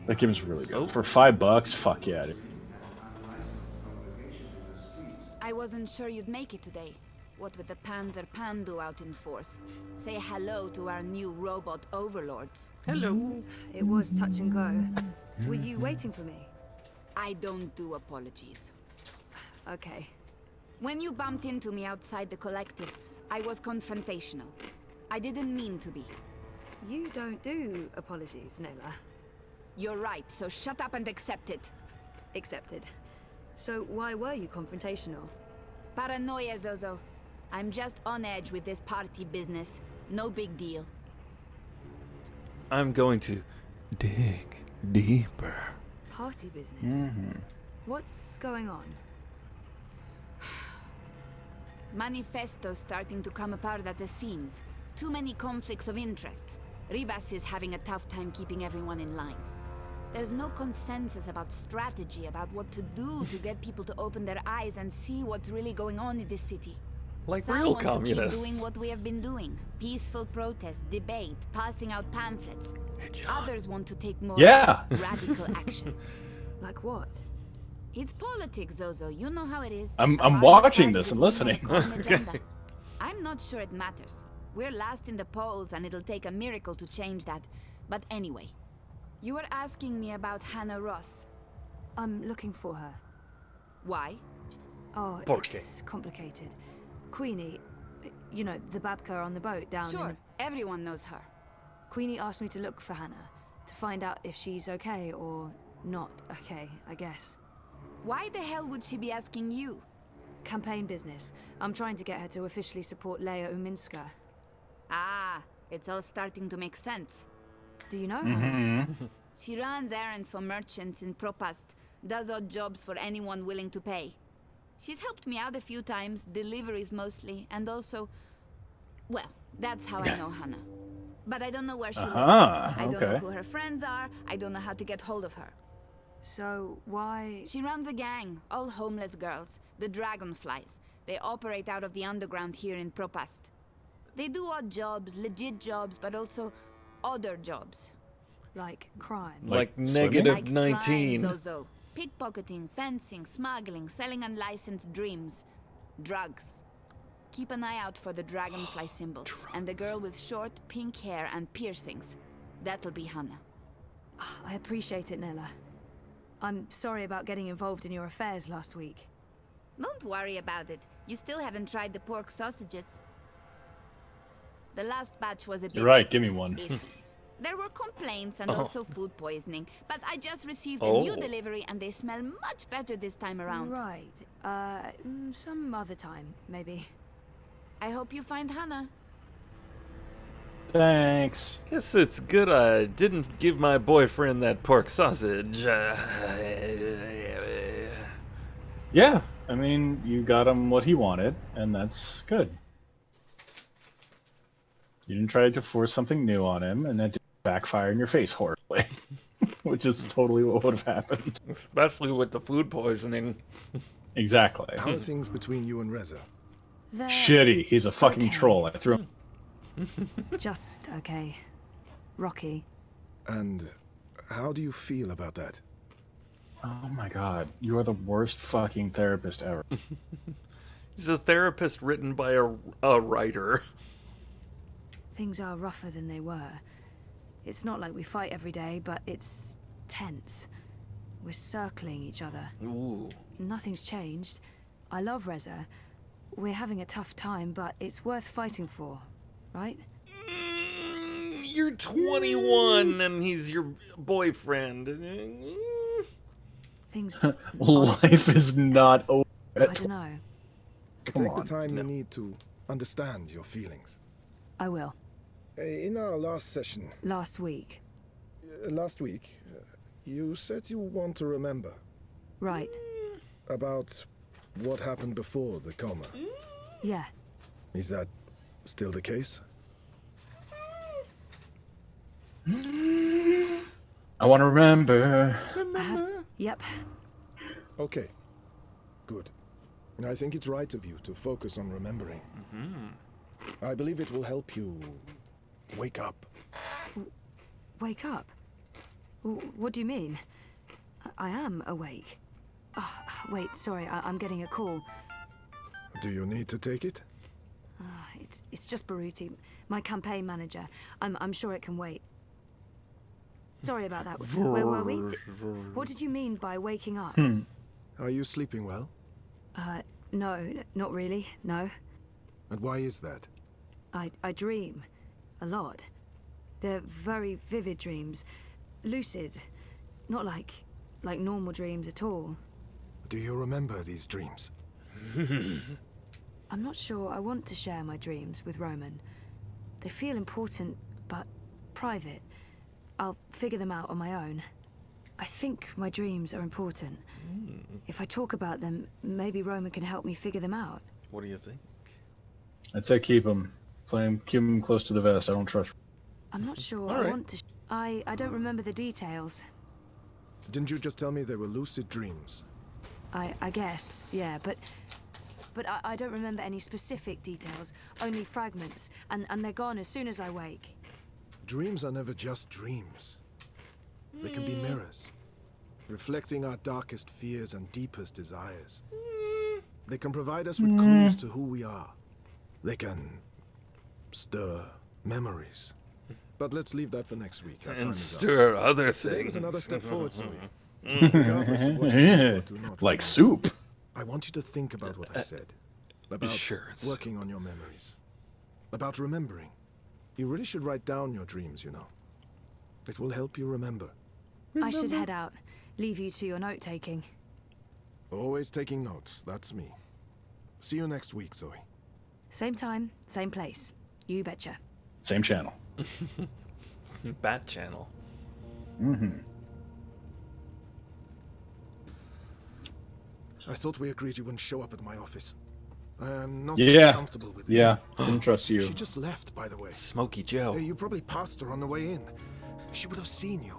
[SPEAKER 2] That game is really good. For $5, fuck yeah. Dude.
[SPEAKER 4] I wasn't sure you'd make it today. What with the Panzer Pandu out in force? Say hello to our new robot overlords.
[SPEAKER 1] Hello.
[SPEAKER 11] It was touch and go. Were you waiting for me?
[SPEAKER 4] I don't do apologies.
[SPEAKER 11] Okay.
[SPEAKER 4] When you bumped into me outside the collective, I was confrontational. I didn't mean to be.
[SPEAKER 11] You don't do apologies, Nayla.
[SPEAKER 4] You're right, so shut up and accept it.
[SPEAKER 11] Accepted. So why were you confrontational?
[SPEAKER 4] Paranoia, Zozo. I'm just on edge with this party business. No big deal.
[SPEAKER 1] I'm going to dig deeper.
[SPEAKER 11] Party business? What's going on?
[SPEAKER 4] Manifesto's starting to come apart at the seams. Too many conflicts of interests. Ribas is having a tough time keeping everyone in line. There's no consensus about strategy, about what to do to get people to open their eyes and see what's really going on in this city.
[SPEAKER 1] Like
[SPEAKER 4] Some
[SPEAKER 1] real
[SPEAKER 4] want to
[SPEAKER 1] communists.
[SPEAKER 4] keep doing what we have been doing. Peaceful protest, debate, passing out pamphlets. Others want to take more radical action.
[SPEAKER 11] Like what?
[SPEAKER 4] It's politics, Zozo. You know how it is.
[SPEAKER 2] I'm watching this and listening.
[SPEAKER 4] I'm not sure it matters. We're last in the polls and it'll take a miracle to change that. But anyway, you were asking me about Hannah Roth.
[SPEAKER 11] I'm looking for her.
[SPEAKER 4] Why?
[SPEAKER 11] Oh, it's complicated. Queenie, you know, the babka on the boat down in
[SPEAKER 4] Sure, everyone knows her.
[SPEAKER 11] Queenie asked me to look for Hannah, to find out if she's okay or not okay, I guess.
[SPEAKER 4] Why the hell would she be asking you?
[SPEAKER 11] Campaign business. I'm trying to get her to officially support Leia Uminska.
[SPEAKER 4] Ah, it's all starting to make sense.
[SPEAKER 11] Do you know
[SPEAKER 2] her?
[SPEAKER 4] She runs errands for merchants in Propast, does odd jobs for anyone willing to pay. She's helped me out a few times, deliveries mostly, and also... Well, that's how I know Hannah. But I don't know where she lives. I don't know who her friends are. I don't know how to get hold of her.
[SPEAKER 11] So, why...
[SPEAKER 4] She runs a gang, all homeless girls, the Dragonflies. They operate out of the underground here in Propast. They do odd jobs, legit jobs, but also odder jobs.
[SPEAKER 11] Like crime.
[SPEAKER 1] Like negative
[SPEAKER 4] like
[SPEAKER 1] 19.
[SPEAKER 4] Crime, Zozo. Pickpocketing, fencing, smuggling, selling unlicensed dreams. Drugs. Keep an eye out for the dragonfly symbol. And the girl with short, pink hair and piercings. That'll be Hannah.
[SPEAKER 11] I appreciate it, Nella. I'm sorry about getting involved in your affairs last week.
[SPEAKER 4] Don't worry about it. You still haven't tried the pork sausages. The last batch was a bit...
[SPEAKER 2] You're right, give me one.
[SPEAKER 4] There were complaints and also food poisoning, but I just received a new delivery and they smell much better this time around.
[SPEAKER 11] Right. Some other time, maybe.
[SPEAKER 4] I hope you find Hannah.
[SPEAKER 2] Thanks.
[SPEAKER 1] Guess it's good I didn't give my boyfriend that pork sausage.
[SPEAKER 2] Yeah, I mean, you got him what he wanted, and that's good. You didn't try to force something new on him, and that didn't backfire in your face horribly. Which is totally what would have happened.
[SPEAKER 1] Especially with the food poisoning.
[SPEAKER 2] Exactly.
[SPEAKER 15] How are things between you and Reza?
[SPEAKER 2] Shitty. He's a fucking troll. I threw him.
[SPEAKER 11] Just okay. Rocky.
[SPEAKER 15] And how do you feel about that?
[SPEAKER 2] Oh my god. You are the worst fucking therapist ever.
[SPEAKER 1] He's a therapist written by a writer.
[SPEAKER 11] Things are rougher than they were. It's not like we fight every day, but it's tense. We're circling each other.
[SPEAKER 1] Ooh.
[SPEAKER 11] Nothing's changed. I love Reza. We're having a tough time, but it's worth fighting for, right?
[SPEAKER 1] You're 21 and he's your boyfriend.
[SPEAKER 11] Things...
[SPEAKER 2] Life is not over.
[SPEAKER 11] I don't know.
[SPEAKER 15] Take the time you need to understand your feelings.
[SPEAKER 11] I will.
[SPEAKER 15] In our last session...
[SPEAKER 11] Last week.
[SPEAKER 15] Last week, you said you want to remember.
[SPEAKER 11] Right.
[SPEAKER 15] About what happened before the coma.
[SPEAKER 11] Yeah.
[SPEAKER 15] Is that still the case?
[SPEAKER 2] I want to remember.
[SPEAKER 11] Yep.
[SPEAKER 15] Okay. Good. I think it's right of you to focus on remembering. I believe it will help you wake up.
[SPEAKER 11] Wake up? What do you mean? I am awake. Oh, wait, sorry, I'm getting a call.
[SPEAKER 15] Do you need to take it?
[SPEAKER 11] It's just Baruti, my campaign manager. I'm sure it can wait. Sorry about that. Where were we? What did you mean by waking up?
[SPEAKER 15] Are you sleeping well?
[SPEAKER 11] No, not really, no.
[SPEAKER 15] And why is that?
[SPEAKER 11] I dream. A lot. They're very vivid dreams. Lucid. Not like normal dreams at all.
[SPEAKER 15] Do you remember these dreams?
[SPEAKER 11] I'm not sure I want to share my dreams with Roman. They feel important, but private. I'll figure them out on my own. I think my dreams are important. If I talk about them, maybe Roman can help me figure them out.
[SPEAKER 1] What do you think?
[SPEAKER 2] I'd say keep him. Keep him close to the vest. I don't trust.
[SPEAKER 5] I'm not sure
[SPEAKER 2] All
[SPEAKER 5] I
[SPEAKER 2] right.
[SPEAKER 5] want to. I don't remember the details.
[SPEAKER 20] Didn't you just tell me they were lucid dreams?
[SPEAKER 5] I guess, yeah, but I don't remember any specific details, only fragments, and they're gone as soon as I wake.
[SPEAKER 20] Dreams are never just dreams. They can be mirrors, reflecting our darkest fears and deepest desires. They can provide us with clues to who we are. They can stir memories. But let's leave that for next week. Our time
[SPEAKER 1] And
[SPEAKER 20] is up.
[SPEAKER 1] stir other
[SPEAKER 20] Today was
[SPEAKER 1] things.
[SPEAKER 20] another step forward, Zoe. Regardless of what you do or do not
[SPEAKER 2] Like
[SPEAKER 20] remember,
[SPEAKER 2] soup.
[SPEAKER 20] I want you to think about what I said. About
[SPEAKER 1] Sure, it's-
[SPEAKER 20] working on your memories. About remembering. You really should write down your dreams, you know. It will help you remember.
[SPEAKER 5] I should head out, leave you to your note-taking.
[SPEAKER 20] Always taking notes, that's me. See you next week, Zoe.
[SPEAKER 5] Same time, same place. You betcha.
[SPEAKER 2] Same channel.
[SPEAKER 1] Bat channel.
[SPEAKER 2] Mm-hmm.
[SPEAKER 20] I thought we agreed you wouldn't show up at my office. I am not
[SPEAKER 2] Yeah.
[SPEAKER 20] comfortable with this.
[SPEAKER 2] Yeah. Didn't trust you.
[SPEAKER 20] She just left, by the way.
[SPEAKER 1] Smokey Joe.
[SPEAKER 20] Hey, you probably passed her on the way in. She would have seen you.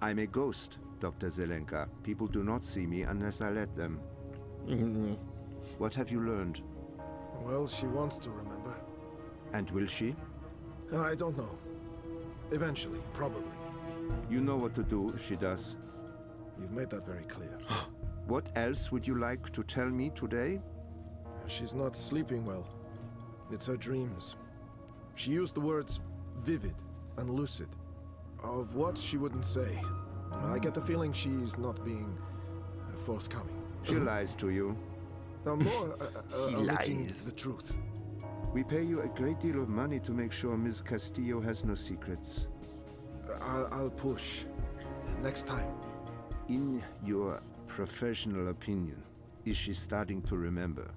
[SPEAKER 3] I'm a ghost, Dr. Zelenka. People do not see me unless I let them. What have you learned?
[SPEAKER 20] Well, she wants to remember.
[SPEAKER 3] And will she?
[SPEAKER 20] I don't know. Eventually, probably.
[SPEAKER 3] You know what to do if she does.
[SPEAKER 20] You've made that very clear.
[SPEAKER 3] What else would you like to tell me today?
[SPEAKER 20] She's not sleeping well. It's her dreams. She used the words vivid and lucid. Of what she wouldn't say. I get the feeling she's not being forthcoming.
[SPEAKER 3] She lies to you.
[SPEAKER 20] More
[SPEAKER 3] She
[SPEAKER 20] omitting
[SPEAKER 3] lies.
[SPEAKER 20] the truth.
[SPEAKER 3] We pay you a great deal of money to make sure Ms. Castillo has no secrets.
[SPEAKER 20] I'll push. Next time.
[SPEAKER 3] In your professional opinion, is she starting to remember?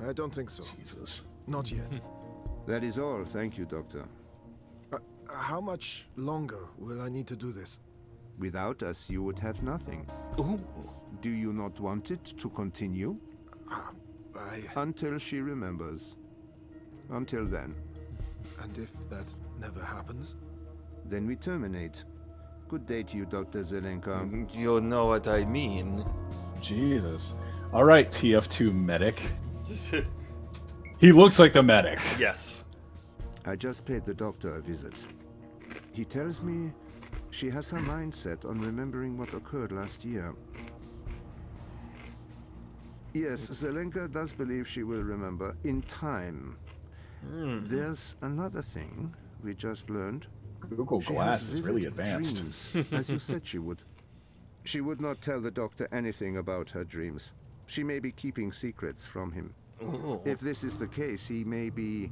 [SPEAKER 20] I don't think so.
[SPEAKER 2] Jesus.
[SPEAKER 20] Not yet.
[SPEAKER 3] That is all. Thank you, Doctor.
[SPEAKER 20] How much longer will I need to do this?
[SPEAKER 3] Without us, you would have nothing.
[SPEAKER 1] Ooh.
[SPEAKER 3] Do you not want it to continue? Until she remembers. Until then.
[SPEAKER 20] And if that never happens?
[SPEAKER 3] Then we terminate. Good day to you, Dr. Zelenka.
[SPEAKER 1] You'll know what I mean.
[SPEAKER 2] Jesus. All right, TF2 medic. He looks like the medic.
[SPEAKER 1] Yes.
[SPEAKER 3] I just paid the doctor a visit. He tells me she has her mind set on remembering what occurred last year. Yes, Zelenka does believe she will remember in time. There's another thing we just learned.
[SPEAKER 2] Google
[SPEAKER 3] She
[SPEAKER 2] Glass
[SPEAKER 3] has
[SPEAKER 2] is really
[SPEAKER 3] vivid
[SPEAKER 2] advanced.
[SPEAKER 3] dreams, as you said she would. She would not tell the doctor anything about her dreams. She may be keeping secrets from him.
[SPEAKER 1] Ooh.
[SPEAKER 3] If this is the case, he may be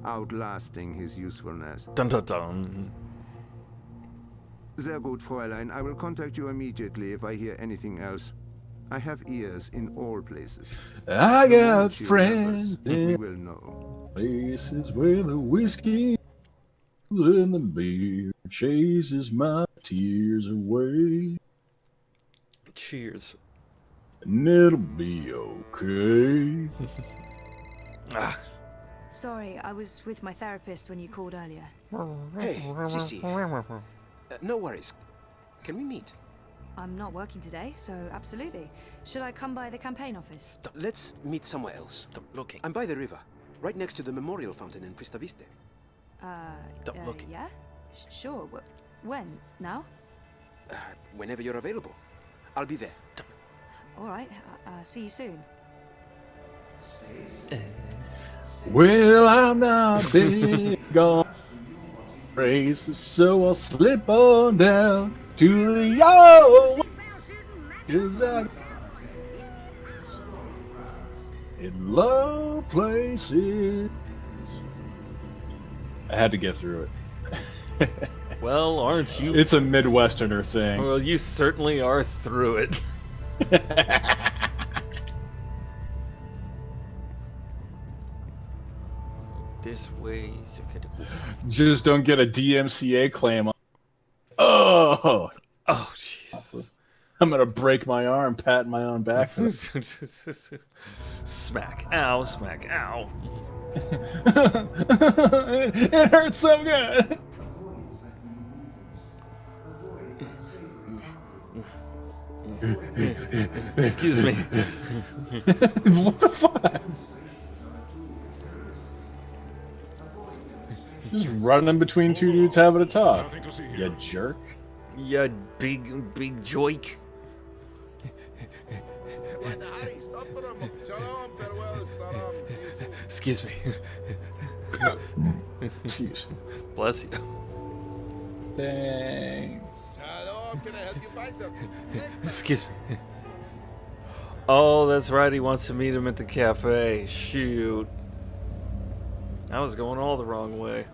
[SPEAKER 3] outlasting his usefulness.
[SPEAKER 1] Dun dun dun.
[SPEAKER 3] Sehr gut, Fräulein. I will contact you immediately if I hear anything else. I have ears in all places.
[SPEAKER 2] I
[SPEAKER 3] The
[SPEAKER 2] got
[SPEAKER 3] moment she
[SPEAKER 2] friends
[SPEAKER 3] remembers, we
[SPEAKER 2] in
[SPEAKER 3] will know.
[SPEAKER 2] places where the whiskey and the beer chases my tears away.
[SPEAKER 1] Cheers.
[SPEAKER 2] And it'll be okay.
[SPEAKER 5] Sorry, I was with my therapist when you called earlier.
[SPEAKER 7] Hey, Sissy. No worries. Can we meet?
[SPEAKER 5] I'm not working today, so absolutely. Should I come by the campaign office?
[SPEAKER 7] Let's meet somewhere else.
[SPEAKER 1] Stop looking.
[SPEAKER 7] I'm by the river, right next to the memorial fountain in Prista Viste.
[SPEAKER 5] Yeah? Sure. When? Now?
[SPEAKER 7] Whenever you're available. I'll be there.
[SPEAKER 5] All right. See you soon.
[SPEAKER 2] Well, I'm not big on races, so I'll slip on down to the yard. 'Cause I in low places. I had to get through it.
[SPEAKER 1] Well, aren't you?
[SPEAKER 2] It's a Midwesterner thing.
[SPEAKER 1] Well, you certainly are through it. This way.
[SPEAKER 2] Just don't get a DMCA claim on. Oh!
[SPEAKER 1] Oh, jeez.
[SPEAKER 2] I'm gonna break my arm patting my own back for this.
[SPEAKER 1] Smack. Ow, smack. Ow.
[SPEAKER 2] It hurts so good.
[SPEAKER 1] Excuse me.
[SPEAKER 2] What the fuck? Just running between two dudes having a talk. You jerk.
[SPEAKER 1] Yeah, big joik. Excuse me.
[SPEAKER 2] Jeez.
[SPEAKER 1] Bless you.
[SPEAKER 2] Thanks.
[SPEAKER 1] Excuse me. Oh, that's right. He wants to meet him at the cafe. Shoot. I was going all the wrong way.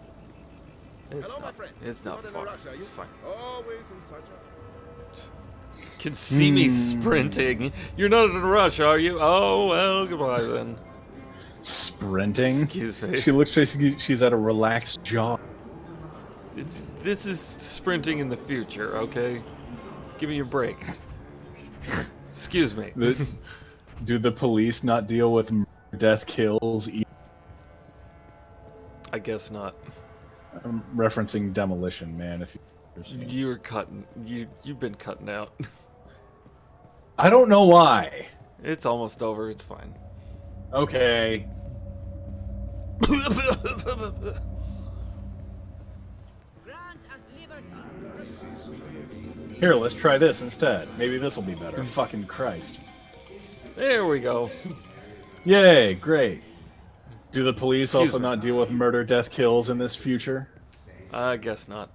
[SPEAKER 1] It's not far. It's fine. Can see me sprinting. You're not in a rush, are you? Oh, well, goodbye then.
[SPEAKER 2] Sprinting?
[SPEAKER 1] Excuse me.
[SPEAKER 2] She looks like she's at a relaxed jog.
[SPEAKER 1] This is sprinting in the future, okay? Give me a break. Excuse me.
[SPEAKER 2] Do the police not deal with death kills?
[SPEAKER 1] I guess not.
[SPEAKER 2] I'm referencing Demolition Man. If
[SPEAKER 1] you were cutting, you've been cutting out.
[SPEAKER 2] I don't know why.
[SPEAKER 1] It's almost over. It's fine.
[SPEAKER 2] Okay. Here, let's try this instead. Maybe this will be better. Fucking Christ.
[SPEAKER 1] There we go.
[SPEAKER 2] Yay, great. Do the police also not deal with murder, death, kills in this future?
[SPEAKER 1] I guess not.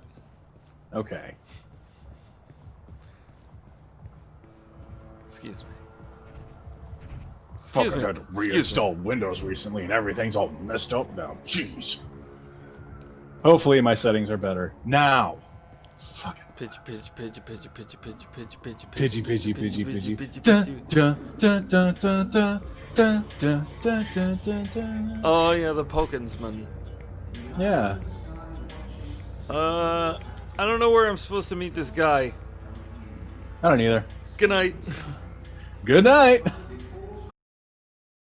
[SPEAKER 2] Okay.
[SPEAKER 1] Excuse me.
[SPEAKER 2] Fucking had to reinstall Windows recently and everything's all messed up now. Jeez. Hopefully my settings are better. Now! Fucking
[SPEAKER 1] Pidgey, pidgey, pidgey, pidgey, pidgey, pidgey, pidgey, pidgey,
[SPEAKER 2] pidgey, pidgey, pidgey, pidgey. Da da da da da da da da da da da.
[SPEAKER 1] Oh yeah, the Pokinsman.
[SPEAKER 2] Yeah.
[SPEAKER 1] I don't know where I'm supposed to meet this guy.
[SPEAKER 2] I don't either.
[SPEAKER 1] Good night.
[SPEAKER 2] Good night.